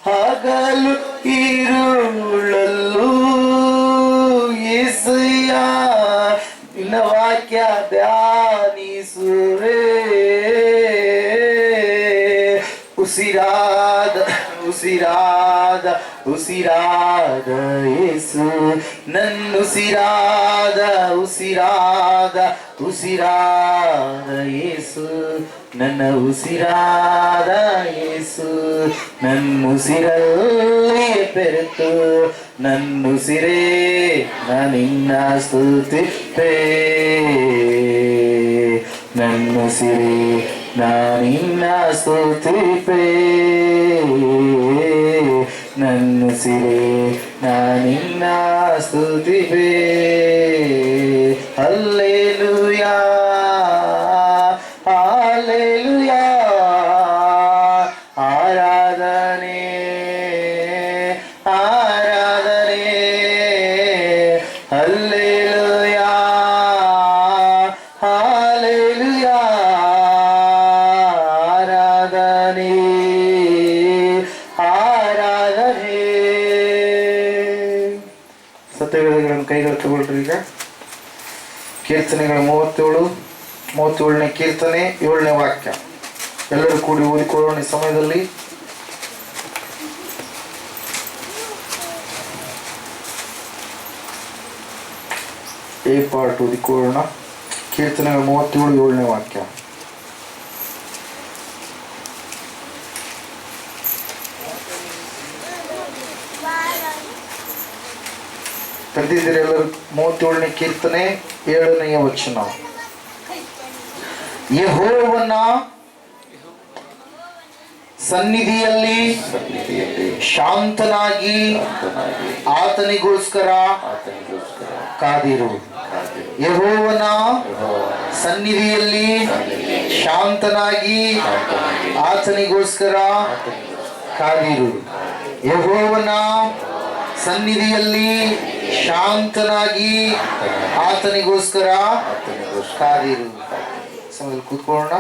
ಹಗಲು ಇರುಳಲ್ಲೂ ಯೇಸಯ್ಯ ನಿನ್ನ ವಾಕ್ಯ ಧ್ಯಾನಿಸುವೆ. ಉಸಿರಾದ ಉಸಿರಾದ ಉಸಿರಾದ ಯೇಸು ನನ್ನ ಉಸಿರಾದ ಉಸಿರಾದ ಉಸಿರಾದ ಯೇಸು ನನ್ನ ಉಸಿರಾದ ಯೇಸು ನನ್ನ ಉಸಿರಲ್ಲಿ ಬೆರೆತು ನನ್ನ ಉಸಿರೇ ನಾನಿನ್ನ ಸ್ತುತಿಪೇ. ನನ್ನ ಉಸಿರೇ ನಾನಿನ್ನ ಸ್ತುತಿಪೇ. ನನ್ನ ಉಸಿರೇ ನಾನಿನ್ನ ಸ್ತುತಿಪೇ. ಹಲ್ಲೆಲೂಯಾ ಹಲ್ಲೆಲೂಯಾ ಆರಾಧನೆ ಆರಾಧನೆ. ಹಲ್ಲೆಲೂಯಾ ಹಲ್ಲೆಲೂಯಾ ಆರಾಧನೆ ಆರಾಧನೆ. ಸತ್ಯವೇದಗಳನ್ನು ಕೈಗಳು ತಗೊಳ್ರಿ. ಈಗ ಕೀರ್ತನೆಗಳ 37ನೇ ಕೀರ್ತನೆ 7ನೇ ವಾಕ್ಯ ಎಲ್ಲರೂ ಕೂಡಿ ಓದಿಕೊಳ್ಳೋಣ ಈ ಸಮಯದಲ್ಲಿ. A part ಓದಿಕೊಳ್ಳೋಣ. ಕೀರ್ತನೆಗಳ 37 7ನೇ ವಾಕ್ಯ. ತಂದಿದ್ದೀರಿ ಎಲ್ಲರೂ? 37ನೇ ಕೀರ್ತನೆ 7ನೇ ವಚನ. ಯೆಹೋವನ ಸನ್ನಿಧಿಯಲ್ಲಿ ಶಾಂತನಾಗಿ ಆತನಿಗೋಸ್ಕರ ಕಾದಿರು. ಯೆಹೋವನ ಸನ್ನಿಧಿಯಲ್ಲಿ ಶಾಂತನಾಗಿ ಆತನಿಗೋಸ್ಕರ ಕಾದಿರು. ಯೆಹೋವನ ಸನ್ನಿಧಿಯಲ್ಲಿ ಶಾಂತನಾಗಿ ಆತನಿಗೋಸ್ಕರ ಕಾದಿರು. ಸಮಯದಲ್ಲಿ ಕೂತ್ಕೊಳ್ಳೋಣ.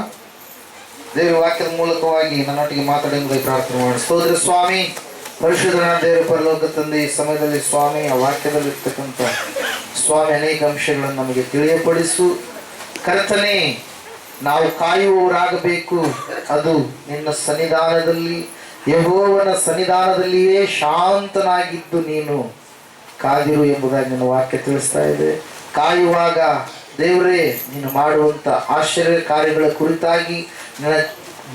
ದೇವರ ವಾಕ್ಯದ ಮೂಲಕವಾಗಿ ನನ್ನೊಟ್ಟಿಗೆ ಮಾತಾಡುವುದಾಗಿ ಪ್ರಾರ್ಥನೆ ಮಾಡೋಣ. ಸ್ತೋತ್ರ ಸ್ವಾಮಿ, ಪರಿಶುದ್ಧನಾದ ದೇವರ ಪರಲೋಕ ತಂದೆ, ಈ ಸಮಯದಲ್ಲಿ ಸ್ವಾಮಿ ಆ ವಾಕ್ಯದಲ್ಲಿರ್ತಕ್ಕಂಥ ಸ್ವಾಮಿ ಅನೇಕ ಅಂಶಗಳನ್ನು ನಮಗೆ ತಿಳಿಯಪಡಿಸು. ಕರ್ತನೇ, ನಾವು ಕಾಯುವವರಾಗಬೇಕು. ಅದು ನಿನ್ನ ಸನ್ನಿಧಾನದಲ್ಲಿ, ಯೆಹೋವನ ಸನ್ನಿಧಾನದಲ್ಲಿಯೇ ಶಾಂತನಾಗಿದ್ದು ನೀನು ಕಾದಿರು ಎಂಬುದಾಗಿ ನನ್ನ ವಾಕ್ಯ ತಿಳಿಸ್ತಾ ಇದೆ. ಕಾಯುವಾಗ ದೇವರೇ ನೀನು ಮಾಡುವಂಥ ಆಶ್ಚರ್ಯ ಕಾರ್ಯಗಳ ಕುರಿತಾಗಿ, ನನ್ನ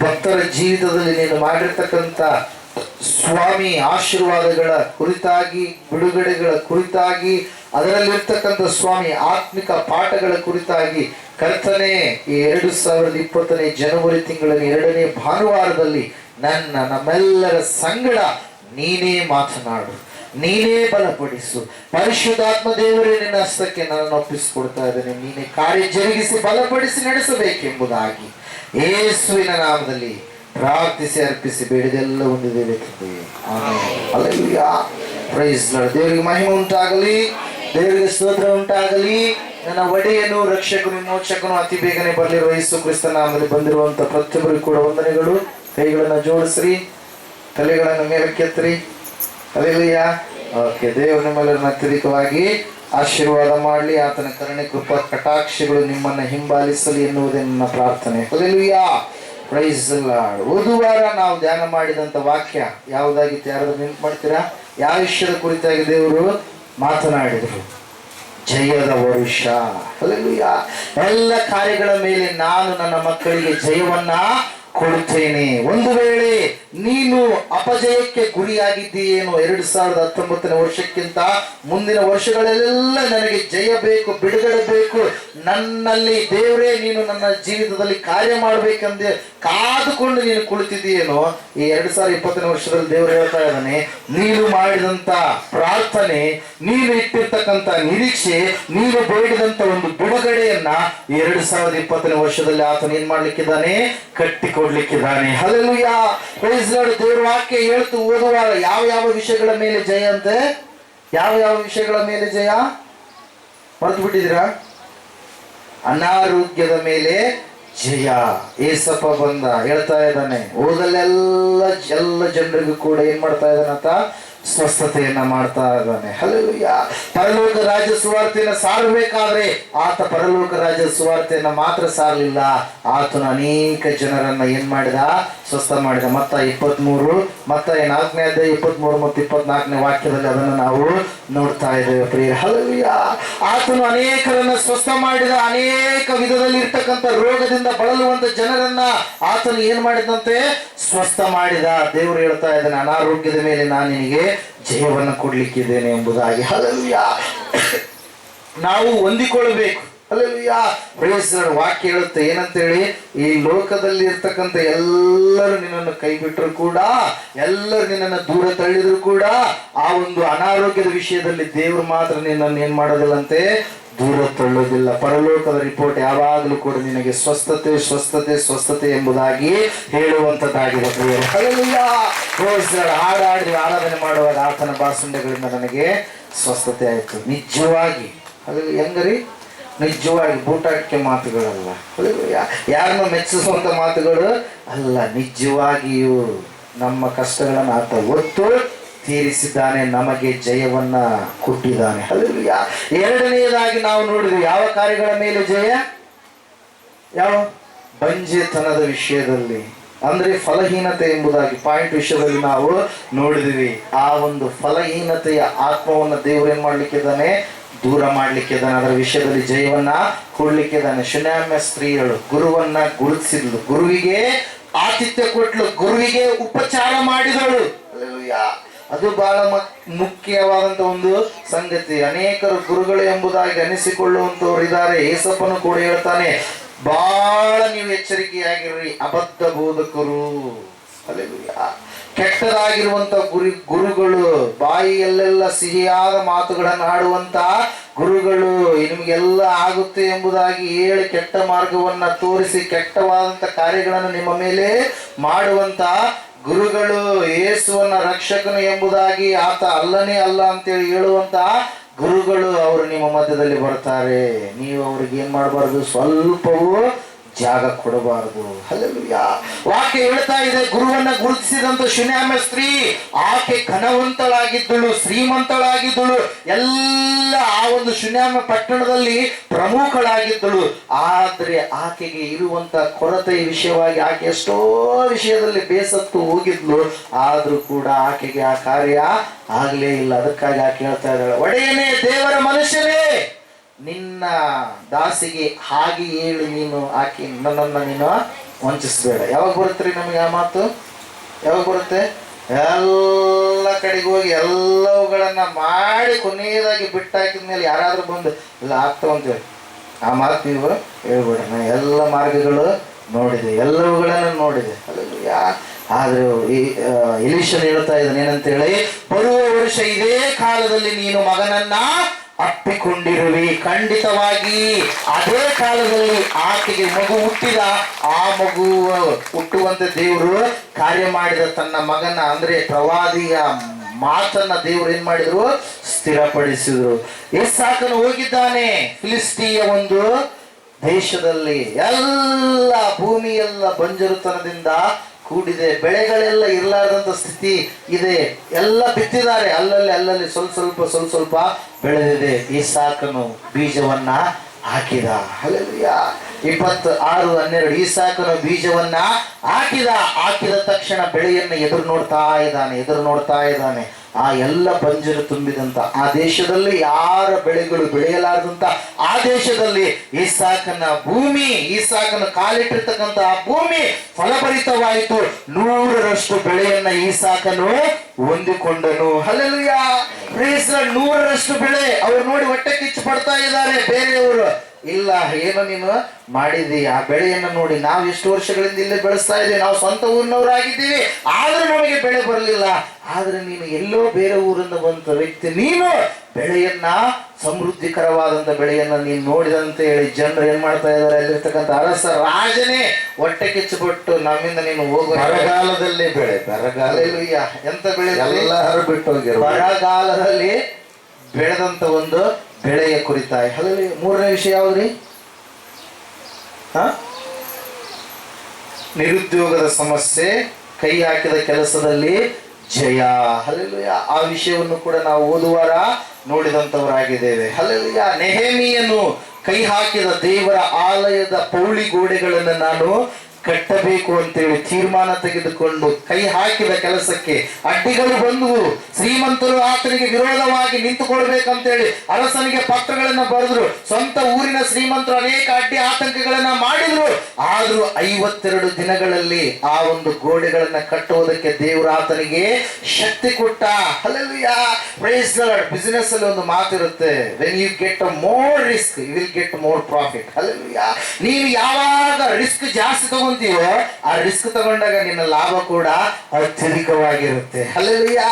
ಭಕ್ತರ ಜೀವಿತದಲ್ಲಿ ನೀನು ಮಾಡಿರ್ತಕ್ಕಂಥ ಸ್ವಾಮಿ ಆಶೀರ್ವಾದಗಳ ಕುರಿತಾಗಿ, ಬಿಡುಗಡೆಗಳ ಕುರಿತಾಗಿ, ಅದರಲ್ಲಿರ್ತಕ್ಕಂಥ ಸ್ವಾಮಿ ಆತ್ಮಿಕ ಪಾಠಗಳ ಕುರಿತಾಗಿ ಕರ್ತನೆ, ಈ 2020ನೇ ಜನವರಿ ತಿಂಗಳ 2ನೇ ಭಾನುವಾರದಲ್ಲಿ ನಮ್ಮೆಲ್ಲರ ಸಂಗಡ ನೀನೇ ಮಾತನಾಡು, ನೀನೇ ಬಲಪಡಿಸು. ಪರಿಶುದ್ಧಾತ್ಮ ದೇವರೇ, ನಿನ್ನ ಹಸ್ತಕ್ಕೆ ನನ್ನನ್ನು ಒಪ್ಪಿಸಿಕೊಡ್ತಾ ಇದ್ದೇನೆ. ನೀನೇ ಕಾರ್ಯ ಜರುಗಿಸಿ ಬಲಪಡಿಸಿ ನಡೆಸಬೇಕೆಂಬುದಾಗಿ ಯೇಸುವಿನ ನಾಮದಲ್ಲಿ ಪ್ರಾರ್ಥಿಸಿ ಅರ್ಪಿಸಿ ಬೇಡಿದೆಲ್ಲ ಹೊಂದಿದ್ದೇವೆ. Hallelujah, praise Lord. ದೇವರಿಗೆ ಮಹಿಮೆ ಉಂಟಾಗಲಿ, ದೇವರಿಗೆ ಸ್ತೋತ್ರ ಉಂಟಾಗಲಿ. ನನ್ನ ಒಡೆಯನು, ರಕ್ಷಕನು, ವಿಮೋಚಕನು ಅತಿ ಬೇಗನೆ ಬರಲಿರುವ ಯೇಸು ಕ್ರಿಸ್ತ ನಾಮದಲ್ಲಿ ಬಂದಿರುವಂಥ ಪ್ರತಿಯೊಬ್ಬರಿಗೂ ಕೂಡ ವಂದನೆಗಳು. ಕೈಗಳನ್ನು ಜೋಡಿಸ್ರಿ, ತಲೆಗಳನ್ನು ಮೇಲಕ್ಕೆತ್ತರಿ. ಹಲ್ಲೆಲೂಯಾ. ಓಕೆ, ದೇವರು ನಿಮ್ಮೆಲ್ಲರನ್ನ ಅತ್ಯಧಿಕವಾಗಿ ಆಶೀರ್ವಾದ ಮಾಡಲಿ. ಆತನ ಕರುಣೆ, ಕೃಪಾ, ಕಟಾಕ್ಷಗಳು ನಿಮ್ಮನ್ನು ಹಿಂಬಾಲಿಸಲಿ ಎನ್ನುವುದೇ ನನ್ನ ಪ್ರಾರ್ಥನೆ. Hallelujah, praise lord. ಓದುವಾರ ನಾವು ಧ್ಯಾನ ಮಾಡಿದಂಥ ವಾಕ್ಯ ಯಾವುದಾಗಿತ್ತು? ಯಾರಾದ್ರೂ ನೆನಪು ಮಾಡ್ತೀರಾ? ಯಾವ ವಿಷಯದ ಕುರಿತಾಗಿ ದೇವರು ಮಾತನಾಡಿದರು? ಜಯದ ವರುಷ. ಹಲ್ಲೆಲೂಯಾ. ಎಲ್ಲ ಕಾರ್ಯಗಳ ಮೇಲೆ ನಾನು ನನ್ನ ಮಕ್ಕಳಿಗೆ ಜಯವನ್ನ ಕೊಡುತ್ತೇನೆ. ಒಂದು ವೇಳೆ ನೀನು ಅಪಜಯಕ್ಕೆ ಗುರಿಯಾಗಿದ್ದೀಯೇನೋ, 2019ನೇ ವರ್ಷಕ್ಕಿಂತ ಮುಂದಿನ ವರ್ಷಗಳಲ್ಲೆಲ್ಲ ನನಗೆ ಜಯ ಬೇಕು, ಬಿಡುಗಡೆ ಬೇಕು, ನನ್ನಲ್ಲಿ ದೇವರೇ ನೀನು ನನ್ನ ಜೀವಿತದಲ್ಲಿ ಕಾರ್ಯ ಮಾಡಬೇಕೆಂದು ಕಾದುಕೊಂಡು ನೀನು ಕುಳಿತಿದ್ದೀಯೇನೋ, ಈ 2020ನೇ ವರ್ಷದಲ್ಲಿ ದೇವರು ಹೇಳ್ತಾ ಇದ್ದಾನೆ, ನೀನು ಮಾಡಿದಂತ ಪ್ರಾರ್ಥನೆ, ನೀನು ಇಟ್ಟಿರ್ತಕ್ಕಂಥ ನಿರೀಕ್ಷೆ, ನೀನು ಬೇಡಿದಂತ ಒಂದು ಬಿಡುಗಡೆಯನ್ನ ಈ 2020ನೇ ವರ್ಷದಲ್ಲಿ ಆತನ ಏನ್ ಮಾಡ್ಲಿಕ್ಕಿದ್ದಾನೆ? ಕಟ್ಟಿಕೊಡ್ಲಿಕ್ಕಿದ್ದಾನೆ. Hallelujah, praise Lord. ದೇವರ ವಾಕ್ಯ ಹೇಳ್ತು ಓದುವಾಗ ಯಾವ ಯಾವ ವಿಷಯಗಳ ಮೇಲೆ ಜಯ ಅಂತೆ? ಯಾವ ಯಾವ ವಿಷಯಗಳ ಮೇಲೆ ಜಯ? ಮರೆತು ಬಿಟ್ಟಿದ್ದೀರಾ? ಅನಾರೋಗ್ಯದ ಮೇಲೆ ಜಯ. ಏಸಪ್ಪ ಬಂದ ಹೇಳ್ತಾ ಇದ್ದಾನೆ, ಹೋದಲ್ಲೆಲ್ಲ ಎಲ್ಲ ಜನರಿಗೂ ಕೂಡ ಏನ್ ಮಾಡ್ತಾ ಇದ್ದಾನಂತ, ಸ್ವಸ್ಥತೆಯನ್ನ ಮಾಡ್ತಾ ಇದ್ದಾನೆ. ಹಲ್ಲೆಲೂಯಾ. ಪರಲೋಕ ರಾಜ್ಯ ಸುವಾರ್ತೆಯನ್ನ ಸಾರಬೇಕಾದ್ರೆ ಆತ ಪರಲೋಕ ರಾಜ್ಯ ಸುವಾರ್ತೆಯನ್ನ ಮಾತ್ರ ಸಾರಲಿಲ್ಲ, ಆತನ ಅನೇಕ ಜನರನ್ನ ಏನ್ ಮಾಡಿದ, ಸ್ವಸ್ಥ ಮಾಡಿದ. ಮತ್ತ 23 ಮತ್ತ 4ನೇ ಅಧ್ಯಾಯ 23 ಮತ್ತು 24ನೇ ವಾಕ್ಯದಲ್ಲಿ ಅದನ್ನು ನಾವು ನೋಡ್ತಾ ಇದ್ದೇವೆ ಪ್ರಿಯ. ಹಲ್ಲೆಲೂಯಾ. ಆತನು ಅನೇಕರನ್ನ ಸ್ವಸ್ಥ ಮಾಡಿದ. ಅನೇಕ ವಿಧದಲ್ಲಿ ಇರ್ತಕ್ಕಂಥ ರೋಗದಿಂದ ಬಳಲುವಂತ ಜನರನ್ನ ಆತನು ಏನ್ ಮಾಡಿದಂತೆ, ಸ್ವಸ್ಥ ಮಾಡಿದ. ದೇವರು ಹೇಳ್ತಾ ಇದ್ದಾನೆ, ಅನಾರೋಗ್ಯದ ಮೇಲೆ ನಾನು ನಿನಗೆ ಜಯವನ್ನು ಕೊಡ್ಲಿಕ್ಕಿದ್ದೇನೆ ಎಂಬುದಾಗಿ. ಹಲ್ಲೆಲೂಯಾ. ನಾವು ಹೊಂದಿಕೊಳ್ಳಬೇಕು. ಹಲ್ಲೆಲೂಯಾ. Praise lord. ವಾಕ್ಯ ಹೇಳುತ್ತೆ ಏನಂತೇಳಿ, ಈ ಲೋಕದಲ್ಲಿ ಇರ್ತಕ್ಕಂಥ ಎಲ್ಲರೂ ನಿನ್ನನ್ನು ಕೈ ಬಿಟ್ಟರು ಕೂಡ, ಎಲ್ಲರೂ ನಿನ್ನನ್ನು ದೂರ ತಳ್ಳಿದ್ರು ಕೂಡ, ಆ ಒಂದು ಅನಾರೋಗ್ಯದ ವಿಷಯದಲ್ಲಿ ದೇವರು ಮಾತ್ರ ನಿನ್ನನ್ನು ಏನ್ ಮಾಡೋದಿಲ್ಲಂತೆ, ದೂರ ತಳ್ಳೋದಿಲ್ಲ. ಪರಲೋಕದ ರಿಪೋರ್ಟ್ ಯಾವಾಗಲೂ ಕೂಡ ನಿನಗೆ ಸ್ವಸ್ಥತೆ ಸ್ವಸ್ಥತೆ ಸ್ವಸ್ಥತೆ ಎಂಬುದಾಗಿ ಹೇಳುವಂತದ್ದಾಗಿದೆ ಪ್ರಿಯರೇ. ಹಲ್ಲೆಲೂಯಾ. Praise lord. ಹಾಡಾಡಿ ಆರಾಧನೆ ಮಾಡುವಾಗ ಆತನ ಬಾಸುಂಡೆಗಳಿಂದ ನನಗೆ ಸ್ವಸ್ಥತೆ ಆಯಿತು. ನಿಜವಾಗಿ ಅದು ಹೆಂಗರಿ, ನಿಜವಾಗಿ ಬೂಟಾಟಿಕೆ ಮಾತುಗಳಲ್ಲ. ಯಾರನ್ನ ಮೆಚ್ಚಿಸುವಂತ ಮಾತುಗಳು ಅಲ್ಲ. ನಿಜವಾಗಿಯೂ ನಮ್ಮ ಕಷ್ಟಗಳನ್ನು ಆತ ಹೊತ್ತು ತೀರಿಸಿದ್ದಾನೆ, ನಮಗೆ ಜಯವನ್ನ ಕೊಟ್ಟಿದ್ದಾನೆ. ಹಲ್ಲೆಲೂಯಾ. ಎರಡನೆಯದಾಗಿ ನಾವು ನೋಡಿದ್ವಿ, ಯಾವ ಕಾರ್ಯಗಳ ಮೇಲೆ ಜಯ, ಯಾವ ಬಂಜೆತನದ ವಿಷಯದಲ್ಲಿ, ಅಂದ್ರೆ ಫಲಹೀನತೆ ಎಂಬುದಾಗಿ ಪಾಯಿಂಟ್ ವಿಷಯದಲ್ಲಿ ನಾವು ನೋಡಿದ್ವಿ. ಆ ಒಂದು ಫಲಹೀನತೆಯ ಆತ್ಮವನ್ನ ದೇವರು ಏನ್ ಮಾಡ್ಲಿಕ್ಕಿದ್ದಾನೆ, ದೂರ ಮಾಡ್ಲಿಕ್ಕಿದ್ದಾನೆ. ಅದರ ವಿಷಯದಲ್ಲಿ ಜಯವನ್ನ ಕೊಡ್ಲಿಕ್ಕಿದ್ದಾನೆ. ಶುನಾಮ್ಯ ಸ್ತ್ರೀಗಳು ಗುರುವನ್ನ ಗುರುತಿಸಿದ್ಲು, ಗುರುವಿಗೆ ಆತಿಥ್ಯ ಕೊಟ್ಲು, ಗುರುವಿಗೆ ಉಪಚಾರ ಮಾಡಿದಳು. ಹಲ್ಲೆಲೂಯಾ. ಅದು ಬಹಳ ಮುಖ್ಯವಾದಂತ ಒಂದು ಸಂಗತಿ. ಅನೇಕರು ಗುರುಗಳು ಎಂಬುದಾಗಿ ಅನಿಸಿಕೊಳ್ಳುವಂತವ್ರು ಇದ್ದಾರೆ. ಏಸಪ್ಪನು ಕೂಡ ಹೇಳ್ತಾನೆ, ಬಹಳ ನೀವು ಎಚ್ಚರಿಕೆಯಾಗಿರ್ರಿ, ಅಬದ್ಧ ಬೋಧಕರು. ಹಲ್ಲೆಲೂಯಾ. ಕೆಟ್ಟದಾಗಿರುವಂತ ಗುರುಗಳು, ಬಾಯಿಯಲ್ಲೆಲ್ಲ ಸಿಹಿಯಾದ ಮಾತುಗಳನ್ನು ಆಡುವಂತ ಗುರುಗಳು, ನಿಮಗೆಲ್ಲ ಆಗುತ್ತೆ ಎಂಬುದಾಗಿ ಹೇಳಿ ಕೆಟ್ಟ ಮಾರ್ಗವನ್ನ ತೋರಿಸಿ ಕೆಟ್ಟವಾದಂತ ಕಾರ್ಯಗಳನ್ನು ನಿಮ್ಮ ಮೇಲೆ ಮಾಡುವಂತ ಗುರುಗಳು, ಯೇಸುವನ್ನ ರಕ್ಷಕನು ಎಂಬುದಾಗಿ ಆತ ಅಲ್ಲನೇ ಅಲ್ಲ ಅಂತೇಳಿ ಹೇಳುವಂತ ಗುರುಗಳು, ಅವರು ನಿಮ್ಮ ಮಧ್ಯದಲ್ಲಿ ಬರ್ತಾರೆ. ನೀವು ಅವ್ರಿಗೆ ಏನ್ ಮಾಡಬಾರ್ದು, ಸ್ವಲ್ಪವೂ ಜಾಗ ಕೊಡಬಾರದು. ಹಲ್ಲೆಲೂಯಾ. ವಾಕ್ಯ ಹೇಳ್ತಾ ಇದೆ, ಗುರುವನ್ನ ಗುರುತಿಸಿದಂತ ಶುನಾಮ್ಯ ಸ್ತ್ರೀ, ಆಕೆ ಘನವಂತಳಾಗಿದ್ದಳು, ಶ್ರೀಮಂತಳಾಗಿದ್ದಳು, ಎಲ್ಲ ಆ ಒಂದು ಶುನಾಮ್ಯ ಪಟ್ಟಣದಲ್ಲಿ ಪ್ರಮುಖಳಾಗಿದ್ದಳು. ಆದ್ರೆ ಆಕೆಗೆ ಇರುವಂತ ಕೊರತೆಯ ವಿಷಯವಾಗಿ ಆಕೆ ಎಷ್ಟೋ ವಿಷಯದಲ್ಲಿ ಬೇಸತ್ತು ಹೋಗಿದ್ಲು. ಆದ್ರೂ ಕೂಡ ಆಕೆಗೆ ಆ ಕಾರ್ಯ ಆಗ್ಲೇ ಇಲ್ಲ. ಅದಕ್ಕಾಗಿ ಆಕೆ ಹೇಳ್ತಾ ಇದ್ದಾಳೆ, ಒಡೆಯನೇ, ದೇವರ ಮನುಷ್ಯನೇ, ನಿನ್ನ ದಾಸಿಗೆ ಹಾಗೆ ಹೇಳಿ ನೀನು ಆಕೆ ನನ್ನನ್ನು ನೀನು ವಂಚಿಸಬೇಡ. ಯಾವಾಗ ಬರುತ್ತೆ ನಮಗೆ ಆ ಮಾತು? ಯಾವಾಗ ಬರುತ್ತೆ? ಎಲ್ಲ ಕಡೆಗೆ ಹೋಗಿ ಎಲ್ಲವುಗಳನ್ನ ಮಾಡಿ ಕೊನೆಯದಾಗಿ ಬಿಟ್ಟಾಕಿದ ಮೇಲೆ ಯಾರಾದ್ರೂ ಬಂದು ಇಲ್ಲ ಆಗ್ತಾವಂತೇಳಿ ಆ ಮಾತು ನೀವು ಹೇಳ್ಬೇಡ. ನಾನು ಎಲ್ಲ ಮಾರ್ಗಗಳು ನೋಡಿದೆ, ಎಲ್ಲವುಗಳನ್ನು ನೋಡಿದೆ. ಆದ್ರೆ ಈ ಎಲೀಷನು ಹೇಳ್ತಾ ಇದ್ದಾನೆ ಏನಂತೇಳಿ, ಬರುವ ವರ್ಷ ಇದೇ ಕಾಲದಲ್ಲಿ ನೀನು ಮಗನನ್ನ ಅಪ್ಪಿಕೊಂಡಿರುವಿ. ಖಂಡಿತವಾಗಿ ಅದೇ ಕಾಲದಲ್ಲಿ ಆಕೆಗೆ ಮಗು ಹುಟ್ಟಿದ. ಆ ಮಗು ಹುಟ್ಟುವಂತೆ ದೇವರು ಕಾರ್ಯ ಮಾಡಿದ. ತನ್ನ ಮಗನ ಅಂದ್ರೆ ಪ್ರವಾದಿಯ ಮಾತನ್ನ ದೇವರು ಏನ್ ಮಾಡಿದ್ರು, ಸ್ಥಿರಪಡಿಸಿದ್ರು. ಇಸಾಕನು ಹೋಗಿದ್ದಾನೆ ಫಿಲಿಸ್ಟಿಯ ಒಂದು ದೇಶದಲ್ಲಿ. ಎಲ್ಲ ಭೂಮಿಯೆಲ್ಲ ಬಂಜರುತನದಿಂದ ಕೂಡಿದೆ, ಬೆಳೆಗಳೆಲ್ಲ ಇರಲಾರ್ದಂತ ಸ್ಥಿತಿ ಇದೆ. ಎಲ್ಲ ಬಿತ್ತಿದ್ದಾರೆ, ಅಲ್ಲಲ್ಲಿ ಸ್ವಲ್ಪ ಬೆಳೆದಿದೆ. ಇಸಾಕನು ಬೀಜವನ್ನ ಹಾಕಿದ. ಹಲ್ಲೆಲೂಯಾ. 26:12 ಇಸಾಕನು ಬೀಜವನ್ನ ಹಾಕಿದ ತಕ್ಷಣ ಬೆಳೆಯನ್ನ ಎದುರು ನೋಡ್ತಾ ಇದ್ದಾನೆ. ಆ ಎಲ್ಲ ಬಂಜರು ತುಂಬಿದಂತ ಆ ದೇಶದಲ್ಲಿ ಯಾರ ಬೆಳೆಗಳು ಬೆಳೆಯಲಾರದಂತ ಆ ದೇಶದಲ್ಲಿ ಇಸಾಕನ ಕಾಲಿಟ್ಟಿರ್ತಕ್ಕಂಥ ಆ ಭೂಮಿ ಫಲಭರಿತವಾಯಿತು. 100ರಷ್ಟು ಬೆಳೆಯನ್ನ ಇಸಾಕನು ಹೊಂದಿಕೊಂಡನು. ಹಲ್ಲೆಲೂಯಾ. 100ರಷ್ಟು ಬೆಳೆ. ಅವ್ರು ನೋಡಿ ಹೊಟ್ಟೆ ಕಿಚ್ಚು ಪಡ್ತಾ ಇದ್ದಾರೆ ಬೇರೆಯವರು. ಇಲ್ಲ, ಏನು ನೀನು ಮಾಡಿದಿ? ಆ ಬೆಳೆಯನ್ನು ನೋಡಿ, ನಾವು ಎಷ್ಟು ವರ್ಷಗಳಿಂದ ಇಲ್ಲೇ ಬೆಳೆಸ್ತಾ ಇದ್ದೀವಿ, ನಾವು ಸ್ವಂತ ಊರಿನವರಾಗಿದ್ದೀವಿ, ಆದ್ರೂ ನಮಗೆ ಬೆಳೆ ಬರಲಿಲ್ಲ. ಆದ್ರೆ ನೀನು ಎಲ್ಲೋ ಬೇರೆ ಊರಿಂದ ಬಂದ ವ್ಯಕ್ತಿ, ನೀನು ಬೆಳೆಯನ್ನ, ಸಮೃದ್ಧಿಕರವಾದಂತ ಬೆಳೆಯನ್ನ ನೀನು ನೋಡಿದಂತ ಹೇಳಿ ಜನರು ಏನ್ ಮಾಡ್ತಾ ಇದ್ದಾರೆ, ಅಲ್ಲಿರ್ತಕ್ಕಂಥ ಅರಸ ರಾಜನೇ ಹೊಟ್ಟೆ ಕಿಚ್ಚುಪಟ್ಟು ನಮ್ಮಿಂದ ನೀನು ಹೋಗೋ. ಬರಗಾಲದಲ್ಲಿ ಬೆಳೆ, ಬರಗಾಲ ಎಂತ ಬೆಳೆ, ಎಲ್ಲರೂ ಬಿಟ್ಟು ಹೋಗಿರೋ ಬರಗಾಲದಲ್ಲಿ ಬೆಳೆದಂತ ಒಂದು ಬೆಳೆಯ ಕುರಿತಾಗಿ. ಅಲ್ಲಲ್ಲಿ 3ನೇ ವಿಷಯ ಯಾವ್ದ್ರಿ? ನಿರುದ್ಯೋಗದ ಸಮಸ್ಯೆ, ಕೈ ಹಾಕಿದ ಕೆಲಸದಲ್ಲಿ ಜಯ. ಹಲ್ಲೆಲೂಯ. ಆ ವಿಷಯವನ್ನು ಕೂಡ ನಾವು ಓದುವಾರ ನೋಡಿದಂಥವರಾಗಿದ್ದೇವೆ. ಹಲ್ಲೆಲೂಯ. ನೆಹೆಮೀಯನು ಕೈ ಹಾಕಿದ ದೇವರ ಆಲಯದ ಪೌಳಿ ಗೋಡೆಗಳನ್ನು ನಾನು ಕಟ್ಟಬೇಕು ಅಂತೇಳಿ ತೀರ್ಮಾನ ತೆಗೆದುಕೊಂಡು ಕೈ ಹಾಕಿದ ಕೆಲಸಕ್ಕೆ ಅಡ್ಡಿಗಳು ಬಂದವು. ಶ್ರೀಮಂತರು ಆತನಿಗೆ ವಿರೋಧವಾಗಿ ನಿಂತುಕೊಳ್ಬೇಕಂತೇಳಿ ಅರಸನಿಗೆ ಪತ್ರಗಳನ್ನು ಬರೆದ್ರು. ಸ್ವಂತ ಊರಿನ ಶ್ರೀಮಂತರು ಅನೇಕ ಅಡ್ಡಿ ಆತಂಕಗಳನ್ನ ಮಾಡಿದ್ರು. ಆದ್ರೂ 52 ದಿನಗಳಲ್ಲಿ ಆ ಒಂದು ಗೋಡೆಗಳನ್ನ ಕಟ್ಟುವುದಕ್ಕೆ ದೇವರು ಆತನಿಗೆ ಶಕ್ತಿ ಕೊಟ್ಟ. Hallelujah. Praise the Lord. Business ಅಲ್ಲಿ ಒಂದು ಮಾತಿರುತ್ತೆ, when you get a more risk you will get more profit. Hallelujah. ನೀನು ಯಾವಾಗ ರಿಸ್ಕ್ ಜಾಸ್ತಿ ತಗೊಂತೀವೋ ಆ ರಿಸ್ಕ್ ತಗೊಂಡಾಗ ನಿನ್ನ ಲಾಭ ಕೂಡ ಅತ್ಯಧಿಕವಾಗಿರುತ್ತೆ. Hallelujah.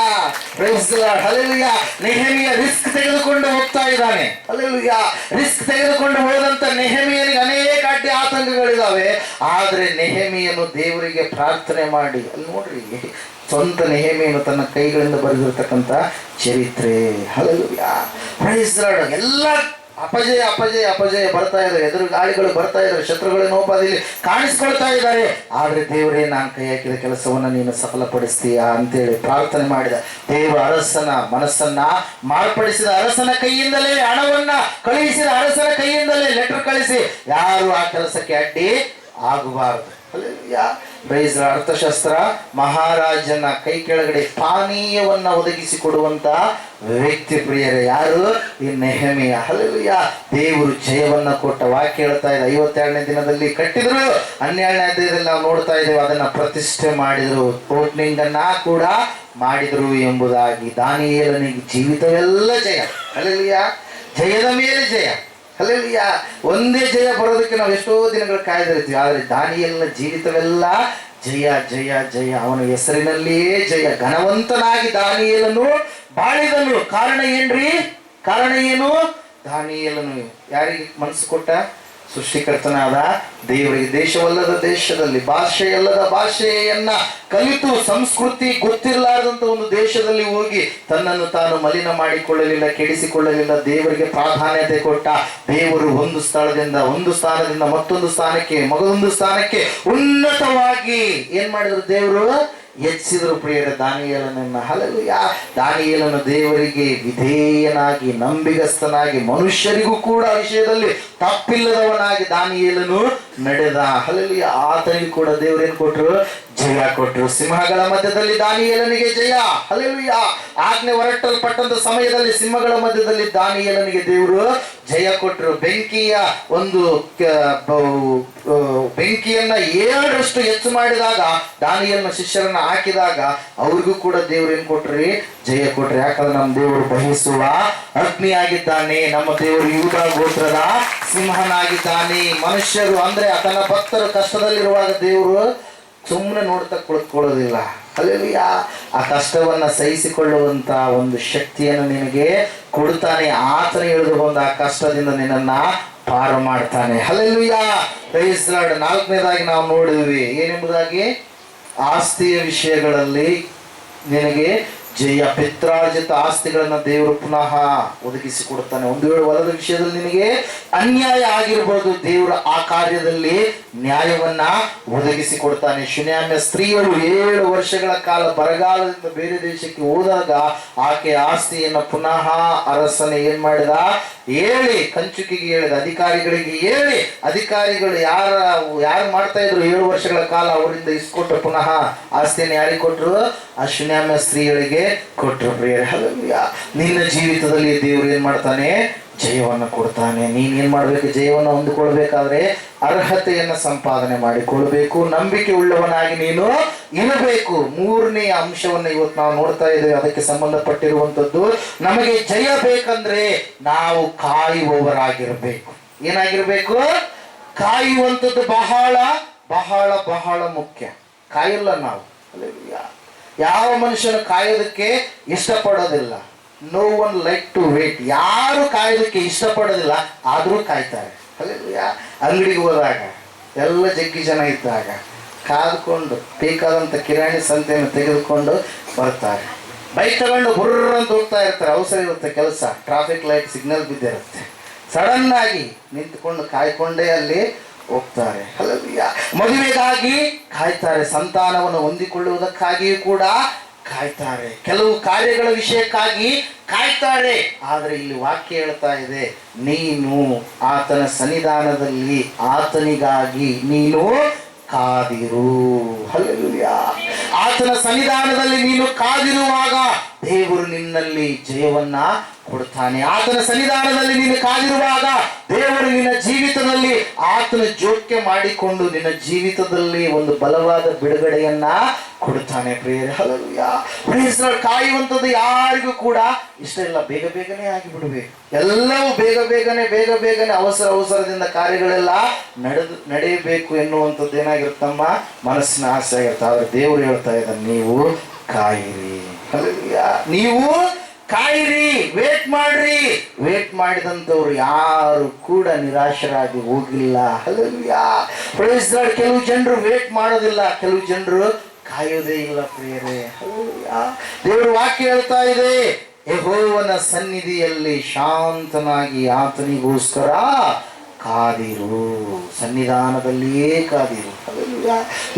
Praise the Lord. Hallelujah. Nehemiah risk ತೆಗೆದುಕೊಂಡು ಹೋಗ್ತಾ ಇದ್ದಾನೆ. ಹಲ್ಲೆಲೂಯಾ. ರಿಸ್ಕ್ ತೆಗೆದುಕೊಂಡು ಹೋದಂತ ನೆಹೆಮೀಯನಿಗೆ ಅನೇಕ ಅಡ್ಡಿ ಆತಂಕಗಳಿದಾವೆ. ಆದ್ರೆ ನೆಹೆಮೀಯನು ದೇವರಿಗೆ ಪ್ರಾರ್ಥನೆ ಮಾಡಿ, ಅಲ್ಲಿ ನೋಡ್ರಿ, ಸ್ವಂತ ನೆಹೆಮೀಯನು ತನ್ನ ಕೈಗಳಿಂದ ಬರೆದಿರ್ತಕ್ಕಂಥ ಚರಿತ್ರೆ. ಹಲ್ಲೆಲೂಯಾ. Praise the Lord. ಎಲ್ಲ ಅಪಜಯ ಅಪಜಯ ಅಪಜಯ ಬರ್ತಾ ಇದ್ದಾರೆ, ಎದುರು ಗಾಳಿಗಳು ಬರ್ತಾ ಇದ್ದಾರೆ, ಶತ್ರುಗಳ ನೋಪಾದಿಯಲ್ಲಿ ಕಾಣಿಸ್ಕೊಳ್ತಾ ಇದ್ದಾರೆ. ಆದ್ರೆ ದೇವರೇ, ನಾನು ಕೈ ಹಾಕಿದ ಕೆಲಸವನ್ನ ನೀನು ಸಫಲಪಡಿಸ್ತೀಯಾ ಅಂತೇಳಿ ಪ್ರಾರ್ಥನೆ ಮಾಡಿದ. ದೇವರು ಅರಸನ ಮನಸ್ಸನ್ನ ಮಾರ್ಪಡಿಸಿದ. ಅರಸನ ಕೈಯಿಂದಲೇ ಹಣವನ್ನ ಕಳುಹಿಸಿದ. ಅರಸನ ಕೈಯಿಂದಲೇ ಲೆಟರ್ ಕಳಿಸಿ ಯಾರು ಆ ಕೆಲಸಕ್ಕೆ ಅಡ್ಡಿ ಆಗಬಾರದು. ಪ್ರೈಸ್. ಅರ್ಥಶಾಸ್ತ್ರ ಮಹಾರಾಜನ ಕೈ ಕೆಳಗಡೆ ಪಾನೀಯವನ್ನ ಒದಗಿಸಿಕೊಡುವಂತ ವ್ಯಕ್ತಿ ಪ್ರಿಯರೇ ಯಾರು? ಈ ನೆಹೆಮೀಯ. ಹಲ್ಲೆಲೂಯಾ. ದೇವರು ಜಯವನ್ನ ಕೊಟ್ಟ. ವಾಕ್ಯ ಹೇಳ್ತಾ ಇದೆ, 52ನೇ ದಿನದಲ್ಲಿ ಕಟ್ಟಿದ್ರು, 12ನೇ ಅಧ್ಯಾಯದಲ್ಲಿ ನಾವು ನೋಡ್ತಾ ಇದ್ದೇವೆ ಅದನ್ನ ಪ್ರತಿಷ್ಠೆ ಮಾಡಿದ್ರು, ಓಪನಿಂಗ್ ಅನ್ನ ಕೂಡ ಮಾಡಿದ್ರು ಎಂಬುದಾಗಿ. ದಾನಿಯೇಲನಿಗೆ ಜೀವಿತವೆಲ್ಲ ಜಯ. ಹಲ್ಲೆಲೂಯಾ. ಜಯದ ಮೇಲೆ ಜಯ. ಹಲ್ಲೆಲೂಯಾ. ಒಂದೇ ಜಯ ಬರೋದಕ್ಕೆ ನಾವು ಎಷ್ಟೋ ದಿನಗಳು ಕಾಯ್ದಿರ್ತೀವಿ. ಆದರೆ ದಾನಿಯೇಲನ ಜೀವಿತವೆಲ್ಲ ಜಯ ಜಯ ಜಯ. ಅವನ ಹೆಸರಿನಲ್ಲಿಯೇ ಜಯ. ಘನವಂತನಾಗಿ ದಾನಿಯೇಲನು ಬಾಳಿದನು. ಕಾರಣ ಏನ್ರಿ? ಕಾರಣ ಏನು? ದಾನಿಯೇಲನು ಯಾರಿಗೆ ಮನಸ್ಸು ಕೊಟ್ಟ? ಸೃಷ್ಟಿಕರ್ತನಾದ ದೇವರಿಗೆ. ದೇಶವಲ್ಲದ ದೇಶದಲ್ಲಿ, ಭಾಷೆಯಲ್ಲದ ಭಾಷೆಯನ್ನ ಕಲಿತು, ಸಂಸ್ಕೃತಿ ಗೊತ್ತಿರಲಾರದಂತ ಒಂದು ದೇಶದಲ್ಲಿ ಹೋಗಿ ತನ್ನನ್ನು ತಾನು ಮಲಿನ ಮಾಡಿಕೊಳ್ಳಲಿಲ್ಲ, ಕೆಡಿಸಿಕೊಳ್ಳಲಿಲ್ಲ. ದೇವರಿಗೆ ಪ್ರಾಧಾನ್ಯತೆ ಕೊಟ್ಟ. ದೇವರು ಒಂದು ಸ್ಥಳದಿಂದ, ಒಂದು ಸ್ಥಾನದಿಂದ ಮತ್ತೊಂದು ಸ್ಥಾನಕ್ಕೆ, ಮಗದೊಂದು ಸ್ಥಾನಕ್ಕೆ ಉನ್ನತವಾಗಿ ಏನ್ ಮಾಡಿದ್ರು? ದೇವರು ಹೆಚ್ಚಿದ್ರು ಪ್ರಿಯರ ದಾನಿಯೇಲನನ್ನ. ಹಲ್ಲೆಲೂಯಾ. ದಾನಿಯೇಲನು ದೇವರಿಗೆ ವಿಧೇಯನಾಗಿ, ನಂಬಿಗಸ್ತನಾಗಿ, ಮನುಷ್ಯರಿಗೂ ಕೂಡ ವಿಷಯದಲ್ಲಿ ತಪ್ಪಿಲ್ಲದವನಾಗಿ ದಾನಿಯೇಲನು ನಡೆದ. ಹಲ್ಲೆಲೂಯಾ. ಆತನಿಗೆ ಕೂಡ ದೇವರೇನು ಕೊಟ್ರು? ಜಯ ಕೊಟ್ರು. ಸಿಂಹಗಳ ಮಧ್ಯದಲ್ಲಿ ದಾನಿಯೇಲನಿಗೆ ಜಯ. ಹಲ್ಲೆಲೂಯಾ. ಆಜ್ಞೆ ಹೊರಟಲ್ಪಟ್ಟಂತ ಸಮಯದಲ್ಲಿ ಸಿಂಹಗಳ ಮಧ್ಯದಲ್ಲಿ ದಾನಿಯೇಲನಿಗೆ ದೇವರು ಜಯ ಕೊಟ್ರು. ಬೆಂಕಿಯ ಒಂದು ಬೆಂಕಿಯನ್ನ 7ರಷ್ಟು ಹೆಚ್ಚು ಮಾಡಿದಾಗ, ದಾನಿಯೇಲನ ಶಿಷ್ಯರನ್ನ ಹಾಕಿದಾಗ ಅವ್ರಿಗೂ ಕೂಡ ದೇವ್ರು ಏನ್ ಕೊಟ್ರಿ? ಜಯ ಕೊಟ್ರಿ. ಯಾಕಂದ್ರೆ ನಮ್ಮ ದೇವರು ಬಹಿಸುವ ಅಗ್ನಿಯಾಗಿದ್ದಾನೆ. ನಮ್ಮ ದೇವರು ಯೂದ ಗೋತ್ರದ ಸಿಂಹನಾಗಿದ್ದಾನೆ. ಮನುಷ್ಯರು ಅಂದ್ರೆ ತನ್ನ ಭಕ್ತರು ಕಷ್ಟದಲ್ಲಿರುವಾಗ ದೇವರು ಸುಮ್ಮನೆ ನೋಡ್ತಾ ಕುಳಿತುಕೊಳ್ಳೋದಿಲ್ಲ. ಹಲ್ಲೆಲೂಯಾ. ಆ ಕಷ್ಟವನ್ನ ಸಹಿಸಿಕೊಳ್ಳುವಂತ ಒಂದು ಶಕ್ತಿಯನ್ನು ನಿನಗೆ ಕೊಡ್ತಾನೆ. ಆತನ ಇಳಿದು ಬಂದ ಆ ಕಷ್ಟದಿಂದ ನಿನ್ನನ್ನ ಪಾರು ಮಾಡ್ತಾನೆ. ಹಲ್ಲೆಲೂಯಾ. Praise the Lord. 4ನೇದಾಗಿ ನಾವು ನೋಡಿದ್ವಿ ಏನೆಂಬುದಾಗಿ? ಆಸ್ತಿಯ ವಿಷಯಗಳಲ್ಲಿ ನಿನಗೆ ಜಯ. ಪಿತ್ರಾರ್ಜಿತ ಆಸ್ತಿಗಳನ್ನ ದೇವರು ಪುನಃ ಒದಗಿಸಿಕೊಡ್ತಾನೆ. ಒಂದು ವೇಳೆ ಹೊಲದ ವಿಷಯದಲ್ಲಿ ನಿನಗೆ ಅನ್ಯಾಯ ಆಗಿರ್ಬೋದು, ದೇವರು ಆ ಕಾರ್ಯದಲ್ಲಿ ನ್ಯಾಯವನ್ನ ಒದಗಿಸಿಕೊಡ್ತಾನೆ. ಶುನ್ಯಾಮ್ಯ ಸ್ತ್ರೀಯರು 7 ವರ್ಷಗಳ ಕಾಲ ಬರಗಾಲದಿಂದ ಬೇರೆ ದೇಶಕ್ಕೆ ಹೋದಾಗ ಆಕೆ ಆಸ್ತಿಯನ್ನು ಪುನಃ ಅರಸನೇ ಏನ್ ಮಾಡಿದ? ಹೇಳಿ, ಕಂಚುಕಿಗೆ ಹೇಳಿದ, ಅಧಿಕಾರಿಗಳಿಗೆ ಹೇಳಿ, ಅಧಿಕಾರಿಗಳು ಯಾರು ಮಾಡ್ತಾ ಇದ್ರು 7 ವರ್ಷಗಳ ಕಾಲ ಅವರಿಂದ ಇಸ್ಕೊಟ್ಟು ಪುನಃ ಆಸ್ತಿಯನ್ನು ಯಾರಿಗೆ ಕೊಟ್ರು? ಆ ಶುನ್ಯಾಮ್ಯ ಸ್ತ್ರೀಗಳಿಗೆ ಕೊಟ್ರು. ಪ್ರಿಯರೇ, ಹಲ್ಲೆಲೂಯಾ. ನಿನ್ನ ಜೀವಿತದಲ್ಲಿ ದೇವರು ಏನ್ ಮಾಡ್ತಾನೆ? ಜಯವನ್ನು ಕೊಡ್ತಾನೆ. ನೀನ್ ಏನ್ ಮಾಡ್ಬೇಕು? ಜಯವನ್ನು ಹೊಂದಿಕೊಳ್ಬೇಕಾದ್ರೆ ಅರ್ಹತೆಯನ್ನ ಸಂಪಾದನೆ ಮಾಡಿಕೊಳ್ಬೇಕು. ನಂಬಿಕೆ ಉಳ್ಳವನಾಗಿ ನೀನು ಇರಬೇಕು. 3ನೇ ಅಂಶವನ್ನ ಇವತ್ತು ನಾವು ನೋಡ್ತಾ ಇದ್ದೇವೆ. ಅದಕ್ಕೆ ಸಂಬಂಧಪಟ್ಟಿರುವಂತದ್ದು, ನಮಗೆ ಜಯ ಬೇಕಂದ್ರೆ ನಾವು ಕಾಯುವವರಾಗಿರ್ಬೇಕು. ಏನಾಗಿರ್ಬೇಕು? ಕಾಯುವಂಥದ್ದು ಬಹಳ ಬಹಳ ಬಹಳ ಮುಖ್ಯ. ಕಾಯಲ್ಲ ನಾವು. ಯಾವ ಮನುಷ್ಯನು ಕಾಯೋದಕ್ಕೆ ಇಷ್ಟಪಡೋದಿಲ್ಲ. No one like to wait. ಯಾರು ಕಾಯೋದಕ್ಕೆ ಇಷ್ಟಪಡೋದಿಲ್ಲ, ಆದರೂ ಕಾಯ್ತಾರೆ. ಹಲ್ಲೆಲೂಯಾ. ಅಂಗಡಿಗೆ ಹೋದಾಗ ಎಲ್ಲ ಜಗ್ಗಿ ಜನ ಇದ್ದಾಗ ಕಾದ್ಕೊಂಡು ಬೇಕಾದಂಥ ಕಿರಾಣಿ ಸಂತೆಯನ್ನು ತೆಗೆದುಕೊಂಡು ಬರ್ತಾರೆ. ಬೈಕ್ ತಗೊಂಡು ಬುರ್ರ ಅಂತ ಹೋಗ್ತಾ ಇರ್ತಾರೆ. ಅವಸರ ಇರುತ್ತೆ, ಕೆಲಸ, ಟ್ರಾಫಿಕ್ ಲೈಟ್ ಸಿಗ್ನಲ್ ಬಿದ್ದಿರುತ್ತೆ. ಸಡನ್ ಆಗಿ ನಿಂತ್ಕೊಂಡು ಕಾಯ್ಕೊಂಡೇ ಅಲ್ಲಿ ಹೋಗ್ತಾರೆ. ಹಲ್ಲೆಲೂಯ. ಮದುವೆಗಾಗಿ ಕಾಯ್ತಾರೆ, ಸಂತಾನವನ್ನು ಹೊಂದಿಕೊಳ್ಳುವುದಕ್ಕಾಗಿಯೂ ಕೂಡ ಕಾಯ್ತಾರೆ, ಕೆಲವು ಕಾರ್ಯಗಳ ವಿಷಯಕ್ಕಾಗಿ ಕಾಯ್ತಾರೆ. ಆದರೆ ಇಲ್ಲಿ ವಾಕ್ಯ ಹೇಳ್ತಾ ಇದೆ, ನೀನು ಆತನ ಸನ್ನಿಧಾನದಲ್ಲಿ ಆತನಿಗಾಗಿ ನೀನು ಕಾದಿರು. ಹಲ್ಲೆಲೂಯ. ಆತನ ಸನ್ನಿಧಾನದಲ್ಲಿ ನೀನು ಕಾದಿರುವಾಗ ದೇವರು ನಿನ್ನಲ್ಲಿ ಜಯವನ್ನ ಕೊಡ್ತಾನೆ. ಆತನ ಸನ್ನಿಧಾನದಲ್ಲಿ ನೀನು ಕಾದಿರುವಾಗ ದೇವರು ನಿನ್ನ ಜೀವಿತದಲ್ಲಿ ಆತನ ಜೋಕ್ಯ ಮಾಡಿಕೊಂಡು ನಿನ್ನ ಜೀವಿತದಲ್ಲಿ ಒಂದು ಬಲವಾದ ಬಿಡುಗಡೆಯನ್ನ ಕೊಡ್ತಾನೆ ಪ್ರಿಯರೇ. ಹಲ್ಲೆಲೂಯ. Praise lord. ಕಾಯುವಂಥದ್ದು ಯಾರಿಗೂ ಕೂಡ ಇಷ್ಟ ಇಲ್ಲ, ಬೇಗ ಬೇಗನೆ ಆಗಿಬಿಡ್ಬೇಕು, ಎಲ್ಲವೂ ಬೇಗ ಬೇಗನೆ ಅವಸರದಿಂದ ಕಾರ್ಯಗಳೆಲ್ಲ ನಡೆಯಬೇಕು ಎನ್ನುವಂಥದ್ದು ಏನಾಗಿರುತ್ತಮ್ಮ, ಮನಸ್ಸಿನ ಆಸೆ ಆಗಿರುತ್ತೆ. ಆದ್ರೆ ದೇವರು ಹೇಳ್ತಾ ಇದ್ದಾನೆ, ನೀವು ಕಾಯಿರಿ. ಹಲ್ಲೆಲೂಯ. ನೀವು ಕಾಯಿರಿ, ವೇಟ್ ಮಾಡ್ರಿ. ವೇಟ್ ಮಾಡಿದಂಥವ್ರು ಯಾರು ಕೂಡ ನಿರಾಶರಾಗಿ ಹೋಗಿಲ್ಲ. ಹಲ್ಲೆಲೂಯ. Praise Lord. ಕೆಲವು ಜನರು ವೇಟ್ ಮಾಡೋದಿಲ್ಲ, ಕೆಲವು ಜನರು ಕಾಯೋದೇ ಇಲ್ಲ ಪ್ರಿಯರೇ. ಹಲ್ಲೆಲೂಯ. ದೇವರು ವಾಕ್ಯ ಹೇಳ್ತಾ ಇದೆ, ಯೆಹೋವನ ಸನ್ನಿಧಿಯಲ್ಲಿ ಶಾಂತನಾಗಿ ಆತನಿಗೋಸ್ಕರ ಕಾದಿರು, ಸನ್ನಿಧಾನದಲ್ಲಿಯೇ ಕಾದಿರು.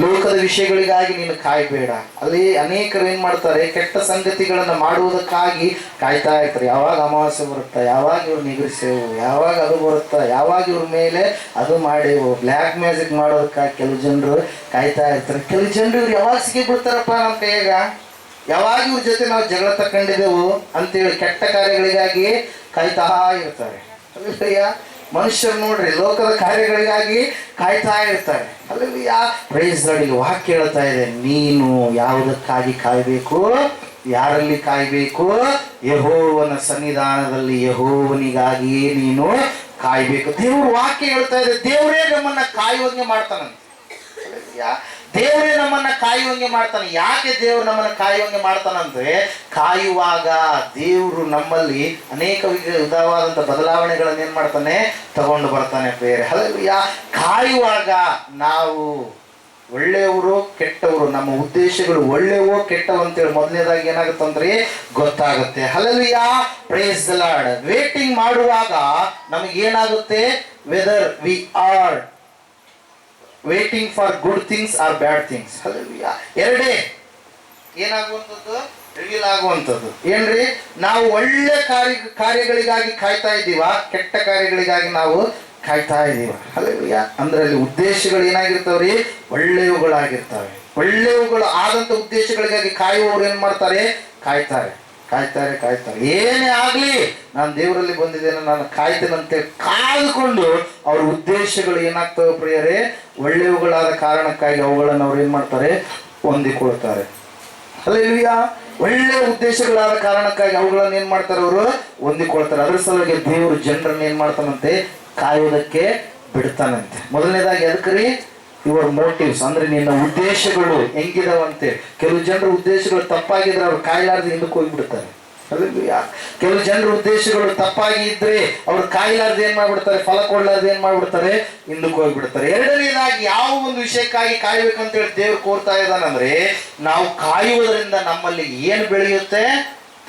ಲೋಕದ ವಿಷಯಗಳಿಗಾಗಿ ನೀನು ಕಾಯಬೇಡ. ಅಲ್ಲಿ ಅನೇಕರು ಏನ್ ಮಾಡ್ತಾರೆ, ಕೆಟ್ಟ ಸಂಗತಿಗಳನ್ನ ಮಾಡುವುದಕ್ಕಾಗಿ ಕಾಯ್ತಾ ಇರ್ತಾರೆ. ಯಾವಾಗ ಅಮಾವಾಸ್ಯೆ ಬರುತ್ತಾ, ಯಾವಾಗ ಇವ್ರು ನಿಗರಿಸೇವು, ಯಾವಾಗ ಅದು ಬರುತ್ತಾ, ಯಾವಾಗ ಇವ್ರ ಮೇಲೆ ಅದು ಮಾಡೇವು, ಬ್ಲ್ಯಾಕ್ ಮ್ಯಾಜಿಕ್ ಮಾಡೋದಕ್ಕಾಗಿ ಕೆಲವು ಜನರು ಕಾಯ್ತಾ ಇರ್ತಾರೆ. ಕೆಲವು ಜನರು ಇವ್ರು ಯಾವಾಗ ಸಿಕ್ಕಿ ಬಿಡ್ತಾರಪ್ಪ ನಮ್ಮ ಕೈಯಾಗ, ಯಾವಾಗ ಇವ್ರ ಜೊತೆ ನಾವು ಜಗಳ ತಕೊಂಡಿದ್ದೆವು ಅಂತೇಳಿ ಕೆಟ್ಟ ಕಾರ್ಯಗಳಿಗಾಗಿ ಕಾಯ್ತಾ ಇರ್ತಾರೆ. ಮನುಷ್ಯರು ನೋಡ್ರಿ ಲೋಕದ ಕಾರ್ಯಗಳಿಗಾಗಿ ಕಾಯ್ತಾ ಇರ್ತಾರೆ. ಹಲ್ಲೆಲೂಯ. Praise Lord. ಇಲ್ಲಿ ವಾಕ್ಯ ಹೇಳ್ತಾ ಇದೆ, ನೀನು ಯಾವುದಕ್ಕಾಗಿ ಕಾಯಬೇಕು, ಯಾರಲ್ಲಿ ಕಾಯಬೇಕು, ಯೆಹೋವನ ಸನ್ನಿಧಾನದಲ್ಲಿ ಯೆಹೋವನಿಗಾಗಿಯೇ ನೀನು ಕಾಯಬೇಕು. ದೇವರು ವಾಕ್ಯ ಹೇಳ್ತಾ ಇದೆ, ದೇವರೇ ನಮ್ಮನ್ನ ಕಾಯುವಂಗೆ ಮಾಡ್ತಾನಂತೆ. ದೇವರೇ ನಮ್ಮನ್ನ ಕಾಯುವಂಗೆ ಮಾಡ್ತಾನೆ. ಯಾಕೆ ದೇವರು ನಮ್ಮನ್ನ ಕಾಯುವಂಗೆ ಮಾಡ್ತಾನಂದ್ರೆ, ಕಾಯುವಾಗ ದೇವರು ನಮ್ಮಲ್ಲಿ ಅನೇಕ ವಿಧವಾದಂಥ ಬದಲಾವಣೆಗಳನ್ನು ಏನ್ ಮಾಡ್ತಾನೆ, ತಗೊಂಡು ಬರ್ತಾನೆ ಬೇರೆ. ಹಲ್ಲೆಲೂಯ. ಕಾಯುವಾಗ ನಾವು ಒಳ್ಳೆಯವರು ಕೆಟ್ಟವರು, ನಮ್ಮ ಉದ್ದೇಶಗಳು ಒಳ್ಳೆಯವೋ ಕೆಟ್ಟವು ಅಂತೇಳಿ ಮೊದಲನೇದಾಗಿ ಏನಾಗುತ್ತಂದ್ರೆ ಗೊತ್ತಾಗುತ್ತೆ. Hallelujah. Praise the Lord. Waiting ಮಾಡುವಾಗ ನಮಗೇನಾಗುತ್ತೆ, whether we are waiting for good things or bad things. Hallelujah. ಎರಡೇ ಏನಾಗುವಂಥದ್ದು, ರಿವೀಲ್ ಆಗುವಂಥದ್ದು. ಏನ್ರಿ, ನಾವು ಒಳ್ಳೆ ಕಾರ್ಯಗಳಿಗಾಗಿ ಕಾಯ್ತಾ ಇದ್ದೀವ, ಕೆಟ್ಟ ಕಾರ್ಯಗಳಿಗಾಗಿ ನಾವು ಕಾಯ್ತಾ ಇದ್ದೀವ. ಹಲ್ಲೆಲೂಯ. ಅಂದ್ರೆ ಅಲ್ಲಿ ಉದ್ದೇಶಗಳು ಏನಾಗಿರ್ತಾವ್ರಿ, ಒಳ್ಳೆಯವುಗಳಾಗಿರ್ತವೆ. ಒಳ್ಳೆಯವುಗಳು ಆದಂಥ ಉದ್ದೇಶಗಳಿಗಾಗಿ ಕಾಯುವವರು ಏನ್ ಮಾಡ್ತಾರೆ, ಕಾಯ್ತಾರೆ. ಏನೇ ಆಗ್ಲಿ ನಾನು ದೇವರಲ್ಲಿ ಬಂದಿದ್ದೇನೆ, ನಾನು ಕಾಯ್ತೇನಂತೆ ಕಾದುಕೊಂಡು ಅವ್ರ ಉದ್ದೇಶಗಳು ಏನಾಗ್ತವೆ ಪ್ರಿಯರೇ, ಒಳ್ಳೆಯವುಗಳಾದ ಕಾರಣಕ್ಕಾಗಿ ಅವುಗಳನ್ನು ಅವ್ರು ಏನ್ ಮಾಡ್ತಾರೆ, ಹೊಂದಿಕೊಳ್ತಾರೆ. ಹಲ್ಲೆಲೂಯ. ಒಳ್ಳೆಯ ಉದ್ದೇಶಗಳಾದ ಕಾರಣಕ್ಕಾಗಿ ಅವುಗಳನ್ನು ಏನ್ ಮಾಡ್ತಾರೆ, ಅವರು ಹೊಂದಿಕೊಳ್ತಾರೆ. ಅದ್ರ ಸಲುವಾಗಿ ದೇವರು ಜನರನ್ನ ಏನ್ ಮಾಡ್ತಾನಂತೆ, ಕಾಯೋದಕ್ಕೆ ಬಿಡ್ತಾನಂತೆ. ಮೊದಲನೇದಾಗಿ ಅದಕ್ಕೆ ಯುವರ್ ಮೋಟಿವ್ಸ್, ಅಂದ್ರೆ ನಿನ್ನ ಉದ್ದೇಶಗಳು ಹೆಂಗಿದಾವಂತೆ. ಕೆಲವು ಜನರ ಉದ್ದೇಶಗಳು ತಪ್ಪಾಗಿದ್ರೆ ಅವ್ರು ಕಾಯ್ಲಾರ್ದು ಹಿಂದಕ್ಕೆ ಹೋಗ್ಬಿಡ್ತಾರೆ. ಕೆಲವು ಜನರ ಉದ್ದೇಶಗಳು ತಪ್ಪಾಗಿ ಇದ್ರೆ ಅವ್ರು ಕಾಯ್ಲಾರ್ದು ಏನ್ ಮಾಡ್ಬಿಡ್ತಾರೆ, ಫಲ ಕೊಡ್ಲಾರ್ದು ಏನ್ ಮಾಡ್ಬಿಡ್ತಾರೆ, ಹಿಂದಕ್ಕೆ ಹೋಗ್ಬಿಡ್ತಾರೆ. ಎರಡನೇದಾಗಿ ಯಾವ ಒಂದು ವಿಷಯಕ್ಕಾಗಿ ಕಾಯ್ಬೇಕಂತ ಹೇಳಿ ದೇವ್ರು ಕೋರ್ತಾ ಇದ್ದಾನಂದ್ರೆ, ನಾವು ಕಾಯುವುದರಿಂದ ನಮ್ಮಲ್ಲಿ ಏನು ಬೆಳೆಯುತ್ತೆ,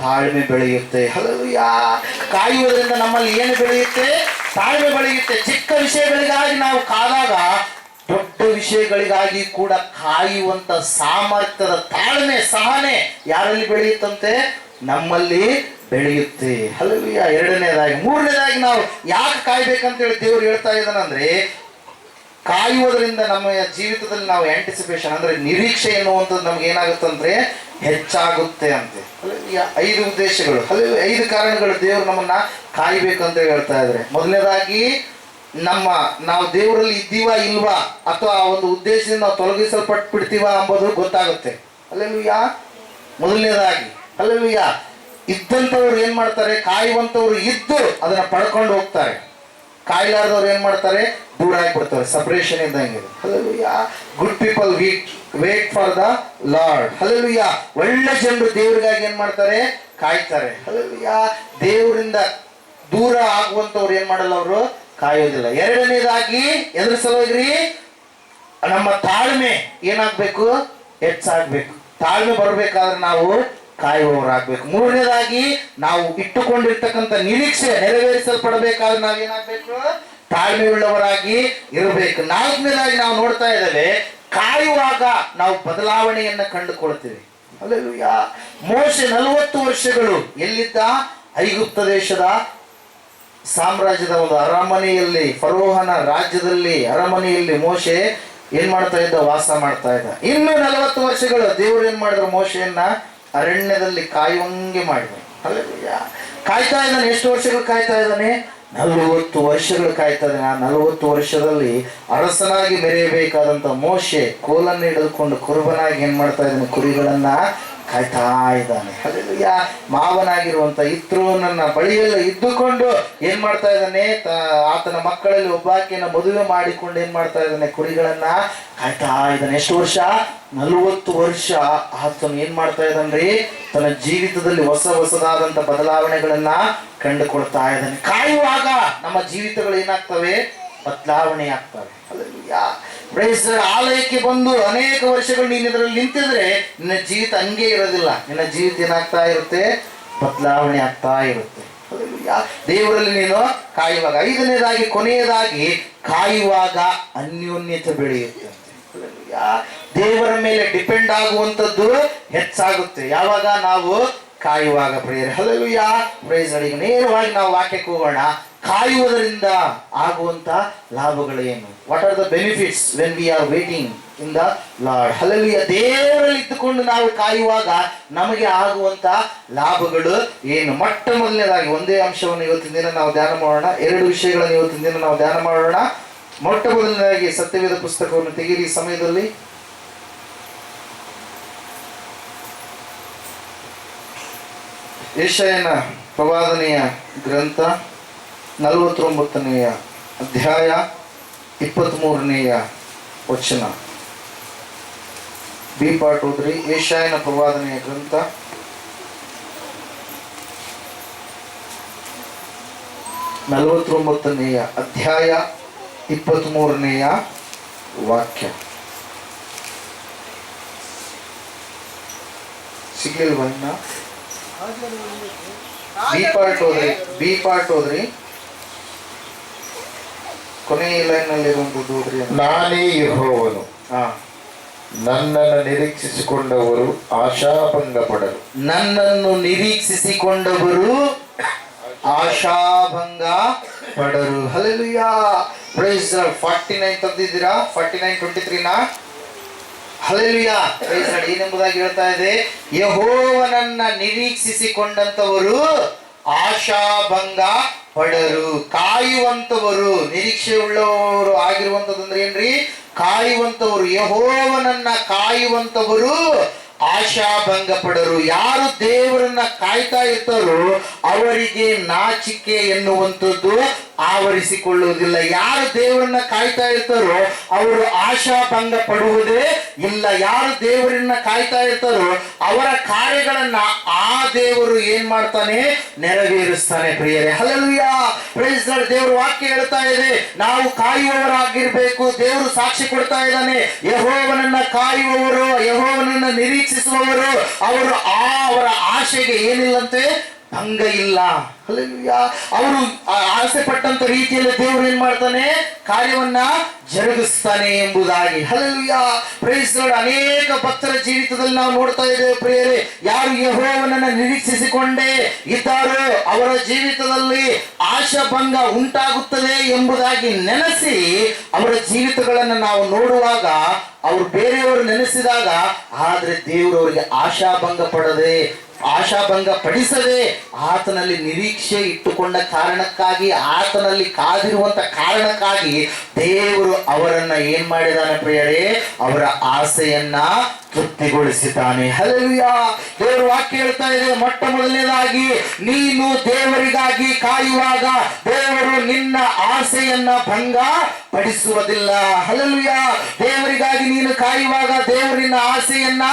ತಾಳ್ಮೆ ಬೆಳೆಯುತ್ತೆ. ಹಲ್ಲೆಲೂಯ. ಕಾಯುವುದರಿಂದ ನಮ್ಮಲ್ಲಿ ಏನು ಬೆಳೆಯುತ್ತೆ, ತಾಳ್ಮೆ ಬೆಳೆಯುತ್ತೆ. ಚಿಕ್ಕ ವಿಷಯಗಳಿಗಾಗಿ ನಾವು ಕಾದಾಗ ದೊಡ್ಡ ವಿಷಯಗಳಿಗಾಗಿ ಕೂಡ ಕಾಯುವಂತ ಸಾಮರ್ಥ್ಯದ ತಾಳ್ಮೆ, ಸಹನೆ ಯಾರಲ್ಲಿ ಬೆಳೆಯುತ್ತಂತೆ, ನಮ್ಮಲ್ಲಿ ಬೆಳೆಯುತ್ತೆ. ಹಲ್ಲೆಲೂಯ. ಎರಡನೇದಾಗಿ. ಮೂರನೇದಾಗಿ ನಾವು ಯಾಕೆ ಕಾಯ್ಬೇಕಂತೇಳಿ ದೇವರು ಹೇಳ್ತಾ ಇದ್ದಾನಂದ್ರೆ, ಕಾಯುವುದರಿಂದ ನಮ್ಮ ಜೀವಿತದಲ್ಲಿ ನಾವು ಆಂಟಿಸಿಪೇಷನ್ ಅಂದ್ರೆ ನಿರೀಕ್ಷೆ ಎನ್ನುವಂಥದ್ದು ನಮ್ಗೆ ಏನಾಗುತ್ತಂದ್ರೆ ಹೆಚ್ಚಾಗುತ್ತೆ ಅಂತೆ. ಐದು ಉದ್ದೇಶಗಳು, 5 ಕಾರಣಗಳು ದೇವರು ನಮ್ಮನ್ನ ಕಾಯ್ಬೇಕಂತ ಹೇಳ್ತಾ ಇದ್ದಾರೆ. ಮೊದಲನೇದಾಗಿ ನಾವು ದೇವರಲ್ಲಿ ಇದ್ದೀವಾ ಇಲ್ವಾ, ಅಥವಾ ಆ ಒಂದು ಉದ್ದೇಶದಿಂದ ನಾವು ತೊಲಗಿಸಲ್ಪಟ್ಟು ಬಿಡ್ತೀವ ಎಂಬುದು ಗೊತ್ತಾಗುತ್ತೆ. ಹಲ್ಲೆಲೂಯ. ಮೊದಲನೇದಾಗಿ. ಹಲ್ಲೆಲೂಯ. ಇದ್ದಂಥವ್ರು ಏನ್ ಮಾಡ್ತಾರೆ, ಕಾಯುವಂಥವ್ರು ಇದ್ದು ಅದನ್ನ ಪಡ್ಕೊಂಡು ಹೋಗ್ತಾರೆ. ಕಾಯ್ಲಾರ್ದವ್ರು ಏನ್ ಮಾಡ್ತಾರೆ, ದೂರ ಆಗಿಬಿಡ್ತಾರೆ. ಸಪರೇಷನ್ ಇದ್ದಂಗೆ. Hallelujah. Good people wait for the Lord. Hallelujah. ಒಳ್ಳೆ ಜನರು ದೇವರಿಗಾಗಿ ಏನ್ ಮಾಡ್ತಾರೆ, ಕಾಯ್ತಾರೆ. ಹಲ್ಲೆಲೂಯ. ದೇವರಿಂದ ದೂರ ಆಗುವಂತವ್ರು ಏನ್ ಮಾಡಲ್ಲ, ಅವರು ಕಾಯೋದಿಲ್ಲ. ಎರಡನೇದಾಗಿ ಎದ್ರ ಸಲುವಾಗಿ ನಮ್ಮ ತಾಳ್ಮೆ ಏನಾಗ್ಬೇಕು, ಹೆಚ್ಚಾಗ್ಬೇಕು. ತಾಳ್ಮೆ ಬರ್ಬೇಕಾದ್ರೆ ನಾವು ಕಾಯುವವರಾಗ್ಬೇಕು. ಮೂರನೇದಾಗಿ ನಾವು ಇಟ್ಟುಕೊಂಡಿರ್ತಕ್ಕಂಥ ನಿರೀಕ್ಷೆ ನೆರವೇರಿಸಲ್ಪಡಬೇಕಾದ್ರೆ ನಾವೇನಾಗ್ಬೇಕು, ತಾಳ್ಮೆಯುಳ್ಳವರಾಗಿ ಇರಬೇಕು. ನಾಲ್ಕನೇದಾಗಿ ನಾವು ನೋಡ್ತಾ ಇದ್ದೇವೆ, ಕಾಯುವಾಗ ನಾವು ಬದಲಾವಣೆಯನ್ನ ಕಂಡುಕೊಳ್ತೀವಿ. ಹಲ್ಲೆಲೂಯಾ. ಮೋಶೆ 40 ವರ್ಷಗಳು ಎಲ್ಲಿದ್ದ? ಐಗುಪ್ತ ದೇಶದ ಸಾಮ್ರಾಜ್ಯದ ಒಂದು ಅರಮನೆಯಲ್ಲಿ, ಫರೋಹನ ರಾಜ್ಯದಲ್ಲಿ ಅರಮನೆಯಲ್ಲಿ ಮೋಶೆ ಏನ್ ಮಾಡ್ತಾ ಇದ್ದ? ವಾಸ ಮಾಡ್ತಾ ಇದ್ದ. ಇನ್ನು 40 ವರ್ಷಗಳು ದೇವರು ಏನ್ ಮಾಡಿದ್ರು? ಮೋಶೆಯನ್ನ ಅರಣ್ಯದಲ್ಲಿ ಕಾಯುವಂಗೆ ಮಾಡಿದ್ರು. ಹಲ್ಲೆಲೂಯಾ. ಕಾಯ್ತಾ ಇದ್ದಾನೆ. ಎಷ್ಟು ವರ್ಷಗಳು ಕಾಯ್ತಾ ಇದ್ದಾನೆ? 40 ವರ್ಷಗಳು ಕಾಯ್ತಾ ಇದ್ದಾನೆ. ಆ 40 ವರ್ಷದಲ್ಲಿ ಅರಸನಾಗಿ ಮೆರೆಯಬೇಕಾದಂತ ಮೋಶೆ ಕೋಲನ್ನು ಹಿಡಿದುಕೊಂಡು ಕುರುಬನಾಗಿ ಏನ್ ಮಾಡ್ತಾ ಇದ್ದಾನೆ? ಕುರಿಗಳನ್ನ ಕಾಯ್ತಾ ಇದ್ದಾನೆ. ಹಲ್ಲೆಲೂಯಾ. ಮಾವನಾಗಿರುವಂತ ಇತ್ರೋ ನನ್ನ ಬಳಿಯಲ್ಲಿ ಇದ್ದುಕೊಂಡು ಏನ್ ಮಾಡ್ತಾ ಇದ್ದಾನೆ? ಆತನ ಮಕ್ಕಳಲ್ಲಿ ಒಬ್ಬಾಕೆಯನ್ನ ಮದುವೆ ಮಾಡಿಕೊಂಡು ಏನ್ ಮಾಡ್ತಾ ಇದ್ದಾನೆ? ಕುರಿಗಳನ್ನ ಕಾಯ್ತಾ ಇದ್ದಾನೆ. ಎಷ್ಟು ವರ್ಷ? 40 ವರ್ಷ ಆತನು ಏನ್ ಮಾಡ್ತಾ ಇದ್ದಾನ್ರಿ? ತನ್ನ ಜೀವಿತದಲ್ಲಿ ಹೊಸದಾದಂತ ಬದಲಾವಣೆಗಳನ್ನ ಕಂಡುಕೊಳ್ತಾ ಇದ್ದಾನೆ. ಕಾಯುವಾಗ ನಮ್ಮ ಜೀವಿತಗಳು ಏನಾಗ್ತವೆ? ಬದಲಾವಣೆ ಆಗ್ತವೆ. ಹಲ್ಲೆಲೂಯಾ. Praise the Lord. ಆಲಯಕ್ಕೆ ಬಂದು ಅನೇಕ ವರ್ಷಗಳು ನೀನು ಇದರಲ್ಲಿ ನಿಂತಿದ್ರೆ ನಿನ್ನ ಜೀವಿತ ಹಂಗೆ ಇರೋದಿಲ್ಲ. ನಿನ್ನ ಜೀವಿತ ಏನಾಗ್ತಾ ಇರುತ್ತೆ? ಬದಲಾವಣೆ ಆಗ್ತಾ ಇರುತ್ತೆ. ಹಲ್ಲೆಲೂಯಾ. ದೇವರಲ್ಲಿ ನೀನು ಕಾಯುವಾಗ. 5ನೇದಾಗಿ ಕೊನೆಯದಾಗಿ ಕಾಯುವಾಗ ಅನ್ಯೋನ್ಯತೆ ಬೆಳೆಯುತ್ತೆ. ಹಲ್ಲೆಲೂಯಾ. ದೇವರ ಮೇಲೆ ಡಿಪೆಂಡ್ ಆಗುವಂಥದ್ದು ಹೆಚ್ಚಾಗುತ್ತೆ. ಯಾವಾಗ? ನಾವು ಕಾಯುವಾಗ ಪ್ರಿಯರೇ. ಹಲ್ಲೆಲೂಯಾ. Praise the Lord. ಈಗ ನೇರವಾಗಿ ನಾವು ವಾಕ್ಯಕ್ಕೆ ಹೋಗೋಣ. ಕಾಯುವುದರಿಂದ ಆಗುವಂತ ಲಾಭಗಳೇನು? What are the benefits when we are waiting in the Lord? Hallelujah. ದೇವರಲ್ಲಿ ಇದ್ದುಕೊಂಡು ನಾವು ಕಾಯುವಾಗ ನಮಗೆ ಆಗುವಂತ ಲಾಭಗಳು ಏನು? ಮೊಟ್ಟ ಮೊದಲನೇದಾಗಿ ಒಂದೇ ಅಂಶವನ್ನು ಇವತ್ತಿನ ದಿನ ನಾವು ಧ್ಯಾನ ಮಾಡೋಣ. 2 ವಿಷಯಗಳನ್ನು ಇವತ್ತಿನ ದಿನ ನಾವು ಧ್ಯಾನ ಮಾಡೋಣ. ಮೊಟ್ಟ ಮೊದಲನೇದಾಗಿ ಸತ್ಯವೇದ ಪುಸ್ತಕವನ್ನು ತೆಗೆಯಿರಿ. ಈ ಸಮಯದಲ್ಲಿ ಯೆಶಾಯನ ಪ್ರವಾದನೆಯ ಗ್ರಂಥ 49ನೆಯ ಅಧ್ಯಾಯ 23ನೆಯ ವಚನ. ಬಿ ಪಾರ್ಟ್ ಓದ್ರಿ. ಯೆಶಾಯನ ಪ್ರವಾದನೆಯ ಗ್ರಂಥ 49ನೆಯ ಅಧ್ಯಾಯ 23ನೆಯ ವಾಕ್ಯ. ಸಿಗ್ಲಿಲ್ವಾ ಇನ್ನ? ಬಿ ಪಾರ್ಟ್ ಹೋದ್ರಿ. ಕೊನೆಯ ಲೈನ್ನಲ್ಲಿ ಇರುವಂತದ್ದು ಹೋದ್ರಿ. ನಾನೇ ಯೆಹೋವನು, ನನ್ನನ್ನು ನಿರೀಕ್ಷಿಸಿಕೊಂಡವರು ಆಶಾಭಂಗ ಪಡರು. ನನ್ನನ್ನು ನಿರೀಕ್ಷಿಸಿಕೊಂಡವರು ಆಶಾಭಂಗ ಪಡರು. ಹಲ್ಲೆಲೂಯಾ. Praise the Lord. 49 ತೆಗೆದಿದ್ದೀರಾ? 49:23ನ. ಹಲ್ಲೆಲೂಯಾ. Praise the Lord. ಏನೆಂಬುದಾಗಿ ಹೇಳ್ತಾ ಇದೆ? ಯೆಹೋವನನ್ನ ನಿರೀಕ್ಷಿಸಿಕೊಂಡಂತವರು ಆಶಾಭಂಗ ಪಡರು. ಕಾಯುವಂತವರು, ನಿರೀಕ್ಷೆ ಉಳ್ಳವರು ಆಗಿರುವಂತದಂದ್ರೆ ಏನ್ರಿ? ಕಾಯುವಂತವರು. ಯೆಹೋವನನ್ನ ಕಾಯುವಂತವರು ಆಶಾಭಂಗ ಪಡರು. ಯಾರು ದೇವರನ್ನ ಕಾಯ್ತಾ ಇರ್ತಾರೋ ಅವರಿಗೆ ನಾಚಿಕೆ ಎನ್ನುವಂಥದ್ದು ಆವರಿಸಿಕೊಳ್ಳುವುದಿಲ್ಲ. ಯಾರು ದೇವರನ್ನ ಕಾಯ್ತಾ ಇರ್ತಾರೋ ಅವರು ಆಶಾಭಂಗ ಪಡುವುದೇ ಇಲ್ಲ. ಯಾರು ದೇವರನ್ನ ಕಾಯ್ತಾ ಇರ್ತಾರೋ ಅವರ ಕಾರ್ಯಗಳನ್ನ ಆ ದೇವರು ಏನ್ ಮಾಡ್ತಾನೆ? ನೆರವೇರಿಸ್ತಾನೆ ಪ್ರಿಯರೇ. ಹಲ್ಲೆಲೂಯಾ. Praise the Lord. ದೇವರ ವಾಕ್ಯ ಹೇಳ್ತಾ ಇದೆ ನಾವು ಕಾಯುವವರಾಗಿರ್ಬೇಕು. ದೇವರು ಸಾಕ್ಷಿ ಕೊಡ್ತಾ ಇದ್ದಾನೆ. ಯೆಹೋವನನ್ನ ಕಾಯುವವರು, ಯೆಹೋವನನ್ನ ನಿರೀಕ್ಷಿಸುವವರು ಅವರು ಅವರ ಆಶೆಗೆ ಏನಿಲ್ಲಂತೆ? ಭಂಗ ಇಲ್ಲ. ಹಲ್ಲೆಲೂಯಾ. ಅವರು ಆಸೆ ಪಟ್ಟಂತ ರೀತಿಯಲ್ಲಿ ದೇವರು ಏನ್ ಮಾಡ್ತಾನೆ? ಕಾರ್ಯವನ್ನ ಜರುಗಿಸ್ತಾನೆ ಎಂಬುದಾಗಿ. ಹಲ್ಲೆಲೂಯಾ. Praise the Lord. ಅನೇಕ ಭಕ್ತರ ಜೀವಿತದಲ್ಲಿ ನಾವು ನೋಡ್ತಾ ಇದ್ದೇವೆ ಪ್ರಿಯರೇ. ಯಾರು ಯೆಹೋವನನ್ನ ನಿರೀಕ್ಷಿಸಿಕೊಂಡೇ ಇದ್ದಾರೋ ಅವರ ಜೀವಿತದಲ್ಲಿ ಆಶಾಭಂಗ ಉಂಟಾಗುತ್ತದೆ ಎಂಬುದಾಗಿ ನೆನೆಸಿ ಅವರ ಜೀವಿತಗಳನ್ನು ನಾವು ನೋಡುವಾಗ, ಅವರು ಬೇರೆಯವರು ನೆನೆಸಿದಾಗ, ಆದ್ರೆ ದೇವರು ಅವರಿಗೆ ಆಶಾಭಂಗ ಪಡಿಸದೆ ಆತನಲ್ಲಿ ನಿರೀಕ್ಷೆ ಇಟ್ಟುಕೊಂಡ ಕಾರಣಕ್ಕಾಗಿ, ಆತನಲ್ಲಿ ಕಾದಿರುವಂತ ಕಾರಣಕ್ಕಾಗಿ ದೇವರು ಅವರನ್ನ ಏನ್ ಮಾಡಿದಾನೆ ಪ್ರಿಯರೇ? ಅವರ ಆಸೆಯನ್ನ ತೃಪ್ತಿಗೊಳಿಸಿದ್ದಾನೆ. ಹಲ್ಲೆಲೂಯಾ. ದೇವರ ವಾಕ್ಯ ಹೇಳ್ತಾ ಇದೆ, ಮೊಟ್ಟ ಮೊದಲನೇದಾಗಿ ನೀನು ದೇವರಿಗಾಗಿ ಕಾಯುವಾಗ ದೇವರು ನಿನ್ನ ಆಸೆಯನ್ನ ಭಂಗ ಪಡಿಸುವುದಿಲ್ಲ. ಹಲ್ಲೆಲೂಯಾ. ದೇವರಿಗಾಗಿ ನೀನು ಕಾಯುವಾಗ ದೇವರಿನ ಆಸೆಯನ್ನ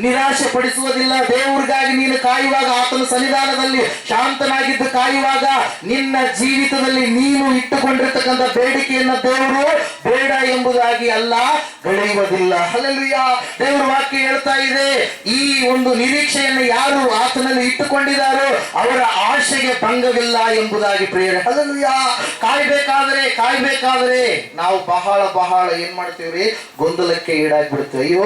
ನಿರಾಶೆ ಪಡಿಸುವುದಿಲ್ಲ. ದೇವರಿಗಾಗಿ ನೀನು ಕಾಯುವಾಗ, ಆತನ ಸನ್ನಿಧಾನದಲ್ಲಿ ಶಾಂತನಾಗಿದ್ದು ಕಾಯುವಾಗ ನಿನ್ನ ಜೀವಿತದಲ್ಲಿ ನೀನು ಇಟ್ಟುಕೊಂಡಿರ್ತಕ್ಕಂಥ ಬೇಡಿಕೆಯನ್ನ ದೇವರು ಬೇಡ ಎಂಬುದಾಗಿ ಅಲ್ಲ ಗಳೆಯುವುದಿಲ್ಲ. ಹಲ್ಲೆಲೂಯಾ. ದೇವರ ವಾಕ್ಯ ಹೇಳ್ತಾ ಇದೆ, ಈ ಒಂದು ನಿರೀಕ್ಷೆಯನ್ನು ಯಾರು ಆತನಲ್ಲಿ ಇಟ್ಟುಕೊಂಡಿದ್ದಾರೋ ಅವರ ಆಶೆಗೆ ಭಂಗವಿಲ್ಲ ಎಂಬುದಾಗಿ ಪ್ರಿಯರೇ. ಹಲ್ಲೆಲೂಯಾ. ಕಾಯ್ಬೇಕಾದ್ರೆ ನಾವು ಬಹಳ ಏನ್ ಮಾಡ್ತೀವ್ರಿ, ಗೊಂದಲಕ್ಕೆ ಈಡಾಗ್ಬಿಡ್ತೀವಿ. ಅಯ್ಯೋ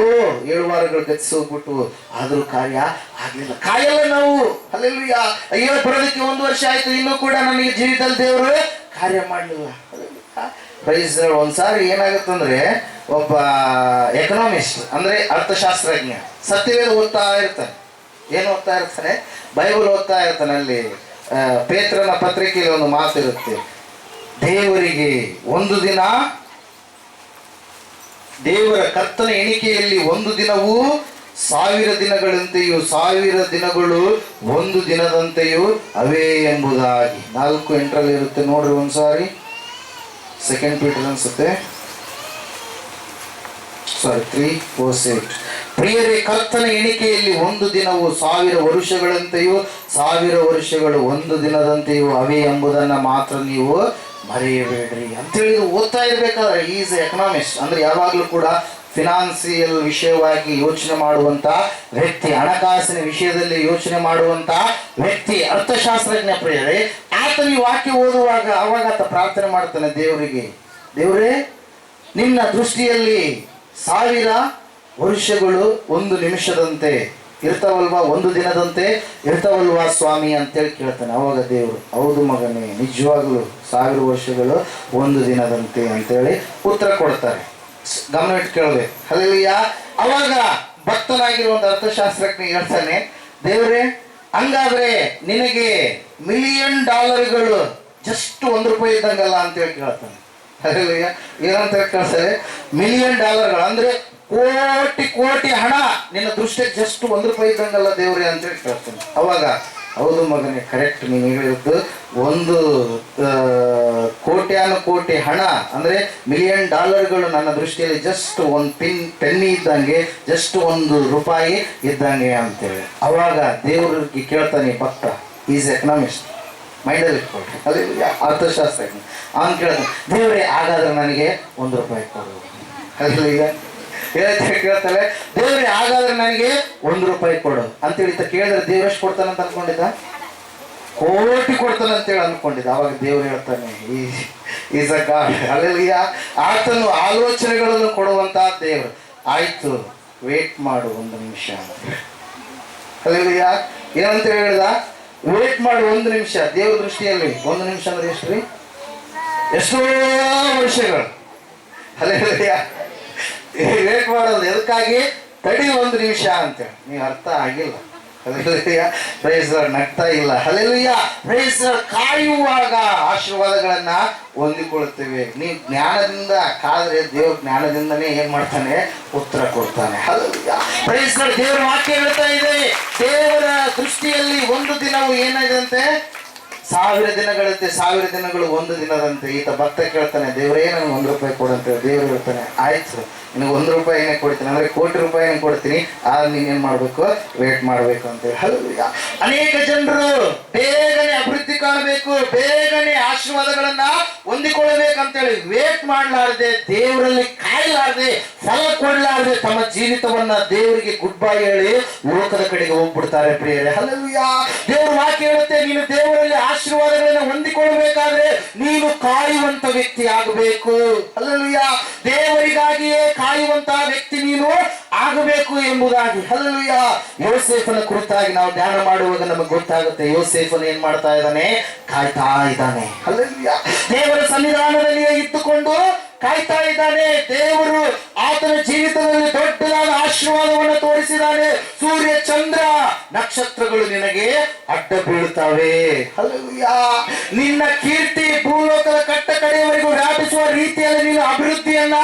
7 ವಾರಗಳು ಗತಿಸಿ ಹೋಗ್ಬಿಟ್ಟು ಆದ್ರೂ ಕಾರ್ಯ ಆಗ್ಲಿಲ್ಲ, ಕಾಯಲ್ಲ ನಾವು. ಹಲ್ಲೆಲೂಯಾ. ಅಯ್ಯೋ ಬರೋದಕ್ಕೆ 1 ವರ್ಷ ಆಯ್ತು, ಇನ್ನೂ ಕೂಡ ನನಗೆ ಜೀವಿತದಲ್ಲಿ ದೇವರು ಕಾರ್ಯ ಮಾಡಲಿಲ್ಲ. ಪ್ರೈಸ್. ಒಂದ್ಸಾರಿ ಏನಾಗುತ್ತಂದ್ರೆ, ಒಬ್ಬ ಎಕನಾಮಿಸ್ಟ್ ಅಂದ್ರೆ ಅರ್ಥಶಾಸ್ತ್ರಜ್ಞ ಸತ್ಯವೇದ ಓದ್ತಾ ಇರ್ತಾನೆ. ಏನು ಓದ್ತಾ ಇರ್ತಾನೆ? ಬೈಬಲ್ ಓದ್ತಾ ಇರ್ತಾನೆ. ಅಲ್ಲಿ ಪೇತ್ರನ ಪತ್ರಿಕೆಯಲ್ಲಿ ಒಂದು ಮಾತಿರುತ್ತೆ, ದೇವರಿಗೆ ಒಂದು ದಿನ, ದೇವರ ಕರ್ತನ ಎಣಿಕೆಯಲ್ಲಿ 1 ದಿನವೂ 1000 ದಿನಗಳಂತೆಯೂ 1000 ದಿನಗಳು 1 ದಿನದಂತೆಯೂ ಅವೇ ಎಂಬುದಾಗಿ. 4:8 ಇರುತ್ತೆ ನೋಡ್ರಿ ಒಂದ್ಸಾರಿ. 2 ಪೀಟರ್ ಅನ್ಸುತ್ತೆ, 3:8. ಪ್ರಿಯರೇ, ಕರ್ತನ ಎಣಿಕೆಯಲ್ಲಿ 1 ದಿನವು 1000 ವರುಷಗಳಂತೆಯೂ 1000 ವರ್ಷಗಳು 1 ದಿನದಂತೆಯೂ ಅವೇ ಎಂಬುದನ್ನು ಮಾತ್ರ ನೀವು ಮರೆಯಬೇಡ್ರಿ ಅಂತೇಳಿ ಓದ್ತಾ ಇರ್ಬೇಕಾದ್ರೆ, ಈಸ್ ಎಕನಾಮಿಸ್ಟ್ ಅಂದ್ರೆ ಯಾವಾಗಲೂ ಕೂಡ ಫಿನಾನ್ಸಿಯಲ್ ವಿಷಯವಾಗಿ ಯೋಚನೆ ಮಾಡುವಂತ ವ್ಯಕ್ತಿ, ಹಣಕಾಸಿನ ವಿಷಯದಲ್ಲಿ ಯೋಚನೆ ಮಾಡುವಂತ ವ್ಯಕ್ತಿ, ಅರ್ಥಶಾಸ್ತ್ರಜ್ಞ. ಪ್ರಿಯರೇ, ಆತನ ಈ ವಾಕ್ಯ ಓದುವಾಗ ಅವಾಗ ಆತ ಪ್ರಾರ್ಥನೆ ಮಾಡ್ತಾನೆ ದೇವರಿಗೆ, ದೇವರೇ ನಿನ್ನ ದೃಷ್ಟಿಯಲ್ಲಿ 1000 ವರ್ಷಗಳು 1 ನಿಮಿಷದಂತೆ ಇರ್ತಾವಲ್ವಾ, 1 ದಿನದಂತೆ ಇರ್ತಾವಲ್ವಾ ಸ್ವಾಮಿ ಅಂತೇಳಿ ಕೇಳ್ತಾನೆ. ಅವಾಗ ದೇವರು, ಹೌದು ಮಗನೇ, ನಿಜವಾಗ್ಲೂ 1000 ವರ್ಷಗಳು 1 ದಿನದಂತೆ ಅಂತೇಳಿ ಉತ್ತರ ಕೊಡ್ತಾರೆ. ಗಮನ ಇಟ್ಟು ಕೇಳಬೇಕು. ಹಲ್ಲೆಲೂಯಾ. ಅವಾಗ ಭಕ್ತನಾಗಿರುವಂತ ಅರ್ಥಶಾಸ್ತ್ರಜ್ಞ ಹೇಳ್ತಾನೆ, ದೇವರೇ ಹಂಗಾದ್ರೆ ನಿನಗೆ $1 ಮಿಲಿಯನ್ ಜಸ್ಟ್ $1 ಇದ್ದಂಗಲ್ಲ ಅಂತೇಳಿ ಕೇಳ್ತಾನೆ. ಹಲ್ಲೆಲೂಯಾ. ಏನಂತ ಕೇಳ್ತಾರೆ? $1 ಮಿಲಿಯನ್ ಅಂದ್ರೆ ಕೋಟಿ ಹಣ ನಿನ್ನ ದೃಷ್ಟಿಗೆ ಜಸ್ಟ್ $1 ಇದ್ದಂಗಲ್ಲ ದೇವ್ರೆ ಅಂತೇಳಿ ಕೇಳ್ತಾನೆ. ಅವಾಗ, ಹೌದು ಮಗನೇ, ಕರೆಕ್ಟ್, ನೀವು ಹೇಳಿದ್ದು. 1 ಕೋಟಿ ಹಣ ಅಂದ್ರೆ $1 ಮಿಲಿಯನ್ ನನ್ನ ದೃಷ್ಟಿಯಲ್ಲಿ ಜಸ್ಟ್ ಒಂದು ಪೆನ್ನಿ ಇದ್ದಂಗೆ, ಜಸ್ಟ್ $1 ಇದ್ದಂಗೆ ಅಂತೇಳಿ. ಅವಾಗ ದೇವ್ರಿಗೆ ಕೇಳ್ತಾನೆ ಭಕ್ತ, ಈಸ್ ಎಕನಾಮಿಸ್ಟ್, ಮೈಂಡಲ್ಲಿ ಇಟ್ಕೊಳ್ರಿ. ಅಲ್ಲಿ ಅರ್ಥಶಾಸ್ತ್ರಜ್ಞ ಅವನು ಕೇಳ್ತಾನೆ, ದೇವ್ರೆ ಹಾಗಾದ್ರೆ ನನಗೆ $1 ಕೊಡು. ಅಲ್ಲಿ ಈಗ ಕೇಳ್ತಾರೆ, ದೇವ್ರೆ ಹಾಗಾದ್ರೆ ನನಗೆ $1 ಕೊಡು ಅಂತೇಳಿ ಕೇಳಿದ್ರೆ ದೇವ್ರ ಎಷ್ಟು ಕೊಡ್ತಾನಂತ ಅನ್ಕೊಂಡಿದ್ದ? ಕೋಟಿ ಕೊಡ್ತಾನೆ ಅಂತೇಳಿ ಅನ್ಕೊಂಡಿದ್ದ. ಅವಾಗ ದೇವ್ರು ಹೇಳ್ತಾನೆ, ಈಸ್ ಅ ಗಾಡ್. ಹಲ್ಲೆಲೂಯಾ. ಆತನು ಆಲೋಚನೆಗಳನ್ನು ಕೊಡುವಂತ ದೇವ್ರು. ಆಯ್ತು, ವೇಟ್ ಮಾಡು 1 ನಿಮಿಷ ಅಂತ. ಹಲ್ಲೆಲೂಯಾ. ಏನಂತ ಹೇಳಿದ? ವೇಟ್ ಮಾಡು 1 ನಿಮಿಷ. ದೇವ್ರ ದೃಷ್ಟಿಯಲ್ಲಿ 1 ನಿಮಿಷ ಅಂದ್ರೆ ಎಷ್ಟು ರೀ? ಎಷ್ಟೋ ವರ್ಷಗಳು. ಹಲ್ಲೆಲೂಯಾ. ವೇಟ್ ಮಾಡೋದು ಎದಕ್ಕಾಗಿ? ತಡಿ 1 ನಿಮಿಷ ಅಂತೇಳಿ. ನೀವು ಅರ್ಥ ಆಗಿಲ್ಲ. ಹಲ್ಲೆಲೂಯಾ. Praise Lord. ನಗ್ತಾ ಇಲ್ಲ. ಹಲ್ಲೆಲೂಯಾ. Praise Lord. ಕಾಯುವಾಗ ಆಶೀರ್ವಾದಗಳನ್ನ ಹೊಂದಿಕೊಳ್ಳುತ್ತೇವೆ. ನೀವು ಜ್ಞಾನದಿಂದ ಕಾದ್ರೆ ದೇವ್ರ ಜ್ಞಾನದಿಂದನೇ ಏನ್ ಮಾಡ್ತಾನೆ? ಉತ್ತರ ಕೊಡ್ತಾನೆ. ಹಲ್ಲೆಲೂಯಾ. Praise Lord. ದೇವರ ವಾಕ್ಯ ಹೇಳ್ತಾ ಇದೆ, ದೇವರ ದೃಷ್ಟಿಯಲ್ಲಿ 1 ದಿನವು ಏನಾದಂತೆ 1000 ದಿನಗಳಂತೆ, 1000 ದಿನಗಳು 1 ದಿನದಂತೆ. ಈತ ಭಕ್ತ ಕೇಳ್ತಾನೆ, ದೇವರೇ ನನಗೆ $1 ಕೊಡಂತೆ. ದೇವರು ಹೇಳ್ತಾನೆ, ಆಯ್ತು, ನಿನಗೆ $1 ಕೊಡ್ತೀನಿ ಅಂದ್ರೆ ₹1,00,00,000 ಕೊಡ್ತೀನಿ, ಆಗ ನೀನೇನ್ ಮಾಡ್ಬೇಕು? ವೇಟ್ ಮಾಡ್ಬೇಕು ಅಂತೇಳಿ. ಹಲ್ಲೆಲೂಯಾ. ಅನೇಕ ಜನರು ಬೇಗನೆ ಅಭಿವೃದ್ಧಿ ಕಾಣಬೇಕು, ಬೇಗನೆ ಆಶೀರ್ವಾದಗಳನ್ನ ಹೊಂದಿಕೊಳ್ಳಬೇಕಂತೇಳಿ ವೇಟ್ ಮಾಡಲಾರದೆ, ದೇವರಲ್ಲಿ ಕಾಯಲಾರದೆ, ಫಲ ಕೊಡಲಾರದೆ ತಮ್ಮ ಜೀವಿತವನ್ನ ದೇವರಿಗೆ ಗುಡ್ ಬೈ ಹೇಳಿ ಲೋಕದ ಕಡೆಗೆ ಹೋಗ್ಬಿಡ್ತಾರೆ. ಪ್ರಿಯರೇ, ಹಲ್ಲೆಲೂಯಾ. ದೇವರು ವಾಕ್ಯ ಹೇಳುತ್ತೆ, ನೀನು ದೇವರಲ್ಲಿ ಆಶೀರ್ವಾದಗಳನ್ನು ಹೊಂದಿಕೊಳ್ಳಬೇಕಾದ್ರೆ ನೀನು ಕಾಯುವಂತ ವ್ಯಕ್ತಿ ಆಗಬೇಕು. ಹಲ್ಲೆಲೂಯಾ. ದೇವರಿಗಾಗಿಯೇ ಕಾಯುವಂತಹ ವ್ಯಕ್ತಿ ನೀನು ಆಗಬೇಕು ಎಂಬುದಾಗಿ. ಹಲ್ಲೆಲೂಯಾ. ಯೋಸೇಫನ ಕುರಿತಾಗಿ ನಾವು ಧ್ಯಾನ ಮಾಡುವಾಗ ನಮಗೆ ಗೊತ್ತಾಗುತ್ತೆ, ಯೋಸೇಫನು ಏನ್ ಮಾಡ್ತಾ ಇದ್ದಾನೆ? ಕಾಯ್ತಾ ಇದ್ದಾನೆ. ಹಲ್ಲೆಲೂಯಾ. ದೇವರ ಸನ್ನಿಧಾನದಲ್ಲಿಯೇ ಇದ್ದುಕೊಂಡು ಕಾಯ್ತಾ ಇದ್ದಾನೆ. ದೇವರು ಆತನ ಜೀವಿತದಲ್ಲಿ ದೊಡ್ಡದಾದ ಆಶೀರ್ವಾದವನ್ನು ತೋರಿಸಿದ್ದಾನೆ. ಸೂರ್ಯ, ಚಂದ್ರ, ನಕ್ಷತ್ರಗಳು ನಿನಗೆ ಅಡ್ಡ ಬೀಳುತ್ತವೆ. ಹಲ್ಲೆಲೂಯಾ. ನಿನ್ನ ಕೀರ್ತಿ ಭೂಲೋಕದ ಕಟ್ಟ ಕಡೆಯವರೆಗೂ ವ್ಯಾಪಿಸುವ ರೀತಿಯಲ್ಲಿ ನೀನು ಅಭಿವೃದ್ಧಿಯನ್ನ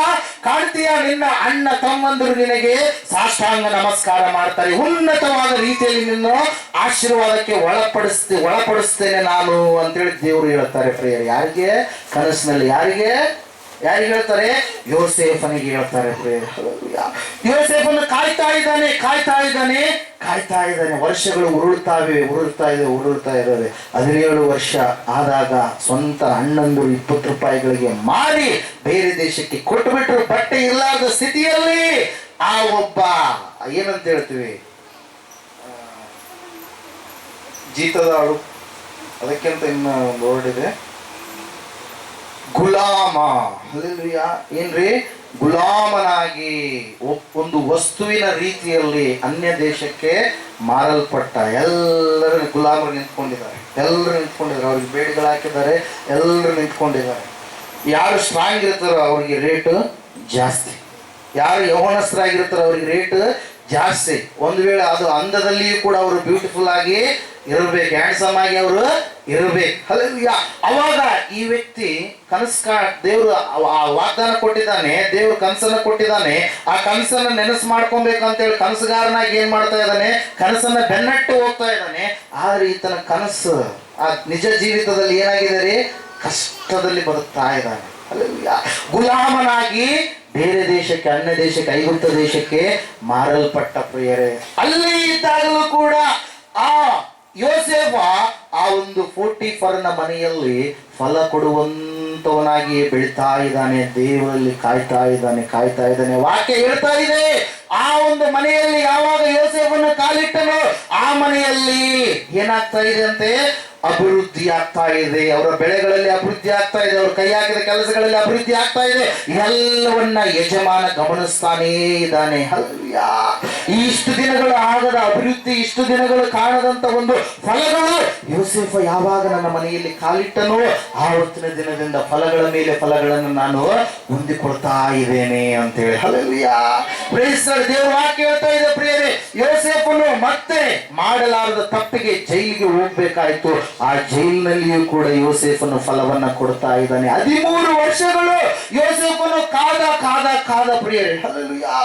ಕಾಣ್ತೀಯ. ನಿನ್ನ ಅಣ್ಣ ತಮ್ಮಂದರು ನಿನಗೆ ಸಾಷ್ಟಾಂಗ ನಮಸ್ಕಾರ ಮಾಡ್ತಾರೆ. ಉನ್ನತವಾದ ರೀತಿಯಲ್ಲಿ ನಿನ್ನ ಆಶೀರ್ವಾದಕ್ಕೆ ಒಳಪಡಿಸ್ತೇನೆ ನಾನು ಅಂತೇಳಿ ದೇವರು ಹೇಳ್ತಾರೆ. ಪ್ರಿಯರೇ, ಯಾರಿಗೆ? ಕನಸಿನಲ್ಲಿ. ಯಾರಿಗೆ ಹೇಳ್ತಾರೆ? ಯೋಸೇಫನಿಗೆ ಹೇಳ್ತಾರೆ. ಯೋಸೇಫನು ಕಾಯ್ತಾ ಇದ್ದಾನೆ. ವರ್ಷಗಳು ಉರುಳ್ತಾ ಇದ್ದಾವೆ. 17 ವರ್ಷ ಆದಾಗ ಸ್ವಂತ ಅಣ್ಣಂದರು $20 ಮಾರಿ ಬೇರೆ ದೇಶಕ್ಕೆ ಕೊಟ್ಟುಬಿಟ್ರು. ಬಟ್ಟೆ ಇಲ್ಲದ ಸ್ಥಿತಿಯಲ್ಲಿ ಆ ಒಬ್ಬ ಏನಂತ ಹೇಳ್ತೀವಿ, ಜೀತದ ಆಳು, ಅದಕ್ಕಿಂತ ಇನ್ನು ಒಂದು ವರ್ಡ್ ಇದೆ, ಗುಲಾಮ. ಏನ್ರಿ? ಗುಲಾಮನಾಗಿ ಒಂದು ವಸ್ತುವಿನ ರೀತಿಯಲ್ಲಿ ಅನ್ಯ ದೇಶಕ್ಕೆ ಮಾರಲ್ಪಟ್ಟ ಎಲ್ಲರೂ ಗುಲಾಮರು ನಿಂತ್ಕೊಂಡಿದ್ದಾರೆ. ಅವ್ರಿಗೆ ಬೇಡಿಗಳು ಹಾಕಿದ್ದಾರೆ, ಎಲ್ಲರೂ ನಿಂತ್ಕೊಂಡಿದ್ದಾರೆ. ಯಾರು ಸ್ಟ್ರಾಂಗ್ ಇರ್ತಾರೋ ಅವ್ರಿಗೆ ರೇಟ್ ಜಾಸ್ತಿ, ಯಾರು ಯೌವನಸ್ಥರಾಗಿರ್ತಾರೋ ಅವ್ರಿಗೆ ರೇಟ್ ಜಾಸ್ತಿ. ಒಂದು ವೇಳೆ ಅದು ಅಂದದಲ್ಲಿಯೂ ಕೂಡ ಅವರು ಬ್ಯೂಟಿಫುಲ್ ಆಗಿ ಇರಬೇಕು, ಹ್ಯಾಂಡ್ಸಮ್ ಆಗಿ ಅವರು ಇರಬೇಕು. ಅವಾಗ ಈ ವ್ಯಕ್ತಿ ದೇವರು ಆ ವಾಗ್ದಾನ ಕೊಟ್ಟಿದ್ದಾನೆ, ದೇವರು ಕನಸನ್ನ ಕೊಟ್ಟಿದ್ದಾನೆ. ಆ ಕನಸನ್ನ ನೆನಸು ಮಾಡ್ಕೊಬೇಕಂತೇಳಿ ಕನಸುಗಾರನಾಗಿ ಏನ್ ಮಾಡ್ತಾ ಇದ್ದಾನೆ, ಕನಸನ್ನ ಬೆನ್ನಟ್ಟು ಹೋಗ್ತಾ ಇದ್ದಾನೆ. ಆದ್ರೆ ಈತನ ಕನಸು ಆ ನಿಜ ಜೀವಿತದಲ್ಲಿ ಏನಾಗಿದೆ ರೀ, ಕಷ್ಟದಲ್ಲಿ ಬದುಕ್ತಾ ಇದ್ದಾನೆ. ಗುಲಾಮನಾಗಿ ಬೇರೆ ದೇಶಕ್ಕೆ, ಅನ್ಯ ದೇಶಕ್ಕೆ, ಐಗುಪ್ತ ದೇಶಕ್ಕೆ ಮಾರಲ್ಪಟ್ಟ ಪ್ರಿಯರೇ. ಅಲ್ಲಿ ಇದ್ದಾಗಲೂ ಕೂಡ ಆ ಯೋಸೇಫ ಆ ಒಂದು 44ನ ಮನೆಯಲ್ಲಿ ಫಲ ಕೊಡುವಂತವನಾಗಿ ಬೆಳಿತಾ ಇದ್ದಾನೆ, ದೇವರಲ್ಲಿ ಕಾಯ್ತಾ ಇದ್ದಾನೆ. ವಾಕ್ಯ ಹೇಳ್ತಾ ಇದೆ, ಆ ಒಂದು ಮನೆಯಲ್ಲಿ ಯಾವಾಗ ಯೋಸೇಫನ್ನು ಕಾಲಿಟ್ಟನೋ ಆ ಮನೆಯಲ್ಲಿ ಏನಾಗ್ತಾ ಇದೆ ಅಂತೆ, ಅಭಿವೃದ್ಧಿ ಆಗ್ತಾ ಇದೆ. ಅವರ ಬೆಳೆಗಳಲ್ಲಿ ಅಭಿವೃದ್ಧಿ ಆಗ್ತಾ ಇದೆ, ಅವ್ರ ಕೈ ಹಾಕಿದ ಕೆಲಸಗಳಲ್ಲಿ ಅಭಿವೃದ್ಧಿ ಆಗ್ತಾ ಇದೆ. ಎಲ್ಲವನ್ನ ಯಜಮಾನ ಗಮನಿಸ್ತಾನೇ ಇದ್ದಾನೆ. ಇಷ್ಟು ದಿನಗಳು ಆಗದ ಅಭಿವೃದ್ಧಿ, ಇಷ್ಟು ದಿನಗಳು ಕಾಣದಂತ ಒಂದು ಫಲಗಳು ಯೋಸೇಫ ಯಾವಾಗ ನನ್ನ ಮನೆಯಲ್ಲಿ ಕಾಲಿಟ್ಟನೋ ಆವತ್ತಿನ ದಿನದಿಂದ ಫಲಗಳ ಮೇಲೆ ಫಲಗಳನ್ನು ನಾನು ಹೊಂದಿಕೊಳ್ತಾ ಇದ್ದೇನೆ ಅಂತೇಳಿ. Hallelujah, praise the Lord. ದೇವರ ವಾಕ್ಯ ಹೇಳ್ತಾ ಇದೆ ಪ್ರಿಯರೇ, ಯೋಸೇಫನು ಮತ್ತೆ ಮಾಡಲಾರದ ತಪ್ಪಿಗೆ ಜೈಲಿಗೆ ಹೋಗ್ಬೇಕಾಯ್ತು. ಆ ಜೈಲಿನಲ್ಲಿಯೂ ಕೂಡ ಯೋಸೇಫನು ಫಲವನ್ನ ಕೊಡ್ತಾ ಇದ್ದಾನೆ. 13 ವರ್ಷಗಳು ಯೋಸೇಫನು ಕಾದ ಪ್ರಿಯರೇ. ಹಲ್ಲೆಲೂಯಾ,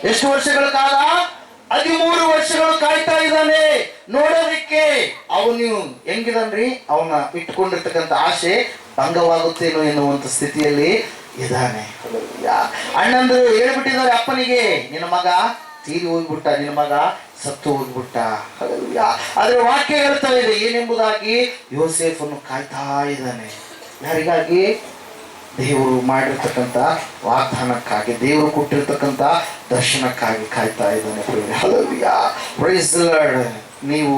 ಎಷ್ಟು ವರ್ಷಗಳು ಕಾದ? 13 ವರ್ಷಗಳು ಕಾಯ್ತಾ ಇದ್ದಾನೆ ನೋಡೋದಿಕ್ಕೆ. ಅವನು ಹೆಂಗಿದನ್ರಿ, ಅವನ ಇಟ್ಕೊಂಡಿರ್ತಕ್ಕಂಥ ಆಸೆ ಭಂಗವಾಗುತ್ತೇನೋ ಎನ್ನುವಂತ ಸ್ಥಿತಿಯಲ್ಲಿ ಇದ್ದಾನೆ. ಅಣ್ಣಂದ್ರು ಹೇಳ್ಬಿಟ್ಟಿದ್ದಾರೆ ಅಪ್ಪನಿಗೆ, ನಿನ್ನ ಮಗ ತೀರಿ ಹೋಗ್ಬಿಟ್ಟ, ನಿನ್ನ ಮಗ ಸತ್ತು ಹೋಗ್ಬಿಟ್ಟ. ಆದ್ರೆ ವಾಕ್ಯ ಹೇಳ್ತಾ ಇದೆ ಏನೆಂಬುದಾಗಿ, ಯೋಸೇಫನ್ನು ಕಾಯ್ತಾ ಇದ್ದಾನೆ. ಯಾರಿಗಾಗಿ? ದೇವರು ಮಾಡಿರ್ತಕ್ಕಂಥ ವಾಗ್ದಾನಕ್ಕಾಗಿ, ದೇವರು ಕೊಟ್ಟಿರ್ತಕ್ಕಂಥ ದರ್ಶನಕ್ಕಾಗಿ ಕಾಯ್ತಾ ಇದ್ದಾನೆ. Hallelujah, praise the Lord. ನೀವು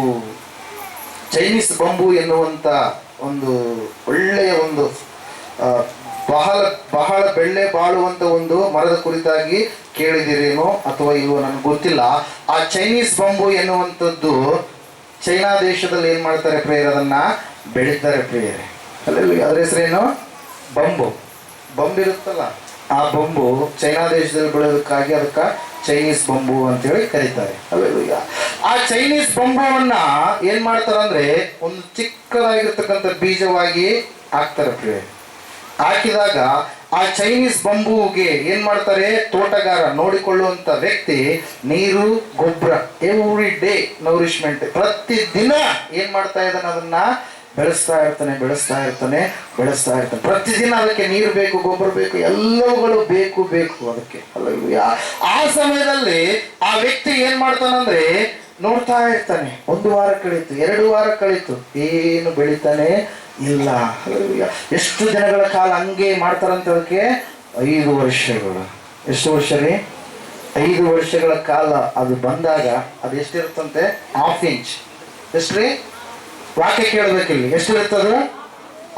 ಚೈನೀಸ್ ಬಂಬು ಎನ್ನುವಂಥ ಒಂದು ಒಳ್ಳೆಯ ಒಂದು ಬಹಳ ಬೆಳ್ಳೆ ಬಾಳುವಂತ ಒಂದು ಮರದ ಕುರಿತಾಗಿ ಕೇಳಿದಿರೇನೋ ಅಥವಾ ಇಲ್ವೋ ನನಗೆ ಗೊತ್ತಿಲ್ಲ. ಆ ಚೈನೀಸ್ ಬಂಬು ಎನ್ನುವಂಥದ್ದು ಚೈನಾ ದೇಶದಲ್ಲಿ ಏನ್ ಮಾಡ್ತಾರೆ ಪ್ರೇಯರ್, ಅದನ್ನ ಬೆಳೀತಾರೆ ಪ್ರೇಯರ್. ಅಲ್ಲೆಲ್ಲ ಅದ್ರ ಹೆಸರೇನು? ಬಂಬಿರುತ್ತಲ್ಲ, ಆ ಬಂಬು ಚೈನಾ ದೇಶದಲ್ಲಿ ಬೆಳೆಯೋದಕ್ಕಾಗಿ ಅದಕ್ಕೆ ಚೈನೀಸ್ ಬಂಬು ಅಂತೇಳಿ ಕರೀತಾರೆ. ಅಲ್ಲೆಲ್ಲ ಆ ಚೈನೀಸ್ ಬಂಬುವನ್ನ ಏನ್ ಮಾಡ್ತಾರಂದ್ರೆ ಒಂದು ಚಿಕ್ಕದಾಗಿರ್ತಕ್ಕಂಥ ಬೀಜವಾಗಿ ಹಾಕ್ತಾರೆ ಪ್ರೇಯರ್. ಹಾಕಿದಾಗ ಆ ಚೈನೀಸ್ ಬಂಬುಗೆ ಏನ್ ಮಾಡ್ತಾರೆ, ತೋಟಗಾರ ನೋಡಿಕೊಳ್ಳುವಂತ ವ್ಯಕ್ತಿ ನೀರು, ಗೊಬ್ಬರ, ಎವ್ರಿ ಡೇ ನೌರಿಶ್ಮೆಂಟ್, ಪ್ರತಿದಿನ ಏನ್ ಮಾಡ್ತಾ ಇದ್ದಾನೆ, ಅದನ್ನ ಬೆಳೆಸ್ತಾ ಇರ್ತಾನೆ. ಪ್ರತಿದಿನ ಅದಕ್ಕೆ ನೀರು ಬೇಕು, ಗೊಬ್ಬರ ಬೇಕು, ಎಲ್ಲವುಗಳು ಬೇಕು ಅದಕ್ಕೆ. ಆ ಸಮಯದಲ್ಲಿ ಆ ವ್ಯಕ್ತಿ ಏನ್ ಮಾಡ್ತಾನಂದ್ರೆ ನೋಡ್ತಾ ಇರ್ತಾನೆ. 1 ವಾರ ಕಳೀತು, 2 ವಾರ ಕಳೀತು, ಏನು ಬೆಳಿತಾನೆ ಇಲ್ಲ. ಎಷ್ಟು ದಿನಗಳ ಕಾಲ ಹಂಗೆ ಮಾಡ್ತಾರಂತ ಅದಕ್ಕೆ 5 ವರ್ಷಗಳು. ಎಷ್ಟು ವರ್ಷ ರೀ? 5 ವರ್ಷಗಳ ಕಾಲ ಅದು ಬಂದಾಗ ಅದು ಎಷ್ಟಿರುತ್ತಂತೆ? 1/2 ಇಂಚ್. ಎಷ್ಟ್ರಿ? ವಾಕ್ಯ ಕೇಳಬೇಕಿಲ್ಲಿ. ಎಷ್ಟು ಇರ್ತದು?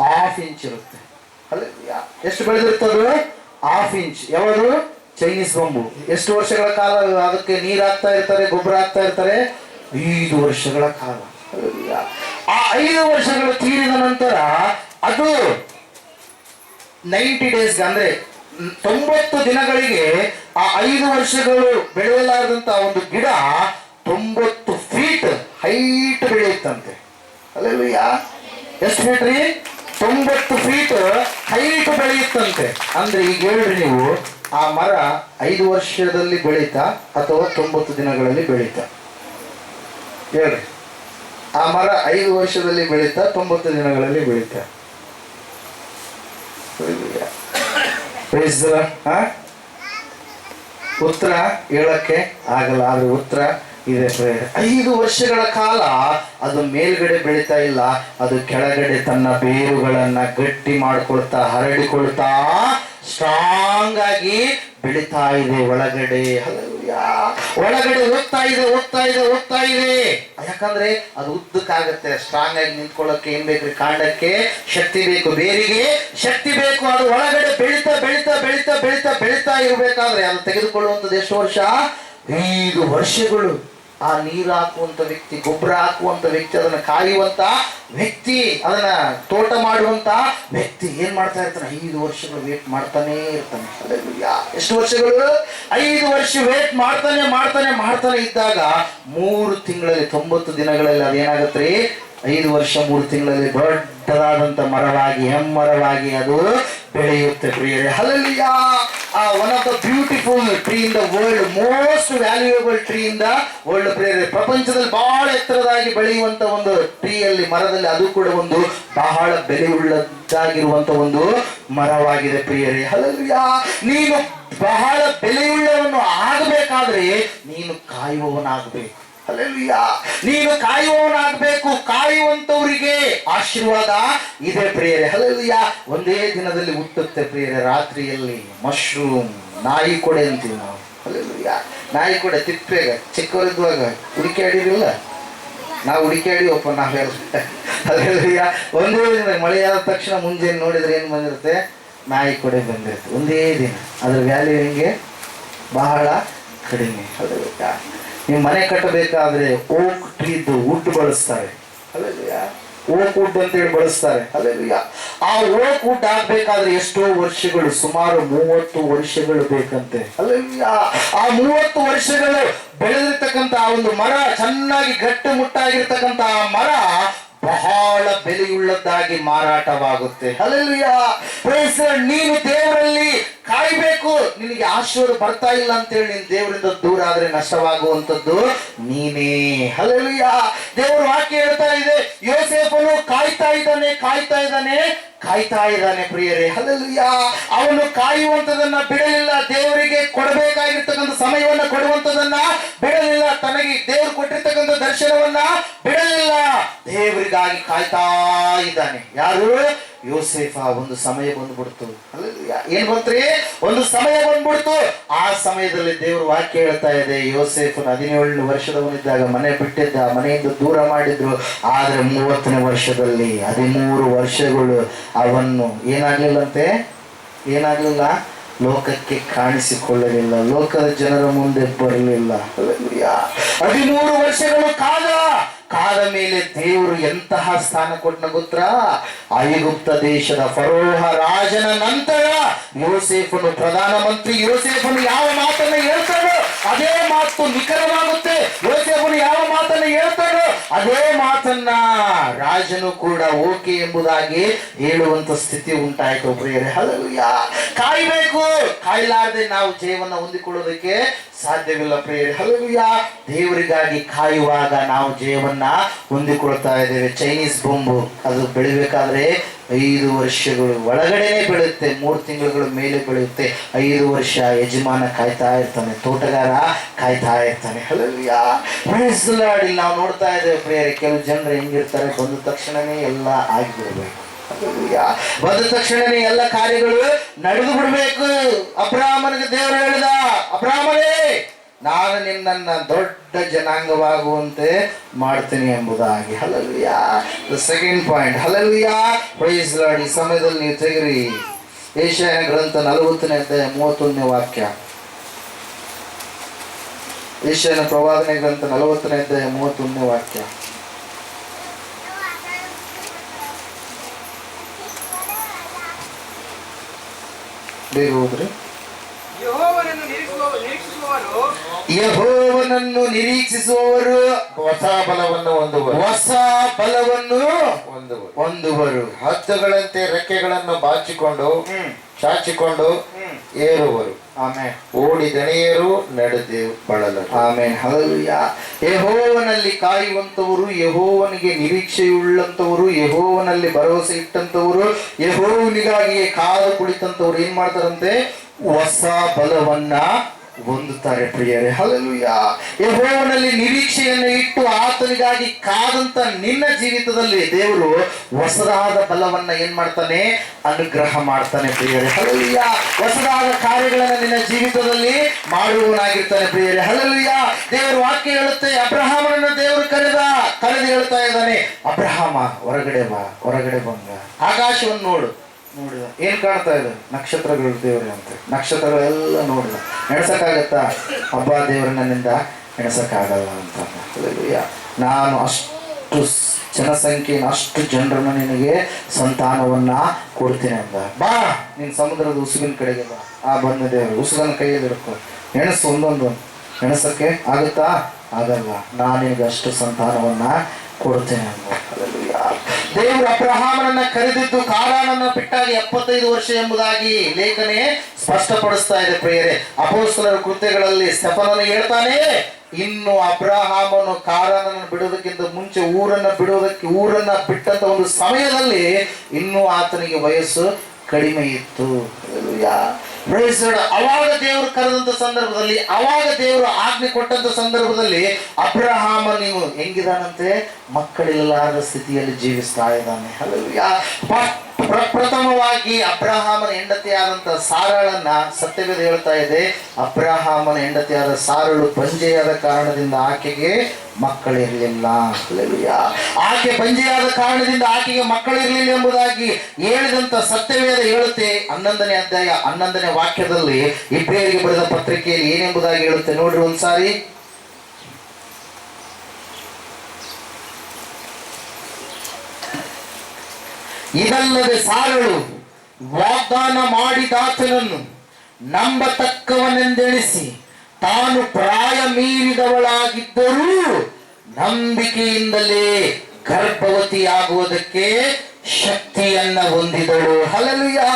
1/2 ಇಂಚ್ ಇರುತ್ತೆ. ಎಷ್ಟು ಬೆಳೆದಿರ್ತದು? 1/2 ಇಂಚ್. ಯಾವುದು? Chinese bamboo. ಎಷ್ಟು ವರ್ಷಗಳ ಕಾಲ ಅದಕ್ಕೆ ನೀರು ಹಾಕ್ತಾ ಇರ್ತಾರೆ, ಗೊಬ್ಬರ ಹಾಕ್ತಾ ಇರ್ತಾರೆ? 5 ವರ್ಷಗಳ ಕಾಲ. ಆ 5 ವರ್ಷಗಳು ತೀರಿದ ನಂತರ ಅದು 90 ಡೇಸ್ ಅಂದ್ರೆ 90 ದಿನಗಳಿಗೆ ಆ 5 ವರ್ಷಗಳು ಬೆಳೆಯಲಾರದಂತ ಒಂದು ಗಿಡ 90 ಫೀಟ್ ಹೈಟ್ ಬೆಳೆಯುತ್ತಂತೆ. ಅಲ್ಲೆಲ್ಲೂಯಾ, ಎಷ್ಟು ಫೀಟ್ ರೀ? 90 ಫೀಟ್ ಹೈಟ್ ಬೆಳೆಯುತ್ತಂತೆ. ಅಂದ್ರೆ ಈಗ ಹೇಳ್ರಿ ನೀವು, ಆ ಮರ 5 ವರ್ಷದಲ್ಲಿ ಬೆಳೀತಾ ಅಥವಾ 90 ದಿನಗಳಲ್ಲಿ ಬೆಳೀತಾ? ಹೇಳ್ರಿ. ಆ ಮರ 5 ವರ್ಷದಲ್ಲಿ ಬೆಳೀತಾ 90 ದಿನಗಳಲ್ಲಿ ಬೆಳೀತಾ? ಉತ್ತರ ಹೇಳಕ್ಕೆ ಆಗಲ್ಲ, ಆದ್ರೆ ಉತ್ತರ ಇದೆ. 5 ವರ್ಷಗಳ ಕಾಲ ಅದು ಮೇಲ್ಗಡೆ ಬೆಳೀತಾ ಇಲ್ಲ, ಅದು ಕೆಳಗಡೆ ತನ್ನ ಬೇರುಗಳನ್ನ ಗಟ್ಟಿ ಮಾಡ್ಕೊಳ್ತಾ, ಹರಡಿಕೊಳ್ತಾ, ಸ್ಟ್ರಾಂಗ್ ಆಗಿ ಬೆಳೀತಾ ಇದೆ ಒಳಗಡೆ. ಹಲ್ಲೆಲೂಯಾ. ಒಳಗಡೆ ಹೋಗ್ತಾ ಇದೆ. ಯಾಕಂದ್ರೆ ಅದು ಉದ್ದಕ್ಕಾಗತ್ತೆ. ಸ್ಟ್ರಾಂಗ್ ಆಗಿ ನಿಂತ್ಕೊಳ್ಳೋಕೆ ಏನ್ ಬೇಕ್ರಿ? ಕಾಂಡಕ್ಕೆ ಶಕ್ತಿ ಬೇಕು, ಬೇರಿಗೆ ಶಕ್ತಿ ಬೇಕು. ಅದು ಒಳಗಡೆ ಬೆಳೀತಾ ಇರ್ಬೇಕಾದ್ರೆ ಅದು ತೆಗೆದುಕೊಳ್ಳುವಂಥದ್ದು ಎಷ್ಟು ವರ್ಷ? 5 ವರ್ಷಗಳು. ಆ ನೀರು ಹಾಕುವಂತ ವ್ಯಕ್ತಿ, ಗೊಬ್ಬರ ಹಾಕುವಂತ ವ್ಯಕ್ತಿ, ಅದನ್ನ ಕಾಯುವಂತ ವ್ಯಕ್ತಿ, ಅದನ್ನ ತೋಟ ಮಾಡುವಂತ ವ್ಯಕ್ತಿ ಏನ್ ಮಾಡ್ತಾ ಇರ್ತಾನೆ? 5 ವರ್ಷಗಳು ವೇಟ್ ಮಾಡ್ತಾನೆ ಇರ್ತಾನೆ. ಹಲ್ಲೆಲೂಯಾ. ಎಷ್ಟು ವರ್ಷಗಳು? 5 ವರ್ಷ ವೇಟ್ ಮಾಡ್ತಾನೆ ಇದ್ದಾಗ 3 ತಿಂಗಳಲ್ಲಿ 90 ದಿನಗಳಲ್ಲಿ ಅದೇನಾಗತ್ರಿ? 5 ವರ್ಷ 3 ತಿಂಗಳಲ್ಲಿ ದೊಡ್ಡದಾದಂತ ಮರವಾಗಿ, ಹೆಮ್ಮರವಾಗಿ ಅದು ಬೆಳೆಯುತ್ತೆ ಪ್ರಿಯರೇ. Hallelujah. One of the beautiful tree in the world, most valuable tree in the world ಪ್ರಿಯರೇ. ಪ್ರಪಂಚದಲ್ಲಿ ಬಹಳ ಎತ್ತರದಾಗಿ ಬೆಳೆಯುವಂತ ಒಂದು ಟ್ರೀಯಲ್ಲಿ, ಮರದಲ್ಲಿ, ಅದು ಕೂಡ ಒಂದು ಬಹಳ ಬೆಲೆ ಉಳ್ಳದ್ದಾಗಿರುವಂತ ಒಂದು ಮರವಾಗಿದೆ ಪ್ರಿಯರೇ. ಹಲ್ಲೆಲೂಯಾ. ನೀನು ಬಹಳ ಬೆಲೆಯುಳ್ಳವನು ಆಗಬೇಕಾದ್ರೆ ನೀನು ಕಾಯುವವನಾಗಬೇಕು. ಹಲ್ಲೆಲೂಯಾ. ನೀನು ಕಾಯುವವನಾಗಬೇಕು. ಕಾಯುವಂತವರಿಗೆ ಆಶೀರ್ವಾದ ಇದೆ ಪ್ರಿಯರೇ. ಹಲ್ಲೆಲೂಯಾ. ಒಂದೇ ದಿನದಲ್ಲಿ ಹುಟ್ಟುತ್ತೆ ಪ್ರಿಯರೇ. ರಾತ್ರಿಯಲ್ಲಿ ಮಶ್ರೂಮ್, ನಾಯಿ ಕೊಡೆ ಅಂತೀವಿ ನಾವು. ಹಲ್ಲೆಲೂಯಾ. ನಾಯಿ ಕೊಡೆ ತಿಪ್ಪೆಗ ಚಿಕ್ಕವರಿದ್ದಾಗ ಹುಡುಕಾಡಿರಲಿಲ್ಲ, ನಾವು ಹುಡುಕಾಡಿವಪ್ಪ ನಾವೆಲ್ಲ. ಹಲ್ಲೆಲೂಯಾ. ಒಂದೇ ದಿನ ಮಳೆಯಾದ ತಕ್ಷಣ ಮುಂಜಾನೆ ನೋಡಿದ್ರೆ ಏನು ಬಂದಿರುತ್ತೆ? ನಾಯಿ ಕೊಡೆ ಬಂದಿರುತ್ತೆ. ಒಂದೇ ದಿನ. ಅದ್ರ ವ್ಯಾಲ್ಯೂ ಹೆಂಗೆ? ಬಹಳ ಕಡಿಮೆ. ಹಲ್ಲೆಲೂಯಾ. ನೀವು ಮನೆ ಕಟ್ಟಬೇಕಾದ್ರೆ ಓಕ್ ಟ್ರೀದು ವುಡ್ ಬಳಸ್ತಾರೆ. ಹಲ್ಲೆಲೂಯಾ. ಓಕ್ ವುಡ್ ಅಂತೇಳಿ ಬಳಸ್ತಾರೆ. ಹಲ್ಲೆಲೂಯಾ. ಆ ಓಕ್ ವುಡ್ ಆಗ್ಬೇಕಾದ್ರೆ ಎಷ್ಟೋ ವರ್ಷಗಳು, ಸುಮಾರು 30 ವರ್ಷಗಳು ಬೇಕಂತೆ. ಹಲ್ಲೆಲೂಯಾ. ಆ 30 ವರ್ಷಗಳು ಬೆಳೆದಿರ್ತಕ್ಕಂಥ ಆ ಒಂದು ಮರ, ಚೆನ್ನಾಗಿ ಗಟ್ಟಿ ಮುಟ್ಟಾಗಿರ್ತಕ್ಕಂಥ ಆ ಮರ ಬಹಳ ಬೆಲೆಯುಳ್ಳದ್ದಾಗಿ ಮಾರಾಟವಾಗುತ್ತೆ. ಹಲ್ಲೆಲೂಯಾ. Praise the Lord. ನೀನು ದೇವರಲ್ಲಿ ಕಾಯ್ಬೇಕು. ನಿನಗೆ ಆಶೀರ್ವಾದ ಬರ್ತಾ ಇಲ್ಲ ಅಂತೇಳಿ ನೀನು ದೇವರಿಂದ ದೂರ ಆದ್ರೆ ನಷ್ಟವಾಗುವಂಥದ್ದು ನೀನೇ. ಹಲ್ಲೆಲೂಯಾ. ದೇವರು ವಾಕ್ಯ ಹೇಳ್ತಾ ಇದೆ, ಯೋಸೇಫನು ಕಾಯ್ತಾ ಇದ್ದಾನೆ ಪ್ರಿಯರೇ. ಹಲ್ಲೆಲೂಯಾ. ಅವನು ಕಾಯುವಂತದನ್ನ ಬಿಡಲಿಲ್ಲ. ದೇವರಿಗೆ ಕೊಡಬೇಕಾಗಿರ್ತಕ್ಕಂಥ ಸಮಯವನ್ನ ಕೊಡುವಂತದನ್ನ ಬಿಡಲಿಲ್ಲ. ತನಗೆ ದೇವರು ಕೊಟ್ಟಿರ್ತಕ್ಕಂಥ ದರ್ಶನವನ್ನ ಬಿಡಲಿಲ್ಲ. ದೇವರಿಗಾಗಿ ಕಾಯ್ತಾ ಇದ್ದಾನೆ. ಯಾರು? ಯೋಸೇಫ. ಒಂದು ಸಮಯ ಬಂದ್ಬಿಡ್ತು. ಹಲ್ಲೆಲೂಯಾ. ಏನ್ ಬಂತ್ರಿ? ಒಂದು ಸಮಯ ಬಂದ್ಬಿಡ್ತು. ಆ ಸಮಯದಲ್ಲಿ ದೇವರು ವಾಕ್ಯ ಹೇಳ್ತಾ ಇದೆ, ಯೋಸೇಫನ 17 ವರ್ಷದವನಿದ್ದಾಗ ಮನೆ ಬಿಟ್ಟಿದ್ದ, ಮನೆಯಿಂದ ದೂರ ಮಾಡಿದ್ರು. ಆದ್ರೆ 30ನೇ ವರ್ಷದಲ್ಲಿ 13 ವರ್ಷಗಳು ಅವನ್ನು ಏನಾಗ್ಲಿಲ್ಲ, ಲೋಕಕ್ಕೆ ಕಾಣಿಸಿಕೊಳ್ಳಲಿಲ್ಲ, ಲೋಕದ ಜನರ ಮುಂದೆ ಬರಲಿಲ್ಲ. ಹಲ್ಲೆಲೂಯಾ. 13 ವರ್ಷಗಳು ಕಾದ ಮೇಲೆ ದೇವರು ಎಂತಹ ಸ್ಥಾನ ಕೊಟ್ಟನ ಗೊತ್ತಾ? ಐಗುಪ್ತ ದೇಶದ ಫರೋಹ ರಾಜನ ನಂತರ ಯೋಸೇಫನು ಪ್ರಧಾನಮಂತ್ರಿ. ಯೋಸೇಫನು ಯಾವ ಮಾತನ್ನ ಹೇಳ್ತಾನೋ ಅದೇ ಮಾತು ನಿಖರವಾಗುತ್ತೆ. ಯೋಸೇಫನು ಯಾವ ಮಾತನ್ನ ಹೇಳ್ತಾನೋ ಅದೇ ಮಾತನ್ನ ರಾಜನು ಕೂಡ ಓಕೆ ಎಂಬುದಾಗಿ ಹೇಳುವಂತ ಸ್ಥಿತಿ ಉಂಟಾಯ್ತು ಪ್ರಿಯರೇ. ಹಲ್ಲೆಲೂಯಾ. ಕಾಯ್ಬೇಕು. ಕಾಯ್ಲಾರ್ದೆ ನಾವು ಜೀವನ ಹೊಂದಿಕೊಳ್ಳೋದಕ್ಕೆ ಸಾಧ್ಯವಿಲ್ಲ ಪ್ರಿಯರೇ. ಹಲ್ಲೆಲೂಯಾ. ದೇವರಿಗಾಗಿ ಕಾಯುವಾಗ ನಾವು ಜೀವನ ಹೊಂದಿಕೊಳ್ತಾ ಇದ್ದೇವೆ. ಚೈನೀಸ್ ಬೊಂಬು ಅದು ಬೆಳಿಬೇಕಾದ್ರೆ 5 ವರ್ಷಗಳು ಒಳಗಡೆನೆ ಬೆಳೆಯುತ್ತೆ. 3 ತಿಂಗಳ ಮೇಲೆ ಬೆಳೆಯುತ್ತೆ. 5 ವರ್ಷ ಯಜಮಾನ ಕಾಯ್ತಾ ಇರ್ತಾನೆ, ತೋಟಗಾರ ಕಾಯ್ತಾ ಇರ್ತಾನೆ. ಹಲ್ಲೆಲೂಯಾ. Praise the Lord. ಇಲ್ಲಿ ನಾವು ನೋಡ್ತಾ ಇದ್ದೇವೆ ಪ್ರಿಯರೇ, ಕೆಲವು ಜನರು ಹೆಂಗಿರ್ತಾರೆ? ಬಂದ ತಕ್ಷಣನೇ ಎಲ್ಲ ಆಗಿಬಿಡ್ಬೇಕು. ಬಂದ ತಕ್ಷಣನೇ ಎಲ್ಲ ಕಾರ್ಯಗಳು ನಡೆದು ಬಿಡ್ಬೇಕು. ಅಬ್ರಾಹ್ಮನಿಗೆ ದೇವರು ಹೇಳಿದ, ಅಬ್ರಾಹ್ಮನೇ, ನಾನು ನಿನ್ನನ್ನ ದೊಡ್ಡ ಜನಾಂಗವಾಗುವಂತೆ ಮಾಡ್ತೀನಿ ಎಂಬುದಾಗಿ. Hallelujah. The second point. Hallelujah. Praise the Lord. ಈ ಸಮಯದಲ್ಲಿ ನೀವು ತೆಗಿರಿ ಯೆಶಾಯನ ಗ್ರಂಥ 40ನೇ ಅಧ್ಯಾಯ 31ನೇ ವಾಕ್ಯ. ಯೆಶಾಯನ ಪ್ರವಾದನೆ ಗ್ರಂಥ 40ನೇ ಅಧ್ಯಾಯ 31ನೇ ವಾಕ್ಯ. ಬೇಗ ಹೋದ್ರಿ. ಯೆಹೋವನನ್ನು ನಿರೀಕ್ಷಿಸುವವರು ಹೊಸ ಬಲವನ್ನು ಹೊಂದುವರು. ಹದ್ದುಗಳಂತೆ ರೆಕ್ಕೆಗಳನ್ನು ಚಾಚಿಕೊಂಡು ಏರುವರು. ಆಮೆನ್. ಓಡಿ ದಣಿಯರು, ನಡೆದು ಬಳಲರು. ಆಮೆನ್. ಹಲ್ಲೆಲೂಯಾ. ಯೆಹೋವನಲ್ಲಿ ಕಾಯುವಂತವರು, ಯೆಹೋವನಿಗೆ ನಿರೀಕ್ಷೆಯುಳ್ಳಂತವರು, ಯೆಹೋವನಲ್ಲಿ ಭರವಸೆ ಇಟ್ಟಂತವರು, ಯೆಹೋವನಿಗಾಗಿ ಕಾದು ಕುಳಿತಂತವರು ಏನ್ ಮಾಡ್ತಾರಂತೆ? ಹೊಸ ಬಲವನ್ನ ಹೊಂದುತ್ತಾರೆ ಪ್ರಿಯರೇ. ಹಲ್ಲೆಲೂಯ. ಯೆಹೋವನಲ್ಲಿ ನಿರೀಕ್ಷೆಯನ್ನು ಇಟ್ಟು ಆತನಿಗಾಗಿ ಕಾದಂತ ನಿನ್ನ ಜೀವಿತದಲ್ಲಿ ದೇವರು ಹೊಸದಾದ ಬಲವನ್ನ ಏನ್ ಮಾಡ್ತಾನೆ? ಅನುಗ್ರಹ ಮಾಡ್ತಾನೆ ಪ್ರಿಯರೇ. ಹಲ್ಲೆಲೂಯ. ಹೊಸದಾದ ಕಾರ್ಯಗಳನ್ನ ನಿನ್ನ ಜೀವಿತದಲ್ಲಿ ಮಾಡುವವನಾಗಿರ್ತಾನೆ ಪ್ರಿಯರೇ. ಹಲ್ಲೆಲೂಯ. ದೇವರ ವಾಕ್ಯ ಹೇಳುತ್ತೆ, ಅಬ್ರಹಾಮನನ್ನ ದೇವರು ಕರೆದು ಹೇಳ್ತಾ ಇದ್ದಾನೆ, ಅಬ್ರಹಾಮ ಹೊರಗಡೆ ಬಾ, ಹೊರಗಡೆ ಬಂದ ಆಕಾಶವನ್ನು ನೋಡಿದ ಏನ್ ಕಾಣ್ತಾ ಇದೆ? ನಕ್ಷತ್ರಗಳು ದೇವ್ರೆ ಅಂತ. ನಕ್ಷತ್ರಗಳೆಲ್ಲ ನೋಡಿದ. ಎಣಸಕ್ಕಾಗತ್ತಾ? ಹಬ್ಬ ದೇವ್ರ ನನ್ನಿಂದ ಎಣಸಕ್ಕಾಗಲ್ಲ ಅಂತ. ನಾನು ಅಷ್ಟು ಜನಸಂಖ್ಯೆಯನ್ನು, ಅಷ್ಟು ಜನರನ್ನು ನಿನಗೆ ಸಂತಾನವನ್ನ ಕೊಡ್ತೀನಿ ಅಂದ. ಬಾ, ನೀನು ಸಮುದ್ರದ ಉಸುಗಿನ ಕಡೆಗೆ ಬಾ. ಬಂದ ದೇವರು ಉಸುಗನ ಕೈಯಲ್ಲಿ ಹಿಡ್ಕೊ, ಎಣಸು, ಒಂದೊಂದು ಎಣಸಕ್ಕೆ ಆಗುತ್ತಾ? ಆಗಲ್ಲ. ನಾನು ನಿನಗೆ ಅಷ್ಟು ಸಂತಾನವನ್ನ ಕೊಡ್ತೇನೆ ಅಂದ. ದೇವರು ಅಬ್ರಹಾಮನನ್ನ ಕರೆದಿದ್ದು ಕಾನಾನನ್ನ ಬಿಟ್ಟಾಗ 75 ವರ್ಷ ಎಂಬುದಾಗಿ ಲೇಖನೆ ಸ್ಪಷ್ಟಪಡಿಸ್ತಾ ಇದೆ ಪ್ರಿಯರೇ. ಅಪೊಸ್ತಲರ ಕೃತ್ಯಗಳಲ್ಲಿ ಸ್ತೆಫನನು ಹೇಳ್ತಾನೆ, ಇನ್ನು ಅಬ್ರಹಾಮನು ಕಾನಾನನ್ನು ಬಿಡೋದಕ್ಕಿಂತ ಮುಂಚೆ ಊರನ್ನ ಬಿಟ್ಟಂತ ಒಂದು ಸಮಯದಲ್ಲಿ ಇನ್ನೂ ಆತನಿಗೆ ವಯಸ್ಸು ಕಡಿಮೆ ಇತ್ತು. ಅವಾಗ ದೇವರು ಕರೆದಂತ ಸಂದರ್ಭದಲ್ಲಿ, ಅವಾಗ ದೇವರು ಆಜ್ಞೆ ಕೊಟ್ಟಂತ ಸಂದರ್ಭದಲ್ಲಿ ಅಬ್ರಹಾಮ ನೀವು ಹೆಂಗಿದಾನಂತೆ? ಮಕ್ಕಳಿಲ್ಲದ ಸ್ಥಿತಿಯಲ್ಲಿ ಜೀವಿಸ್ತಾ ಇದ್ದಾನೆ. ಪ್ರಥಮವಾಗಿ ಅಬ್ರಹಾಮನ ಹೆಂಡತಿಯಾದಂತ ಸಾರಳನ್ನ ಸತ್ಯವೇದ ಹೇಳ್ತಾ ಇದೆ, ಅಬ್ರಹಾಮನ ಹೆಂಡತಿಯಾದ ಸಾರಳು ಬಂಜೆಯಾದ ಕಾರಣದಿಂದ ಆಕೆಗೆ ಮಕ್ಕಳಿರಲಿಲ್ಲ. ಆಕೆ ಬಂಜೆಯಾದ ಕಾರಣದಿಂದ ಆಕೆಗೆ ಮಕ್ಕಳಿರಲಿಲ್ಲ ಎಂಬುದಾಗಿ ಹೇಳಿದಂತ ಸತ್ಯವೇದ ಹೇಳುತ್ತೆ. 11ನೇ ಅಧ್ಯಾಯ 11ನೇ ವಾಕ್ಯದಲ್ಲಿ ಇಬ್ರಿಯರಿಗೆ ಬರೆದ ಪತ್ರಿಕೆಯಲ್ಲಿ ಏನೆಂಬುದಾಗಿ ಹೇಳುತ್ತೆ ನೋಡ್ರಿ ಒಂದ್ಸಾರಿ. ಇದಲ್ಲದೆ ಸಾರಳು ವಾಗ್ದಾನ ಮಾಡಿದಾತನನ್ನು ನಂಬತಕ್ಕವನೆಂದೆಣಿಸಿ ತಾನು ಪ್ರಾಯ ಮೀರಿದವಳಾಗಿದ್ದರೂ ನಂಬಿಕೆಯಿಂದಲೇ ಗರ್ಭವತಿಯಾಗುವುದಕ್ಕೆ ಶಕ್ತಿಯನ್ನ ಹೊಂದಿದಳು. ಹಲ್ಲೆಲೂಯಾ.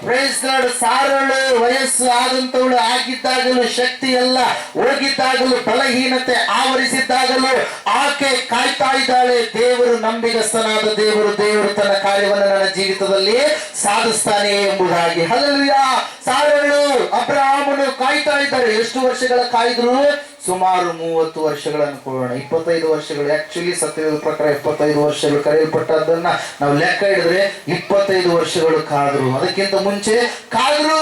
Praise Lord. ಸಾರಳು ವಯಸ್ಸು ಆದಂತವಳು ಆಗಿದ್ದಾಗಲೂ, ಶಕ್ತಿ ಎಲ್ಲ ಹೋಗಿದ್ದಾಗಲೂ, ಬಲಹೀನತೆ ಆವರಿಸಿದ್ದಾಗಲೂ ಆಕೆ ಕಾಯ್ತಾ ಇದ್ದಾಳೆ. ದೇವರು ನಂಬಿಗಸ್ತನಾದ ದೇವರು ತನ್ನ ಕಾರ್ಯವನ್ನು ನನ್ನ ಜೀವಿತದಲ್ಲಿ ಸಾಧಿಸ್ತಾನೆ ಎಂಬುದಾಗಿ. ಹಲ್ಲೆಲೂಯಾ. ಸಾರಳು ಅಬ್ರಹಾಮನು ಕಾಯ್ತಾ ಇದ್ದಾರೆ. ಎಷ್ಟು ವರ್ಷಗಳ ಕಾಯ್ದ್ರು? ಸುಮಾರು 30 ವರ್ಷಗಳನ್ನು ಕೊಡೋಣ. 25 ವರ್ಷಗಳು. ಆಕ್ಚುಲಿ ಸತ್ಯದ ಪ್ರಕಾರ 75 ವರ್ಷಗಳು ಕರೆಯಲ್ಪಟ್ಟದನ್ನ ನಾವು ಲೆಕ್ಕ ಹಿಡಿದ್ರೆ 25 ವರ್ಷಗಳು ಕಾದ್ರು. ಅದಕ್ಕಿಂತ ಮುಂಚೆ ಕಾದ್ರು.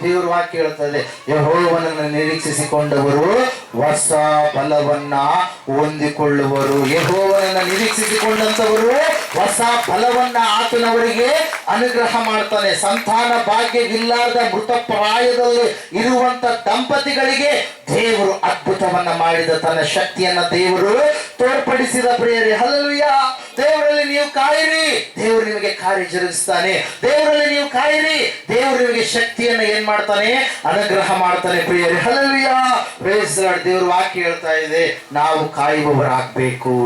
ದೇವರು ವಾಕ್ಯ ಹೇಳ್ತದೆ, ಯೆಹೋವನನ್ನು ನಿರೀಕ್ಷಿಸಿಕೊಂಡವರು ಹೊಸ ಬಲವನ್ನ ಹೊಂದಿಕೊಳ್ಳುವರು. ಯೆಹೋವನನ್ನ ನಿರೀಕ್ಷಿಸಿಕೊಂಡಂತವರು ಹೊಸ ಬಲವನ್ನ ಆತನವರಿಗೆ ಅನುಗ್ರಹ ಮಾಡ್ತಾನೆ. ಸಂತಾನ ಭಾಗ್ಯವಿಲ್ಲದ ಮೃತಪ್ರಾಯದಲ್ಲಿ ಇರುವಂತ ದಂಪತಿಗಳಿಗೆ ದೇವರು ಅದ್ಭುತವನ್ನ ಮಾಡಿದ ತನ್ನ ಶಕ್ತಿಯನ್ನ ದೇವರು ತೋರ್ಪಡಿಸಿದ ಪ್ರಿಯರೇ. ಹಲ್ಲೆಲೂಯಾ. ದೇವರಲ್ಲಿ ನೀವು ಕಾಯಿರಿ, ದೇವರು ನಿಮಗೆ ಕಾರ್ಯ ಜರುಗಿಸ್ತಾನೆ. ದೇವರಲ್ಲಿ ನೀವು ಕಾಯಿರಿ, ದೇವರು ನಿಮಗೆ ಶಕ್ತಿಯನ್ನ ಏನ್ ಮಾಡ್ತಾನೆ? ಅನುಗ್ರಹ ಮಾಡ್ತಾನೆ ಪ್ರಿಯರೇ. ಹಲ್ಲೆಲೂಯಾ. Praise Lord. ದೇವರು ವಾಕ್ಯ ಹೇಳ್ತಾ ಇದೆ, ನಾವು ಕಾಯುವವರಾಗಬೇಕು.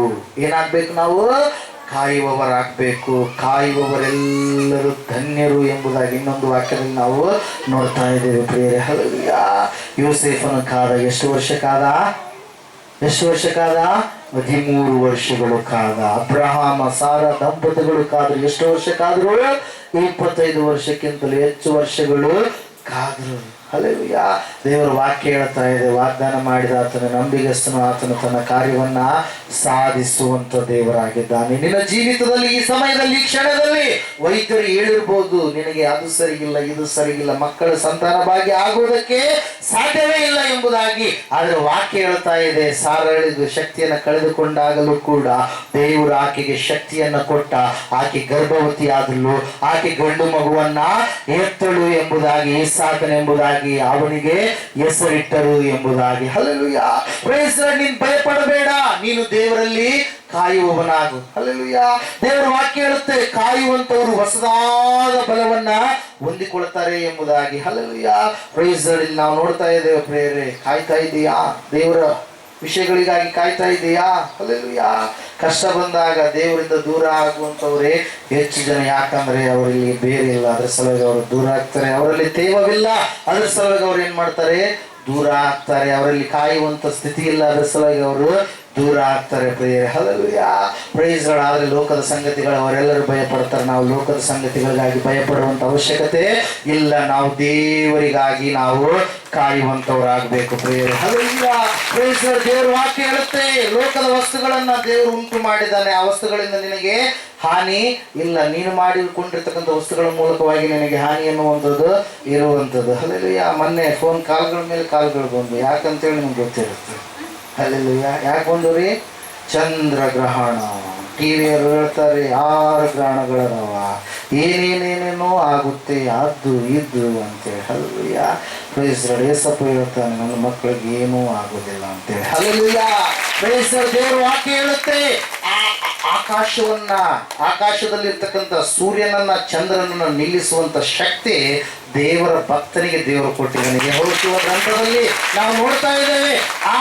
ಏನಾಗ್ಬೇಕು? ನಾವು ಕಾಯುವವರಾಗಬೇಕು. ಕಾಯುವವರೆಲ್ಲರೂ ಧನ್ಯರು ಎಂಬುದಾಗಿ ಇನ್ನೊಂದು ವಾಕ್ಯದಲ್ಲಿ ನಾವು ನೋಡ್ತಾ ಇದ್ದೇವೆ ಪ್ರಿಯರೇ. ಹಲ್ಲೆಲೂಯಾ. ಯೋಸೇಫನ ಕಾದ ಎಷ್ಟು ವರ್ಷ ಕಾದ? 13 ವರ್ಷಗಳು ಕಾದ. ಅಬ್ರಹಾಮ ಸಾರ ದಂಪತಿಗಳು ಕಾದ್ರು. ಎಷ್ಟು ವರ್ಷ ಕಾದ್ರು? 25 ವರ್ಷಕ್ಕಿಂತಲೂ ಹೆಚ್ಚು ವರ್ಷಗಳು ಕಾದ್ರು. ಹಲ್ಲೆಲೂಯಾ. ದೇವರ ವಾಕ್ಯ ಹೇಳ್ತಾ ಇದೆ, ವಾಗ್ದಾನ ಮಾಡಿದ ಆತನ ನಂಬಿಗಸ್ತನು, ಆತನು ತನ್ನ ಕಾರ್ಯವನ್ನ ಸಾಧಿಸುವಂತ ದೇವರಾಗಿದ್ದಾನೆ. ನಿನ್ನ ಜೀವಿತದಲ್ಲಿ ಈ ಸಮಯದಲ್ಲಿ, ಈ ಕ್ಷಣದಲ್ಲಿ ವೈದ್ಯರು ಹೇಳಿರ್ಬೋದು, ನಿನಗೆ ಅದು ಸರಿಗಿಲ್ಲ, ಇದು ಸರಿಗಿಲ್ಲ, ಮಕ್ಕಳ ಸಂತಾನ ಭಾಗ್ಯ ಆಗುವುದಕ್ಕೆ ಸಾಧ್ಯವೇ ಇಲ್ಲ ಎಂಬುದಾಗಿ. ಆದ್ರೆ ವಾಕ್ಯ ಹೇಳ್ತಾ ಇದೆ, ಸಾರಳಿದು ಶಕ್ತಿಯನ್ನು ಕಳೆದುಕೊಂಡಾಗಲೂ ಕೂಡ ದೇವರು ಆಕೆಗೆ ಶಕ್ತಿಯನ್ನ ಕೊಟ್ಟ. ಆಕೆ ಗರ್ಭವತಿ ಆದಳು, ಆಕೆ ಗಂಡು ಮಗುವನ್ನ ಎತ್ತಳು ಎಂಬುದಾಗಿ, ಇಸಾಕನೆಂಬುದಾಗಿ ಅವನಿಗೆ ಹೆಸರಿಟ್ಟರು ಎಂಬುದಾಗಿ. ಹಲ್ಲೆಲೂಯಾ. Praise Lord. ನೀನು ಭಯಪಡಬೇಡ, ನೀನು ದೇವರಲ್ಲಿ ಕಾಯುವವನಾಗು. ಹಲ್ಲೆಲೂಯಾ. ದೇವರ ವಾಕ್ಯ ಹೇಳುತ್ತೆ, ಕಾಯುವಂತವರು ಹೊಸದಾದ ಬಲವನ್ನ ಹೊಂದಿಕೊಳ್ತಾರೆ ಎಂಬುದಾಗಿ. ಹಲ್ಲೆಲೂಯಾ. Praise Lord. ಇಲ್ಲಿ ನಾವು ನೋಡ್ತಾ ಇದ್ದೇವೆ ಪ್ರೇರೆ, ಕಾಯ್ತಾ ಇದೆಯಾ? ದೇವರ ವಿಷಯಗಳಿಗಾಗಿ ಕಾಯ್ತಾ ಇದೆಯಾ? ಹಲ್ಲೆಲೂಯಾ. ಕಷ್ಟ ಬಂದಾಗ ದೇವರಿಂದ ದೂರ ಆಗುವಂತವರೇ ಹೆಚ್ಚು ಜನ. ಯಾಕಂದ್ರೆ ಅವರಲ್ಲಿ ಬೇರೆ ಇಲ್ಲ, ಅದ್ರ ಸಲುವಾಗಿ ಅವರು ದೂರ ಆಗ್ತಾರೆ. ಅವರಲ್ಲಿ ತೇವವಿಲ್ಲ, ಅದ್ರ ಸಲುವಾಗಿ ಅವ್ರು ಏನ್ ಮಾಡ್ತಾರೆ? ದೂರ ಆಗ್ತಾರೆ. ಅವರಲ್ಲಿ ಕಾಯುವಂತ ಸ್ಥಿತಿ ಇಲ್ಲ, ಅದರ ಸಲುವಾಗಿ ಅವರು ದೂರ ಆಗ್ತಾರೆ ಪ್ರಿಯರೇ. Hallelujah, praise god. ಆದರೆ ಲೋಕದ ಸಂಗತಿಗಳು ಅವರೆಲ್ಲರೂ ಭಯ ಪಡ್ತಾರೆ. ನಾವು ಲೋಕದ ಸಂಗತಿಗಳಿಗಾಗಿ ಭಯ ಪಡುವಂತ ಅವಶ್ಯಕತೆ ಇಲ್ಲ. ನಾವು ದೇವರಿಗಾಗಿ ನಾವು ಕಾಯುವಂತವರಾಗಬೇಕು ಪ್ರಿಯರೇ. Hallelujah, praise god. ದೇವರ ವಾಕ್ಯ ಹೇಳುತ್ತೆ, ಲೋಕದ ವಸ್ತುಗಳನ್ನ ದೇವರು ಉಂಟು ಮಾಡಿದ್ದಾನೆ, ಆ ವಸ್ತುಗಳಿಂದ ನಿನಗೆ ಹಾನಿ ಇಲ್ಲ. ನೀನು ಮಾಡಿಕೊಂಡಿರ್ತಕ್ಕಂಥ ವಸ್ತುಗಳ ಮೂಲಕವಾಗಿ ನಿನಗೆ ಹಾನಿ ಅನ್ನುವಂಥದ್ದು ಇರುವಂಥದ್ದು. ಹಲ್ಲೆಲೂಯಾ. ಮೊನ್ನೆ ಫೋನ್ ಕಾಲ್ಗಳ ಮೇಲೆ ಕಾಲ್ಗಳು ಬಂದು, ಯಾಕಂತೇಳಿ ನಿಮ್ಗೆ ಗೊತ್ತಿರುತ್ತೆ. ಹಲ್ಲೆಲೂಯಾ. ಯಾಕೆ ಬಂದು ರೀ? ಚಂದ್ರಗ್ರಹಣ. ಟಿವಿಯವರು ಹೇಳ್ತಾರೆ 6 ಗ್ರಹಣಗಳದಾವ, ಏನೇನೇನೇನೋ ಆಗುತ್ತೆ, ಅದು ಇದು ಅಂತೇಳಿ. Hallelujah, praise lord. ಯೇಸಪ್ಪ ಹೇಳ್ತಾನೆ, ನನ್ನ ಮಕ್ಕಳಿಗೆ ಏನೂ ಆಗೋದಿಲ್ಲ ಅಂತೇಳಿ. Hallelujah, praise Lord. ದೇವರ ವಾಕ್ಯ ಹೇಳುತ್ತೆ, ಆಕಾಶದಲ್ಲಿರ್ತಕ್ಕಂಥ ಸೂರ್ಯನನ್ನ ಚಂದ್ರನನ್ನ ನಿಲ್ಲಿಸುವಂತ ಶಕ್ತಿ ದೇವರ ಭಕ್ತನಿಗೆ ದೇವರು ಕೊಟ್ಟಿದ್ದಾನೆ. ಹೋಲಿಸುವ ಗ್ರಂಥದಲ್ಲಿ ನಾವು ನೋಡ್ತಾ ಇದ್ದೇವೆ, ಆ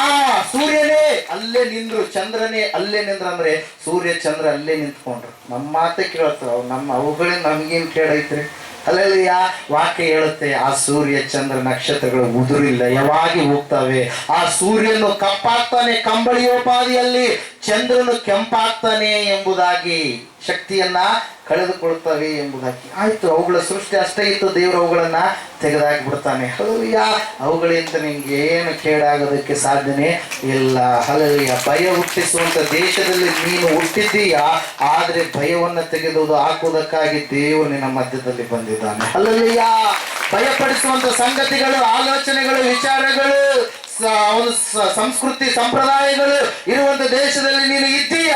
ಸೂರ್ಯನೇ ಅಲ್ಲೇ ನಿಂದ್ರು, ಚಂದ್ರನೇ ಅಲ್ಲೇ ನಿಂದ್ರು. ಅಂದ್ರೆ ಸೂರ್ಯ ಚಂದ್ರ ಅಲ್ಲೇ ನಿಂತ್ಕೊಂಡ್ರು. ನಮ್ಮ ಮಾತೆ ಕೇಳ್ತಾವ, ನಮ್ಮ ಅವುಗಳೇ ನಮ್ಗೇನು ಕೇಳೈತ್ರಿ? ಹಲ್ಲೆಲೂಯಾ. ವಾಕ್ಯ ಹೇಳುತ್ತೆ, ಆ ಸೂರ್ಯ ಚಂದ್ರ ನಕ್ಷತ್ರಗಳು ಉದುರಿಲ್ಲ, ಯಾವಾಗಿ ಹೋಗ್ತವೆ. ಆ ಸೂರ್ಯನು ಕಪ್ಪಾಗ್ತಾನೆ ಕಂಬಳಿಯೋಪಾದಿಯಲ್ಲಿ, ಚಂದ್ರನು ಕೆಂಪಾಗ್ತಾನೆ ಎಂಬುದಾಗಿ, ಶಕ್ತಿಯನ್ನ ಕಳೆದುಕೊಳ್ತವೆ ಎಂಬುದಾಗಿ. ಆಯ್ತು, ಅವುಗಳ ಸೃಷ್ಟಿ ಅಷ್ಟೇ ಇತ್ತು, ದೇವರು ಅವುಗಳನ್ನ ತೆಗೆದಾಕಿ ಬಿಡ್ತಾನೆ. ಹಲ್ಲೆಲೂಯಾ. ಅವುಗಳಿಂದ ನಿಮ್ಗೆ ಏನು ಕೇಳಾಗೋದಕ್ಕೆ ಸಾಧ್ಯನೇ ಇಲ್ಲ. ಹಲ್ಲೆಲೂಯಾ. ಭಯ ಹುಟ್ಟಿಸುವಂತ ದೇಶದಲ್ಲಿ ನೀನು ಹುಟ್ಟಿದ್ದೀಯಾ, ಆದ್ರೆ ಭಯವನ್ನು ತೆಗೆದು ಹಾಕುವುದಕ್ಕಾಗಿ ದೇವರು ನಿನ್ನ ಮಧ್ಯದಲ್ಲಿ ಬಂದಿದ್ದಾನೆ. ಹಲ್ಲೆಲೂಯಾ. ಭಯಪಡಿಸುವಂತ ಸಂಗತಿಗಳು, ಆಲೋಚನೆಗಳು, ವಿಚಾರಗಳು, ಒಂದು ಸಂಸ್ಕೃತಿ ಸಂಪ್ರದಾಯಗಳು ಇರುವಂತ ದೇಶದಲ್ಲಿ ನೀನು ಇದ್ದೀಯ,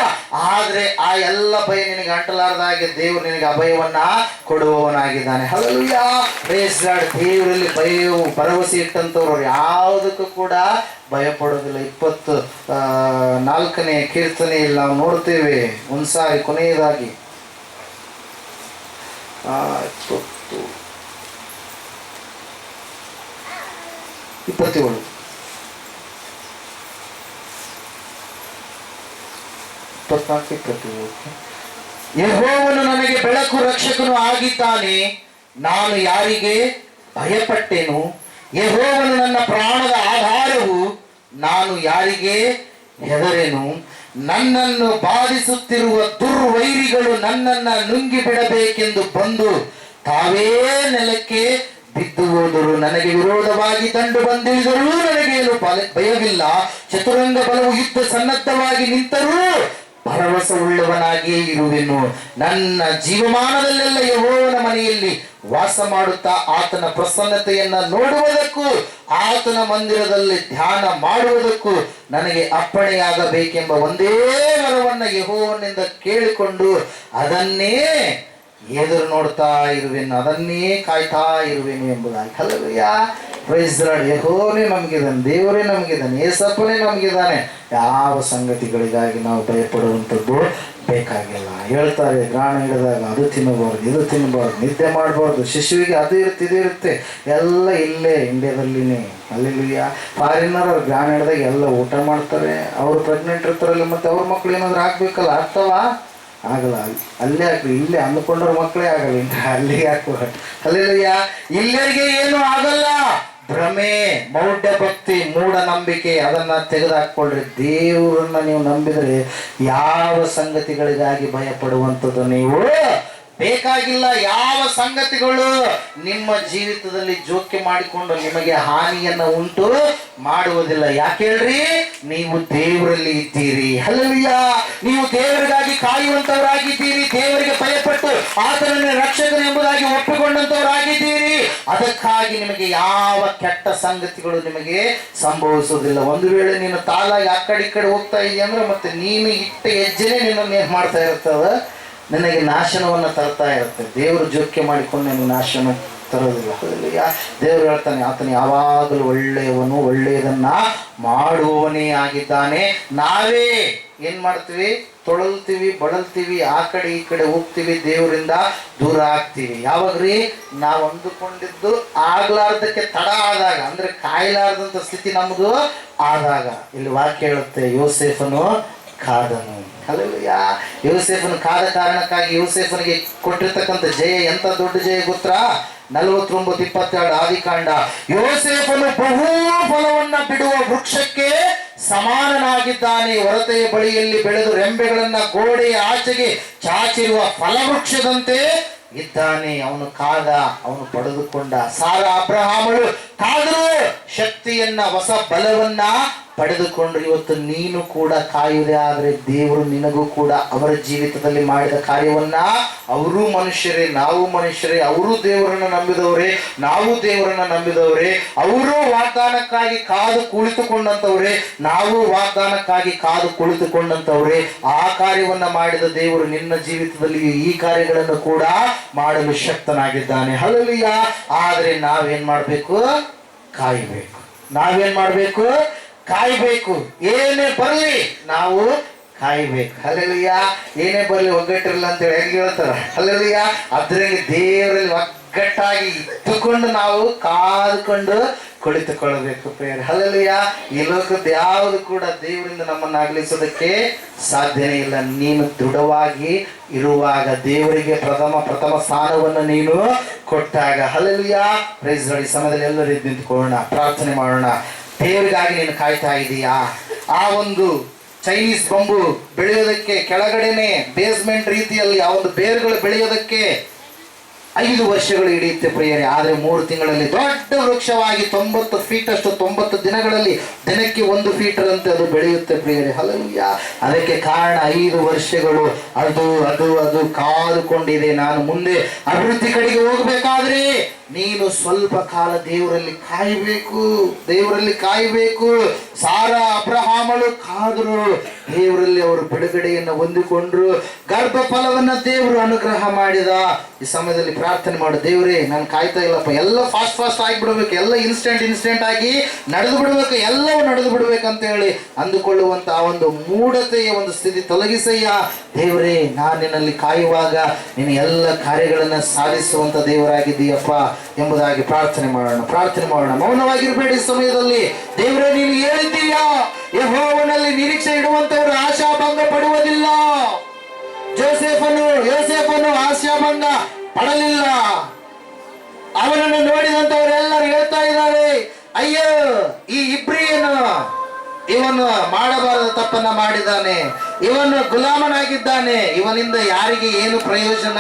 ಆದ್ರೆ ಆ ಎಲ್ಲ ಭಯ ನಿನಗೆ ಅಂಟಲಾರದಾಗೆ ದೇವರು ನಿನಗೆ ಅಭಯವನ್ನ ಕೊಡುವವನಾಗಿದ್ದಾನೆ. Hallelujah, praise God. ದೇವರಲ್ಲಿ ಭರವಸೆ ಇಟ್ಟಂತವ್ರು ಯಾವುದಕ್ಕೂ ಕೂಡ ಭಯ ಪಡೋದಿಲ್ಲ. 24ನೇ ಕೀರ್ತನೆಯಲ್ಲಿ ನಾವು ನೋಡ್ತೇವೆ, ಒಂದ್ಸಾರಿ ಕೊನೆಯದಾಗಿ 27 ಯೆಹೋವನು ನನಗೆ ಬೆಳಕು ರಕ್ಷಕನು ಆಗಿದ್ದಾನೆ, ನಾನು ಯಾರಿಗೆ ಭಯಪಟ್ಟೆನು? ಯೆಹೋವನು ನನ್ನ ಪ್ರಾಣದ ಆಧಾರವು, ನಾನು ಯಾರಿಗೆ ಹೆದರೆನು? ನನ್ನನ್ನು ಬಾಧಿಸುತ್ತಿರುವ ದುರ್ವೈರಿಗಳು ನನ್ನನ್ನ ನುಂಗಿ ಬಿಡಬೇಕೆಂದು ಬಂದು ತಾವೇ ನೆಲಕ್ಕೆ ಬಿದ್ದು ಹೋದರು. ನನಗೆ ವಿರೋಧವಾಗಿ ದಂಡು ಬಂದಿಳಿದರೂ ನನಗೇನು ಭಯವಿಲ್ಲ. ಚತುರಂಗ ಬಲವು ಯುದ್ಧ ಸನ್ನದ್ಧವಾಗಿ ನಿಂತರೂ ಭರವಸೆ ಉಳ್ಳವನಾಗಿಯೇ ಇರುವೆನು. ನನ್ನ ಜೀವಮಾನದಲ್ಲೆಲ್ಲ ಯೆಹೋವನ ಮನೆಯಲ್ಲಿ ವಾಸ ಮಾಡುತ್ತಾ ಆತನ ಪ್ರಸನ್ನತೆಯನ್ನ ನೋಡುವುದಕ್ಕೂ ಆತನ ಮಂದಿರದಲ್ಲಿ ಧ್ಯಾನ ಮಾಡುವುದಕ್ಕೂ ನನಗೆ ಅಪ್ಪಣೆಯಾಗಬೇಕೆಂಬ ಒಂದೇ ವರವನ್ನ ಯೆಹೋವನಿಂದ ಕೇಳಿಕೊಂಡು ಅದನ್ನೇ ಎದುರು ನೋಡ್ತಾ ಇರುವೆನು, ಅದನ್ನೇ ಕಾಯ್ತಾ ಇರುವೆನು ಎಂಬುದಾಗಿ. Hallelujah, praise Lord. ಯೆಹೋವನೇ ನಮಗಿದ್ದಾನೆ, ದೇವರೇ ನಮಗಿದ್ದಾನೆ, ಯೇಸಪ್ಪನೇ ನಮಗಿದ್ದಾನೆ. ಯಾವ ಸಂಗತಿಗಳಿಗಾಗಿ ನಾವು ಭಯಪಡುವಂಥದ್ದು ಬೇಕಾಗಿಲ್ಲ. ಹೇಳ್ತಾರೆ, ಗ್ರಾಣ ಹಿಡಿದಾಗ ಅದು ತಿನ್ನಬಾರ್ದು, ಇದು ತಿನ್ನಬಾರ್ದು, ನಿದ್ದೆ ಮಾಡಬಾರ್ದು, ಶಿಶುವಿಗೆ ಅದು ಇರುತ್ತೆ, ಇದು ಇರುತ್ತೆ, ಎಲ್ಲ ಇಲ್ಲೇ ಇಂಡಿಯಾದಲ್ಲಿನೇ. ಹಲ್ಲೆಲೂಯಾ. ಫಾರಿನರ್ ಅವ್ರು ಗ್ರಾಣ ಹಿಡಿದಾಗ ಎಲ್ಲ ಊಟ ಮಾಡ್ತಾರೆ, ಅವರು ಪ್ರೆಗ್ನೆಂಟ್ ಇರ್ತಾರಲ್ಲ, ಮತ್ತೆ ಅವ್ರ ಮಕ್ಳು ಏನಾದ್ರು ಹಾಕ್ಬೇಕಲ್ಲ, ಆಗ್ತಾವ? ಆಗಲ್ಲ. ಅಲ್ಲೇ ಹಾಕ್ರಿ, ಇಲ್ಲೇ ಅಂದ್ಕೊಂಡ್ರ ಮಕ್ಕಳೇ ಆಗಲ್ಲ, ಅಲ್ಲಿಗೆ ಹಾಕುವ. ಹಲ್ಲೆಲೂಯಾ. ಇಲ್ಲಿಗೆ ಏನು ಆಗಲ್ಲ. ಭ್ರಮೆ, ಮೌಢ್ಯ ಭಕ್ತಿ, ಮೂಢನಂಬಿಕೆ ಅದನ್ನ ತೆಗೆದುಹಾಕೊಳ್ರಿ. ದೇವರನ್ನ ನೀವು ನಂಬಿದರೆ ಯಾವ ಸಂಗತಿಗಳಿಗಾಗಿ ಭಯ ಪಡುವಂಥದ್ದು ನೀವು ಬೇಕಾಗಿಲ್ಲ. ಯಾವ ಸಂಗತಿಗಳು ನಿಮ್ಮ ಜೀವಿತದಲ್ಲಿ ಜೋಕ್ಯ ಮಾಡಿಕೊಂಡು ನಿಮಗೆ ಹಾನಿಯನ್ನ ಉಂಟು ಮಾಡುವುದಿಲ್ಲ. ಯಾಕೆ ಹೇಳ್ರಿ? ನೀವು ದೇವರಲ್ಲಿ ಇದ್ದೀರಿ. ಹಲ್ಲೆಲೂಯಾ. ನೀವು ದೇವರಿಗಾಗಿ ಕಾಯುವಂತವರಾಗಿದ್ದೀರಿ, ದೇವರಿಗೆ ಭಯಪಟ್ಟು ಆತನನ್ನು ರಕ್ಷಕನು ಎಂಬುದಾಗಿ ಒಪ್ಪಿಕೊಂಡಂತವರಾಗಿದ್ದೀರಿ. ಅದಕ್ಕಾಗಿ ನಿಮಗೆ ಯಾವ ಕೆಟ್ಟ ಸಂಗತಿಗಳು ನಿಮಗೆ ಸಂಭವಿಸುವುದಿಲ್ಲ. ಒಂದು ವೇಳೆ ನೀನು ತಾಲಾಗಿ ಆ ಕಡೆ ಈ ಕಡೆ ಹೋಗ್ತಾ ಇದೆಯಾ ಅಂದ್ರೆ ಮತ್ತೆ ನೀನು ಇಟ್ಟ ಹೆಜ್ಜೆನೇ ನಿನ್ನನ್ನು ಏನ್ ಮಾಡ್ತಾ ಇರ್ತದ, ನಿನಗೆ ನಾಶನವನ್ನು ತರ್ತಾ ಇರುತ್ತೆ. ದೇವರು ಜೋಕ್ಯ ಮಾಡಿಕೊಂಡು ನಿನಗೆ ನಾಶನ ತರೋದಿಲ್ಲ. ಹಲ್ಲೆಲೂಯಾ. ದೇವರು ಹೇಳ್ತಾನೆ, ಆತನು ಯಾವಾಗಲೂ ಒಳ್ಳೆಯವನು, ಒಳ್ಳೆಯದನ್ನ ಮಾಡುವವನೇ ಆಗಿದ್ದಾನೆ. ನಾವೇ ಏನ್ ಮಾಡ್ತೀವಿ? ತೊಳಲ್ತೀವಿ, ಬಳಲ್ತೀವಿ, ಆ ಕಡೆ ಈ ಕಡೆ ಹೋಗ್ತೀವಿ, ದೇವರಿಂದ ದೂರ ಆಗ್ತೀವಿ. ಯಾವಾಗ್ರಿ? ನಾವು ಅಂದುಕೊಂಡಿದ್ದು ಆಗ್ಲಾರ್ದಕ್ಕೆ ತಡ ಆದಾಗ, ಅಂದ್ರೆ ಕಾಯಲಾರ್ದಂತ ಸ್ಥಿತಿ ನಮ್ದು ಆದಾಗ. ಇಲ್ಲಿ ವಾಕ್ಯ ಹೇಳುತ್ತೆ, ಯೋಸೇಫನು ಕಾದನು. ಹಲ್ಲೆಲೂಯಾ. ಯೋಸೇಫನು ಕಾದ ಕಾರಣಕ್ಕಾಗಿ ಯೋಸೇಫನಿಗೆ ಕೊಟ್ಟಿರ್ತಕ್ಕಂಥ ಜಯ ಎಂತ ದೊಡ್ಡ ಜಯ ಗೊತ್ತಾ? 49:22 ಆದಿಕಾಂಡ. ಯೋಸೇಫನು ಬಹು ಫಲವನ್ನ ಬಿಡುವ ವೃಕ್ಷಕ್ಕೆ ಸಮಾನನಾಗಿದ್ದಾನೆ. ಹೊರತೆಯ ಬಳಿಯಲ್ಲಿ ಬೆಳೆದು ರೆಂಬೆಗಳನ್ನ ಗೋಡೆಯ ಆಚೆಗೆ ಚಾಚಿರುವ ಫಲವೃಕ್ಷದಂತೆ ಇದ್ದಾನೆ. ಅವನು ಕಾದ, ಅವನು ಪಡೆದುಕೊಂಡ. ಸಾರಾ ಅಬ್ರಹಾಮಳು ಕಾದರೂ ಶಕ್ತಿಯನ್ನ, ಹೊಸ ಬಲವನ್ನ ಪಡೆದುಕೊಂಡ್ರು. ಇವತ್ತು ನೀನು ಕೂಡ ಕಾಯುವುದೇ ಆದರೆ ದೇವರು ನಿನಗೂ ಕೂಡ ಅವರ ಜೀವಿತದಲ್ಲಿ ಮಾಡಿದ ಕಾರ್ಯವನ್ನ, ಅವರೂ ಮನುಷ್ಯರೇ ನಾವು ಮನುಷ್ಯರೇ, ಅವರು ದೇವರನ್ನ ನಂಬಿದವರೇ ನಾವು ದೇವರನ್ನ ನಂಬಿದವರೇ, ಅವರು ವಾಗ್ದಾನಕ್ಕಾಗಿ ಕಾದು ಕುಳಿತುಕೊಂಡಂತವ್ರೆ ನಾವು ವಾಗ್ದಾನಕ್ಕಾಗಿ ಕಾದು ಕುಳಿತುಕೊಂಡಂತವ್ರೆ. ಆ ಕಾರ್ಯವನ್ನ ಮಾಡಿದ ದೇವರು ನಿನ್ನ ಜೀವಿತದಲ್ಲಿ ಈ ಕಾರ್ಯಗಳನ್ನು ಕೂಡ ಮಾಡಲು ಶಕ್ತನಾಗಿದ್ದಾನೆ. ಹಲ್ಲೆಲೂಯಾ. ಆದ್ರೆ ನಾವೇನ್ ಮಾಡ್ಬೇಕು? ಕಾಯಬೇಕು. ನಾವೇನ್ ಮಾಡ್ಬೇಕು? ಕಾಯ್ಬೇಕು. ಏನೇ ಬರಲಿ ನಾವು ಕಾಯ್ಬೇಕು. ಹಲ್ಲೆಲೂಯಾ. ಏನೇ ಬರಲಿ ಒಗ್ಗಟ್ಟಿರಲ್ಲ ಅಂತೇಳಿ ಹೆಂಗೆ ಹೇಳ್ತಾರ? ಹಲ್ಲೆಲೂಯಾ. ಅದ್ರಲ್ಲಿ ದೇವರಲ್ಲಿ ಒಗ್ಗಟ್ಟಾಗಿ ಇಟ್ಟುಕೊಂಡು ನಾವು ಕಾದುಕೊಂಡು ಕುಳಿತುಕೊಳ್ಳಬೇಕು ಪ್ರಿಯರೇ. ಹಲ್ಲೆಲೂಯಾ. ಈ ಲೋಕದ ಯಾವುದು ಕೂಡ ದೇವರಿಂದ ನಮ್ಮನ್ನು ಅಗಲಿಸೋದಕ್ಕೆ ಸಾಧ್ಯನೇ ಇಲ್ಲ. ನೀನು ದೃಢವಾಗಿ ಇರುವಾಗ, ದೇವರಿಗೆ ಪ್ರಥಮ ಸ್ಥಾನವನ್ನು ನೀನು ಕೊಟ್ಟಾಗ. ಹಲ್ಲೆಲೂಯಾ. Praise Lord. ಈ ಸಮಯದಲ್ಲಿ ಎಲ್ಲರೂ ಎದ್ದು ನಿಂತ್ಕೊಳ್ಳೋಣ, ಪ್ರಾರ್ಥನೆ ಮಾಡೋಣ. ದೇವರಿಗಾಗಿ ನೀನು ಕಾಯ್ತಾ ಇದೀಯಾ? ಆ ಒಂದು ಚೈನೀಸ್ ಬಂಬು ಬೆಳೆಯೋದಕ್ಕೆ ಕೆಳಗಡೆನೆ ಬೇಸ್ಮೆಂಟ್ ರೀತಿಯಲ್ಲಿ ಆ ಒಂದು ಬೇರುಗಳು ಬೆಳೆಯೋದಕ್ಕೆ 5 ವರ್ಷಗಳು ಹಿಡಿಯುತ್ತೆ ಪ್ರಿಯರೇ. ಆದರೆ 3 ತಿಂಗಳಲ್ಲಿ ದೊಡ್ಡ ವೃಕ್ಷವಾಗಿ 90 ಫೀಟ್ ಅಷ್ಟು 90 ದಿನಗಳಲ್ಲಿ ದಿನಕ್ಕೆ 1 ಫೀಟರ್ ಅಂತೆ ಅದು ಬೆಳೆಯುತ್ತೆ ಪ್ರಿಯರೇ. ಹಲ್ಲೆಲೂಯಾ. ಅದಕ್ಕೆ ಕಾರಣ 5 ವರ್ಷಗಳು ಅದು ಅದು ಅದು ಕಾದುಕೊಂಡಿದೆ. ನಾನು ಮುಂದೆ ಅಭಿವೃದ್ಧಿ ಕಡೆಗೆ ಹೋಗಬೇಕಾದ್ರೆ ನೀನು ಸ್ವಲ್ಪ ಕಾಲ ದೇವರಲ್ಲಿ ಕಾಯಬೇಕು, ದೇವರಲ್ಲಿ ಕಾಯಬೇಕು. ಸಾರಾ ಅಬ್ರಹಾಮಳು ಕಾದರು, ದೇವರಲ್ಲಿ ಅವರು ಬಿಡುಗಡೆಯನ್ನು ಹೊಂದಿಕೊಂಡ್ರು. ಗರ್ಭ ಫಲವನ್ನ ದೇವರು ಅನುಗ್ರಹ ಮಾಡಿದ. ಈ ಸಮಯದಲ್ಲಿ ಪ್ರಾರ್ಥನೆ ಮಾಡು, ದೇವರೇ ನಾನು ಕಾಯ್ತಾ ಇಲ್ಲಪ್ಪ, ಎಲ್ಲ ಫಾಸ್ಟ್ ಆಗಿಬಿಡ್ಬೇಕು, ಎಲ್ಲ ಇನ್ಸ್ಟೆಂಟ್ ಆಗಿ ನಡೆದು ಬಿಡ್ಬೇಕು, ಎಲ್ಲವೂ ನಡೆದು ಬಿಡ್ಬೇಕಂತ ಹೇಳಿ ಅಂದುಕೊಳ್ಳುವಂತ ಆ ಒಂದು ಮೂಢತೆಯ ಒಂದು ಸ್ಥಿತಿ ತೊಲಗಿಸಯ್ಯ. ದೇವರೇ ನಾನು ನಿನ್ನಲ್ಲಿ ಕಾಯುವಾಗ ನೀನು ಎಲ್ಲ ಕಾರ್ಯಗಳನ್ನ ಸಾಧಿಸುವಂತ ದೇವರಾಗಿದ್ದೀಯಪ್ಪ ಎಂಬುದಾಗಿ ಪ್ರಾರ್ಥನೆ ಮಾಡೋಣ. ಮೌನವಾಗಿರಬೇಡಿ ಸಮಯದಲ್ಲಿ. ದೇವರೇ ನೀನು ಹೇಳಿದ್ದೀಯಾ, ಯೆಹೋವನಲ್ಲಿ ನಿರೀಕ್ಷೆ ಇಡುವಂತವರು ಆಶಾಭಂಗ ಪಡುವುದಿಲ್ಲ. ಯೋಸೇಫನು ಆಶಾಭಂಗ ಪಡಲಿಲ್ಲ. ಅವನನ್ನು ನೋಡಿದಂತವರೆಲ್ಲರೂ ಹೇಳ್ತಾ ಇದ್ದಾರೆ, ಅಯ್ಯೋ ಈ ಇಬ್ರಿಯನು, ಇವನು ಮಾಡಬಾರದ ತಪ್ಪನ್ನ ಮಾಡಿದ್ದಾನೆ, ಇವನು ಗುಲಾಮನಾಗಿದ್ದಾನೆ, ಇವನಿಂದ ಯಾರಿಗೆ ಏನು ಪ್ರಯೋಜನ?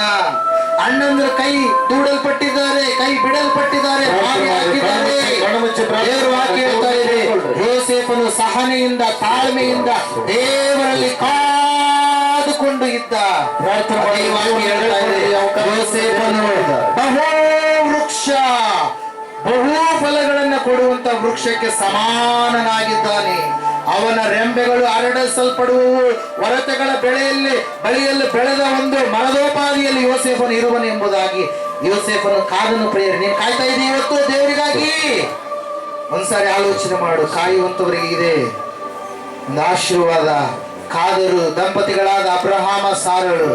ಅಣ್ಣಂದ್ರು ಕೈ ದೂಡಲ್ಪಟ್ಟಿದ್ದಾರೆ, ಕೈ ಬಿಡಲ್ಪಟ್ಟಿದ್ದಾರೆ, ದೇವರು ವಾಕ್ಯ ಹೇಳ್ತಾ ಇದೆ. ಯೋಸೇಫನು ಸಹನೆಯಿಂದ ತಾಳ್ಮೆಯಿಂದ ದೇವರಲ್ಲಿ ಕಾದುಕೊಂಡು ಇದ್ದ. ಯೋಸೇಫನು ಬಹು ಫಲಗಳನ್ನು ಕೊಡುವಂತ ವೃಕ್ಷಕ್ಕೆ ಸಮಾನನಾಗಿದ್ದಾನೆ. ಅವನ ರೆಂಬೆಗಳು ಹರಡಿಸಲ್ಪಡುವವು. ಹೊರತೆಗಳ ಬಳಿಯಲ್ಲಿ ಬೆಳೆದ ಒಂದು ಮರದೋಪಾದಿಯಲ್ಲಿ ಯೋಸೇಫನು ಇರುವನು ಎಂಬುದಾಗಿ ಯೋಸೇಫನು ಕಾದನು. ಪ್ರಿಯರೇ, ನೀನು ಕಾಯ್ತಾ ಇದ್ದೀಯ ಇವತ್ತು ದೇವರಿಗಾಗಿ? ಒಂದ್ಸಾರಿ ಆಲೋಚನೆ ಮಾಡು. ಕಾಯುವಂತವರಿಗೆ ಇದೆ ಒಂದು ಆಶೀರ್ವಾದ. ಕಾದರು ದಂಪತಿಗಳಾದ ಅಬ್ರಹಾಮ ಸಾರಳು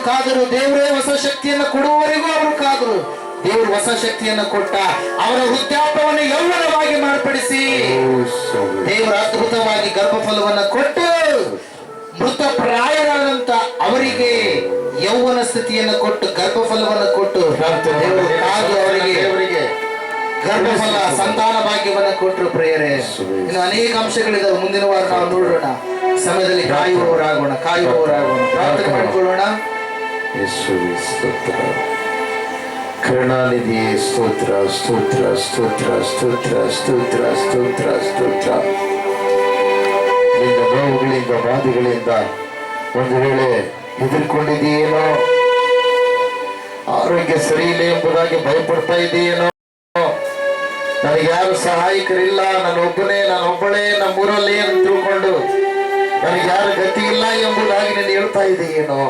ಕಾದರು. ದೇವರೇ ಹೊಸ ಶಕ್ತಿಯನ್ನು ಕೊಡುವವರೆಗೂ ಅವರು ಕಾದರು. ದೇವರು ಹೊಸ ಶಕ್ತಿಯನ್ನು ಕೊಟ್ಟ. ಅವರ ವೃದ್ಧಾಪ್ಯವನ್ನು ಯೌವನವಾಗಿ ಮಾರ್ಪಡಿಸಿ ದೇವರು ಅದ್ಭುತವಾಗಿ ಗರ್ಭಫಲವನ್ನು ಕೊಟ್ಟು ಮೃತಪ್ರಾಯರಾದಂತ ಅವರಿಗೆ ಯೌವನ ಸ್ಥಿತಿಯನ್ನು ಕೊಟ್ಟು ಗರ್ಭಫಲವನ್ನು ಕೊಟ್ಟು ದೇವರು ಕಾದು ಅವರಿಗೆ ಗರ್ಭಫಲ ಸಂತಾನ ಭಾಗ್ಯವನ್ನು ಕೊಟ್ಟರು. ಪ್ರಿಯರೇ, ಇನ್ನು ಅನೇಕ ಅಂಶಗಳಿದಾವೆ. ಮುಂದಿನ ವಾರ ನಾವು ನೋಡೋಣ. ಸಮಯದಲ್ಲಿ ಕಾಯುವವರಾಗೋಣ. ಪ್ರಾರ್ಥನೆ ಮಾಡಿಕೊಳ್ಳೋಣ. ಕರುಣಾನಿಧಿಯೇ ಸ್ತೋತ್ರ. ನಿನ್ನ ನೋವುಗಳಿಂದ ಬಾಧೆಗಳಿಂದ ಒಂದು ವೇಳೆ ಹೆದರ್ಕೊಂಡಿದೆಯೇನೋ, ಆರೋಗ್ಯ ಸರಿ ಇಲ್ಲ ಎಂಬುದಾಗಿ ಭಯಪಡ್ತಾ ಇದೆಯೇನೋ, ನನಗೆ ಯಾರು ಸಹಾಯಕರಿಲ್ಲ, ನಾನೊಬ್ಬಳೇ ನಮ್ಮೂರಲ್ಲಿ ಅಂತ ತಿಳ್ಕೊಂಡು ನನಗೆ ಯಾರು ಗತಿ ಇಲ್ಲ ಎಂಬುದಾಗಿ ನೀನು ಹೇಳ್ತಾ ಇದೆಯೇನೋ,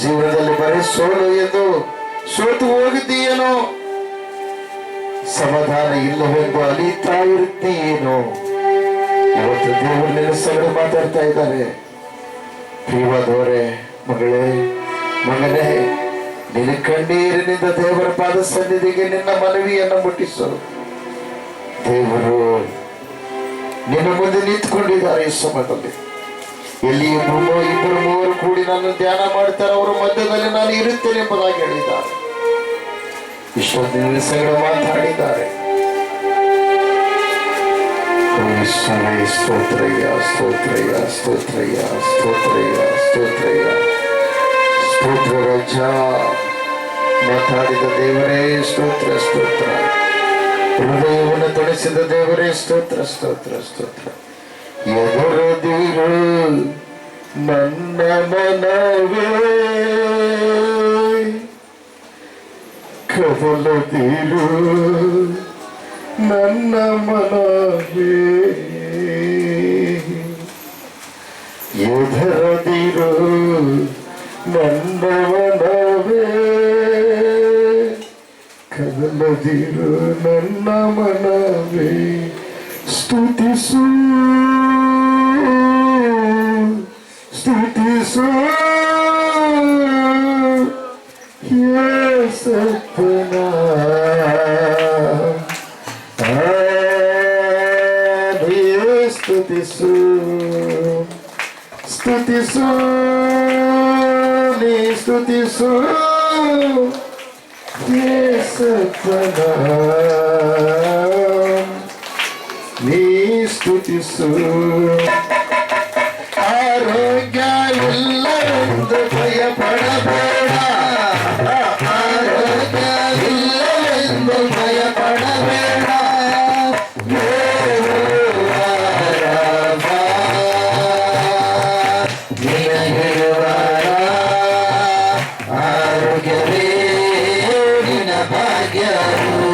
ಜೀವನದಲ್ಲಿ ಬರೀ ಸೋಲು ಎಂದು ಸೋತು ಹೋಗಿದ್ದೀಯೇನೋ, ಸಮಾಧಾನ ಇಲ್ಲವೆಂದು ಅಲೀತಾ ಇರುತ್ತೀಯೇನೋ, ಇವತ್ತು ದೇವರು ನೆನೆಸಲು ಮಾತಾಡ್ತಾ ಇದ್ದಾರೆ. ಪ್ರಿಯವಾದವರೇ, ಮಗನೇ, ನಿನ್ನ ಕಣ್ಣೀರಿನಿಂದ ದೇವರ ಪಾದ ಸನ್ನಿಧಿಗೆ ನಿನ್ನ ಮನವಿಯನ್ನು ಮುಟ್ಟಿಸು. ದೇವರು ನಿನ್ನ ಮುಂದೆ ನಿಂತ್ಕೊಂಡಿದ್ದಾರೆ. ಈ ಸಮಯದಲ್ಲಿ ಎಲ್ಲಿ ಇಬ್ಬರು ಮೂವರು ಕೂಡಿ ನಾನು ಧ್ಯಾನ ಮಾಡ್ತಾರೆ, ಅವರ ಮಧ್ಯದಲ್ಲಿ ನಾನು ಇರುತ್ತೇನೆ ಎಂಬುದಾಗಿ ಹೇಳಿದ್ದಾರೆ. ಇಷ್ಟೊಂದು ದಿವಸಗಳು ಮಾತಾಡಿದ್ದಾರೆ. ಸ್ತೋತ್ರಯ್ಯ ಸ್ತೋತ್ರಯ್ಯ ಸ್ತೋತ್ರಯ್ಯ ಸ್ತೋತ್ರಯ್ಯ ಸ್ತೋತ್ರಯ್ಯ ಸ್ತೋತ್ರಯ್ಯ ಸ್ತೋತ್ರ ರಾಜ. ಮಾತಾಡಿದ ದೇವರೇ ಸ್ತೋತ್ರ ಸ್ತೋತ್ರ. ಹೃದಯವನ್ನು ತೊಡಿಸಿದ ದೇವರೇ ಸ್ತೋತ್ರ ಸ್ತೋತ್ರ ಸ್ತೋತ್ರ. ಎದುರದಿರು ನನ್ನ ಮನವೇ, ಕದಲದಿರು ನನ್ನ ಮನವೇ, ಎದುರದಿರು ನನ್ನ ಮನವೇ, ಕದಲದಿರು ನನ್ನ ಮನವೇ. ಸ್ತುತಿಸು ಸ್ತುತಿಸು ಯೇಸಪ್ಪನ, ಸ್ತುತಿಸು ಸ್ತುತಿಸು ನೀ ಸ್ತುತಿಸು ಯೇಸಪ್ಪನ, ನೀ ಸ್ತುತಿಸು. ಆರೋಗ್ಯ ಇಲ್ಲವೆಂದು ಭಯಪಡಬೇಡ, ಆರೋಗ್ಯ ಇಲ್ಲವೆಂದು ಭಯಪಡಬೇಡ. ಆರೋಗ್ಯವೇ ನಿನ್ನ ಭಾಗ್ಯವು,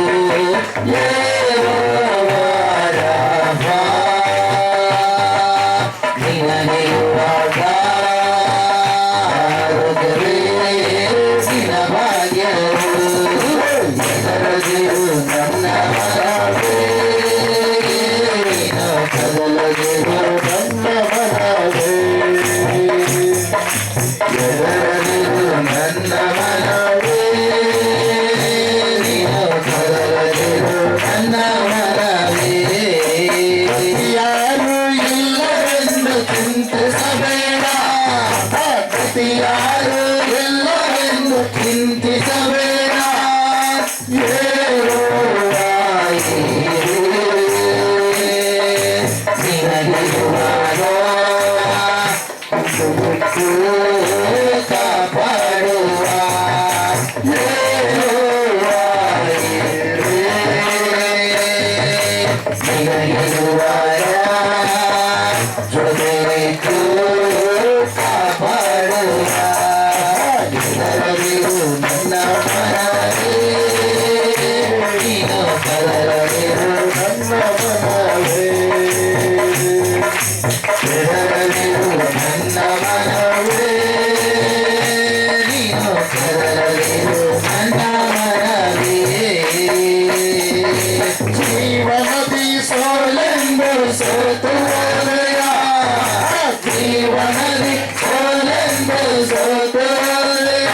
ಯಾರು ಎಲ್ಲವೆಂದು ಚಿಂತಿಸಬೇಡ. ಕಾಪಾಡುವ ಜೊತೆಗೂ ನನ್ನ ಮನವೇ, ನೀನು ಕದಲದಿರು ನನ್ನ ಮನವೇ, ಕದಲದಿರು ನನ್ನ ಮನವೇ, ನೀನು ಕದಲದಿರು ನನ್ನ ಮನವೇ. ಜೀವನದಿ ಸೋಲೆಂದು ಸೋತು ಹೋದೆಯ, ಜೀವನದಿ ಸೋಲೆಂದು ಸೋತು ಹೋದೆಯ.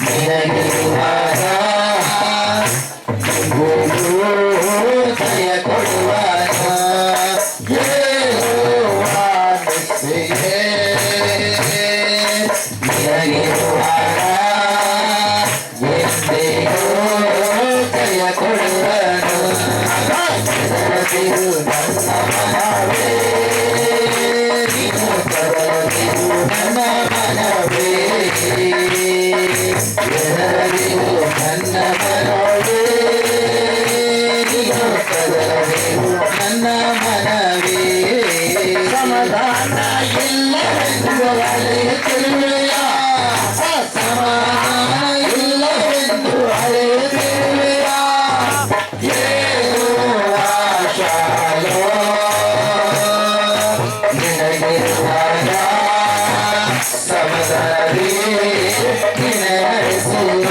ನಿನಗಿರುವಾಗ ಜಯ ಕೊಡುವಾಗ ನಿನಗಿರುವಾಗ ಎಂದಿಗೂ ಜಯ ಕೊಡುವನು. ನನ್ನ ಮನವೇ, ನೀನು ಕದಲದಿರು ನನ್ನ ಮನವೇ, ಎದರದಿರು ನನ್ನ ಮನವೇ, ನೀನು ಕದಲದಿರು ನನ್ನ ಮನವೇ. ಸಮಾಧಾನ ಇಲ್ಲವೆಂದು ಅಲೆಯುತ್ತಿರುವೆಯ, ಸಮಾಧಾನ ಇಲ್ಲವೆಂದು ಅಲೆಯುತ್ತಿರುವೆಯ. ನಿನಗಿರುವಾಗ ಸಮದಲ್ಲಿ ನಿನಸುವ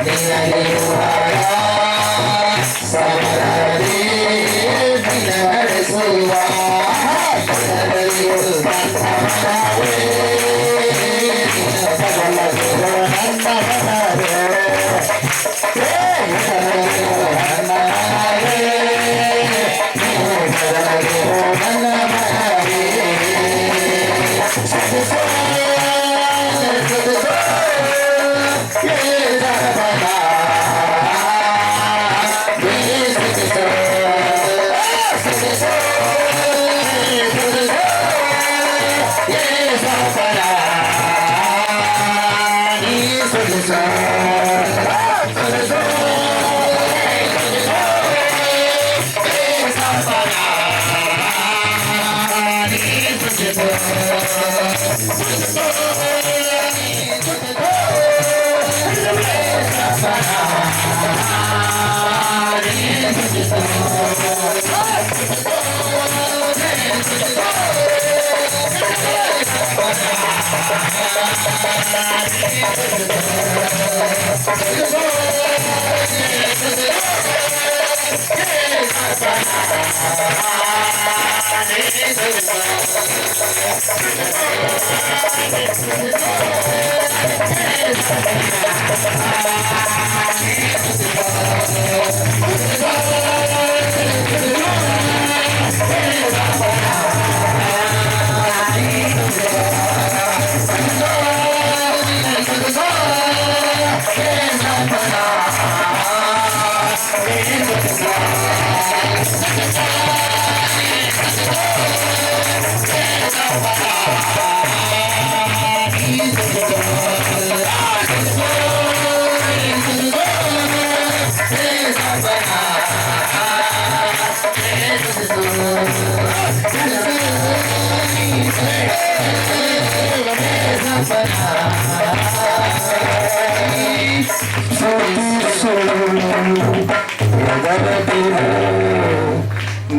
ನಿನಗಿರುವಾಗ ಸಮದಲ್ಲಿ ನಿನಸುವ ನನ್ನ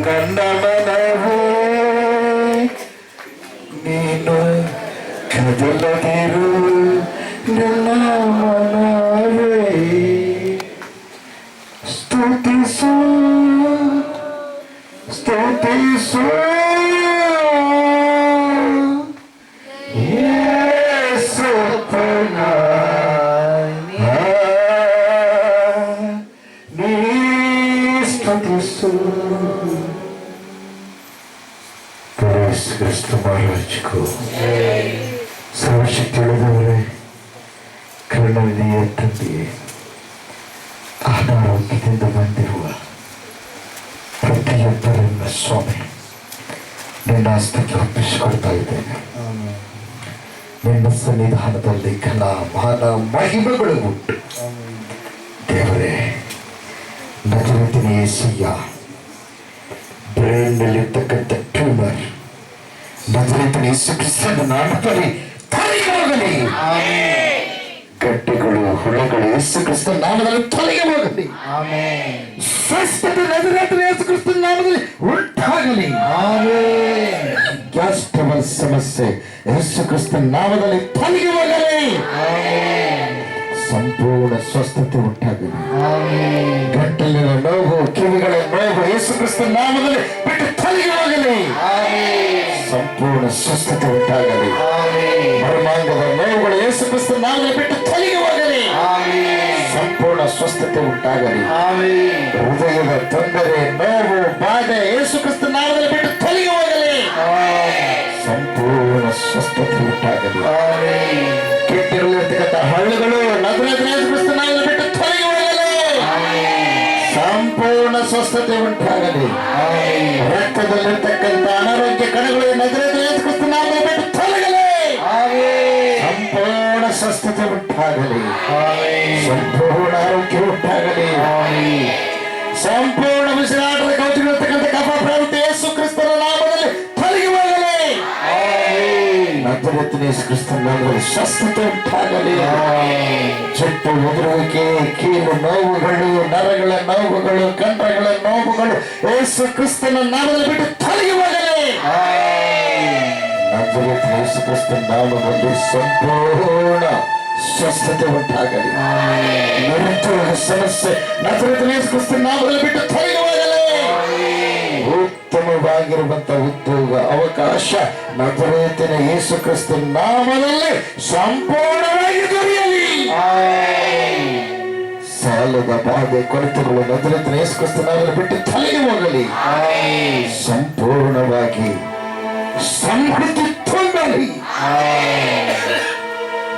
ನನ್ನ ಮನವೇ ನೀನು ಕದಲದಿರು ನನ್ನ ಮನವೇ ಸ್ತುತಿಸು ಸ್ತುತಿಸು ಯೇಸುಪನ ನೀ ಸ್ತುತಿಸು ಕ್ರಿಸ್ತ ಮಹಾರಾಜಕ್ಕೂ ಸರ್ವಶಕ್ತಿ ಉಳಿದವರೇ ಕರುಣೆಯ ತಂದೆಯೇ ಅನಾರೋಗ್ಯದಿಂದ ಬಂದಿರುವ ಪ್ರತಿಯೊಬ್ಬರನ್ನ ಸ್ವಾಮಿ ನಿನ್ನ ಹಸ್ತಕ್ಕೆ ಒಪ್ಪಿಸಿಕೊಡ್ತಾ ಇದ್ದೇನೆ. ನಿನ್ನ ಸನ್ನಿಧಾನದಲ್ಲಿ ಘನ ಮಾನ ಮಹಿಮೆಗಳು ಉಂಟು ದೇವರೇ. ನಜರೇತಿನ ಯೇಸಯ್ಯ ಬ್ರೈನ್ನಲ್ಲಿರ್ತಕ್ಕಂಥ ಟ್ಯೂಮರ್ ನಜರೇತಿನ ಯೇಸು ಕ್ರಿಸ್ತನ ನಾಮದಲ್ಲಿ ತೊಲಗಿ ಹೋಗಲಿ. ಗಡ್ಡೆಗಳು ಹುಳುಗಳು ಯೇಸು ಕ್ರಿಸ್ತನ ನಾಮದಲ್ಲಿ ತೊಲಗಿ ಹೋಗಲಿ. ಸ್ವಸ್ಥತೆ ನಜರೇತಿನ ಯೇಸು ಕ್ರಿಸ್ತನ ನಾಮದಲ್ಲಿ ಉಂಟಾಗಲಿ. ಗ್ಯಾಸ್ ಟ್ರಬಲ್ ಸಮಸ್ಯೆ ಯೇಸು ಕ್ರಿಸ್ತನ ನಾಮದಲ್ಲಿ ತೊಲಗಿ ಹೋಗಲಿ. ಸಂಪೂರ್ಣ ಸ್ವಸ್ಥತೆ ಉಂಟಾಗಲಿ. ಗಂಟಲಿನ ನೋವು ಕಿವಿಗಳ ನೋವು ಯೇಸು ಕ್ರಿಸ್ತನ ನಾಮದಲ್ಲಿ ಬಿಟ್ಟು ತೊಲಗಿ ಹೋಗಲಿ. ಸಂಪೂರ್ಣ ಸ್ವಸ್ಥತೆ ಉಂಟಾಗಲಿ. ಮರ್ಮಾಂಗದ ನೋವುಗಳು ಯೇಸು ಕ್ರಿಸ್ತನ ನಾಮದಲ್ಲಿ ಬಿಟ್ಟು ತೊಲಗಿ ಹೋಗಲಿ. ಸಂಪೂರ್ಣ ಸ್ವಸ್ಥತೆ ಉಂಟಾಗಲಿ. ಹೃದಯದ ತೊಂದರೆ ನೋವು ಬಾಧೆ ಯೇಸು ಕ್ರಿಸ್ತನ ನಾಮದಲ್ಲಿ ಬಿಟ್ಟು ತೊಲಗಿ ಹೋಗಲಿ. ಸಂಪೂರ್ಣ ಸ್ವಸ್ಥತೆ ಉಂಟಾಗಲಿ. ಕೆಟ್ಟಿರಲಿರ್ತಕ್ಕಂಥ ಹಳ್ಳಿಗಳು ನಜರೇತಿನ ಯೇಸು ಕ್ರಿಸ್ತನ ನಾಮದಲ್ಲಿ ಬಿಟ್ಟು ತೊಲಗಿ ಹೋಗಲಿ. ಸಂಪೂರ್ಣ ಸ್ವಸ್ಥತೆ ಉಂಟಾಗಲಿ. ರಕ್ತದಲ್ಲಿರ್ತಕ್ಕಂಥ ಅನಾರೋಗ್ಯ ಕಣಗಳು ನಜರೇತಿನ ಯೇಸು ಕ್ರಿಸ್ತನ ನಾಮದಲ್ಲಿ ಬಿಟ್ಟು ತೊಲಗಲಿ. ಸಂಪೂರ್ಣ ಸ್ವಸ್ಥತೆ ಉಂಟಾಗಲಿ. ಸಂಪೂರ್ಣ ಆರೋಗ್ಯ ಉಂಟಾಗಲಿ. ಸಂಪೂರ್ಣ ಉಸಿರಾಟದ ಕೌಚಗಳಿರ್ತಕ್ಕಂಥ ಕಫ ಪ್ರವೃತ್ತಿ ಯೇಸು ಕ್ರಿಸ್ತನ ನಾಮದಲ್ಲಿ ತೊಲಗಿ ಹೋಗಲಿ. ನಜರೇತಿನ ಯೇಸು ಕ್ರಿಸ್ತನ ನಾಮದಲ್ಲಿ ಸ್ವಸ್ಥತೆ ಉಂಟಾಗಲಿ. ಚೆಟ್ಟು ಉದುರುವಿಕೆ ಕೀಲು ನೋವುಗಳು ನರಗಳ ನೋವುಗಳು ಕಂಠಗಳ ನೋವುಗಳು ಯೇಸು ಕ್ರಿಸ್ತನ ನಾಮದಲ್ಲಿ ಬಿಟ್ಟು ತೊಲಗಿ ಹೋಗಲಿ. ನಜರೇತಿನ ಯೇಸು ಕ್ರಿಸ್ತನ ನಾಮದಲ್ಲಿ ಸಂಪೂರ್ಣ ಸ್ವಸ್ಥತೆ ಉಂಟಾಗಲಿ. ನಿರುದ್ಯೋಗ ಸಮಸ್ಯೆ ನಜರೇತಿನ ಯೇಸು ಕ್ರಿಸ್ತನ ನಾಮದಲ್ಲಿ ಬಿಟ್ಟು ತೊಲಗಿ ಹೋಗಲಿ. ಉತ್ತಮವಾಗಿರುವಂತ ಉದ್ಯೋಗ ಅವಕಾಶ ನಜರೇತಿನ ಯೇಸು ಕ್ರಿಸ್ತನ ನಾಮದಲ್ಲಿ ಸಂಪೂರ್ಣವಾಗಿ ದೊರೆಯಲಿ. ಸಾಲದ ಬಾಧೆ ಕೊರತೆಗಳು ನಜರೇತಿನ ಯೇಸು ಕ್ರಿಸ್ತನ ನಾಮದಲ್ಲಿ ಬಿಟ್ಟು ತೊಲಗಿ ಹೋಗಲಿ. ಸಂಪೂರ್ಣವಾಗಿ ಸಮೃದ್ಧಿ ಹೊಂದಲಿ.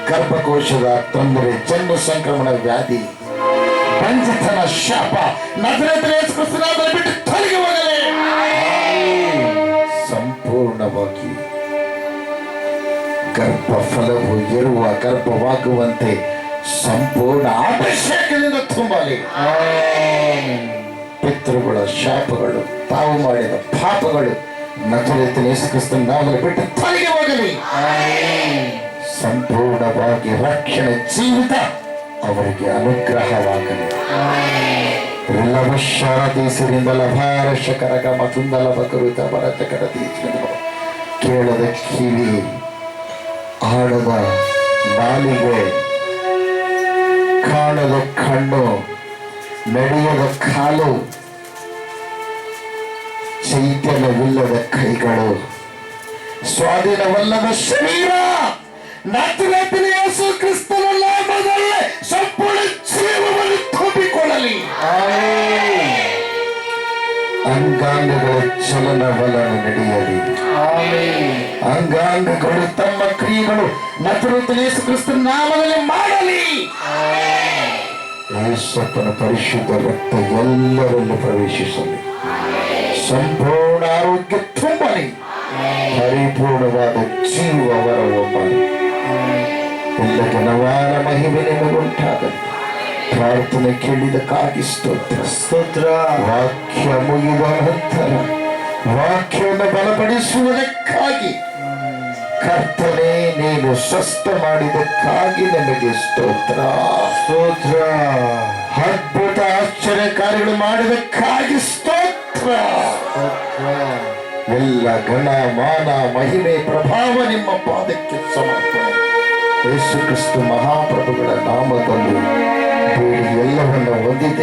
ಗರ್ಭಕೋಶದ ತೊಂದರೆ ಜನ್ಮ ಸಂಕ್ರಮಣ ವ್ಯಾಧಿ ಬಂಜತನ ಶಾಪ ನಜರೇತಿನ ಯೇಸು ಕ್ರಿಸ್ತನ ನಾಮದಲ್ಲಿ ಬಿಟ್ಟು ತೊಲಗಿ ಹೋಗಲಿ. ಸಂಪೂರ್ಣವಾಗಿ ಗರ್ಭ ಫಲವು ಇರುವ ಗರ್ಭವಾಗುವಂತೆ ಸಂಪೂರ್ಣ ಅಭಿಷೇಕದಿಂದ ತುಂಬಲಿ. ಪಿತೃಗಳ ಶಾಪಗಳು, ತಾವು ಮಾಡಿದ ಪಾಪಗಳು ನಜರೇತಿನ ಯೇಸು ಕ್ರಿಸ್ತನ ನಾಮದಲ್ಲಿ ಬಿಟ್ಟು ತೊಲಗಿ ಹೋಗಲಿ. ಸಂಪೂರ್ಣವಾಗಿ ರಕ್ಷಣೆ ಜೀವಿತ ಅವರಿಗೆ ಅನುಗ್ರಹವಾಗಲಿ. ಎಲ್ಲವಶಾದೀಸರಿಂದ ಲಭಾರಶಕರಗ ಮತುಂದಲ ಬಕರುತ ಭರತಕರ ತೀರ್ಚಿನ ಕೇಳದ ಕಿವಿ, ಆಡದ ನಾಲಿಗೆ, ಕಾಣದ ಕಣ್ಣು, ನಡೆಯದ ಕಾಲು, ಚೈತನ್ಯವಿಲ್ಲದ ಕೈಗಳು, ಸ್ವಾಧೀನವಲ್ಲದ ಶರೀರ ನಜರೇತಿನ ಯೇಸು ಕ್ರಿಸ್ತನ ನಾಮದಲ್ಲಿ ಸಂಪೂರ್ಣ ಜೀವವನ್ನು ತುಂಬಿಕೊಳ್ಳಲಿ. ಅಂಗಾಂಗಗಳ ಚಲನವಲನ ನಡೆಯಲಿ. ಅಂಗಾಂಗಗಳು ತಮ್ಮ ಕ್ರಿಯೆಗಳು ನಜರೇತಿನ ಯೇಸು ಕ್ರಿಸ್ತನ ನಾಮದಲ್ಲಿ ಮಾಡಲಿ. ಯೇಸಪ್ಪನ ಪರಿಶುದ್ಧ ರಕ್ತ ಎಲ್ಲರಲ್ಲೂ ಪ್ರವೇಶಿಸಲಿ. ಸಂಪೂರ್ಣ ಆರೋಗ್ಯ ತುಂಬಲಿ. ಪರಿಪೂರ್ಣವಾದ ಜೀವ ಅವರ ಒಬ್ಬರು ಎಲ್ಲ ಘನವಾದ ಮಹಿಮೆ ನಿಮಗುಂಟಾಗಲಿ. ಪ್ರಾರ್ಥನೆ ಕೇಳಿದಕ್ಕಾಗಿ ಸ್ತೋತ್ರ. ಸ್ತೋತ್ರ. ವಾಕ್ಯ ಮುಗಿದ ನಂತರ ವಾಕ್ಯವನ್ನು ಬಲಪಡಿಸುವುದಕ್ಕಾಗಿ ಕರ್ತನೆ ನೀನು ಸ್ವಸ್ಥ ಮಾಡಿದಕ್ಕಾಗಿ ನಮಗೆ ಸ್ತೋತ್ರ. ಸ್ತೋತ್ರ. ಅದ್ಭುತ ಆಶ್ಚರ್ಯ ಕಾರ್ಯಗಳು ಮಾಡಿದಕ್ಕಾಗಿ ಸ್ತೋತ್ರ. ಎಲ್ಲ ಘನ ಮಾನ ಮಹಿಮೆ ಪ್ರಭಾವ ನಿಮ್ಮ ಪಾದಕ್ಕೆ ಸಮರ್ಪಣೆ. ಯೇಸು ಕ್ರಿಸ್ತ ಮಹಾಪ್ರಭುಗಳ ನಾಮದಲ್ಲಿ ಬೇಡಿ ಎಲ್ಲವನ್ನ ಹೊಂದಿದ್ದ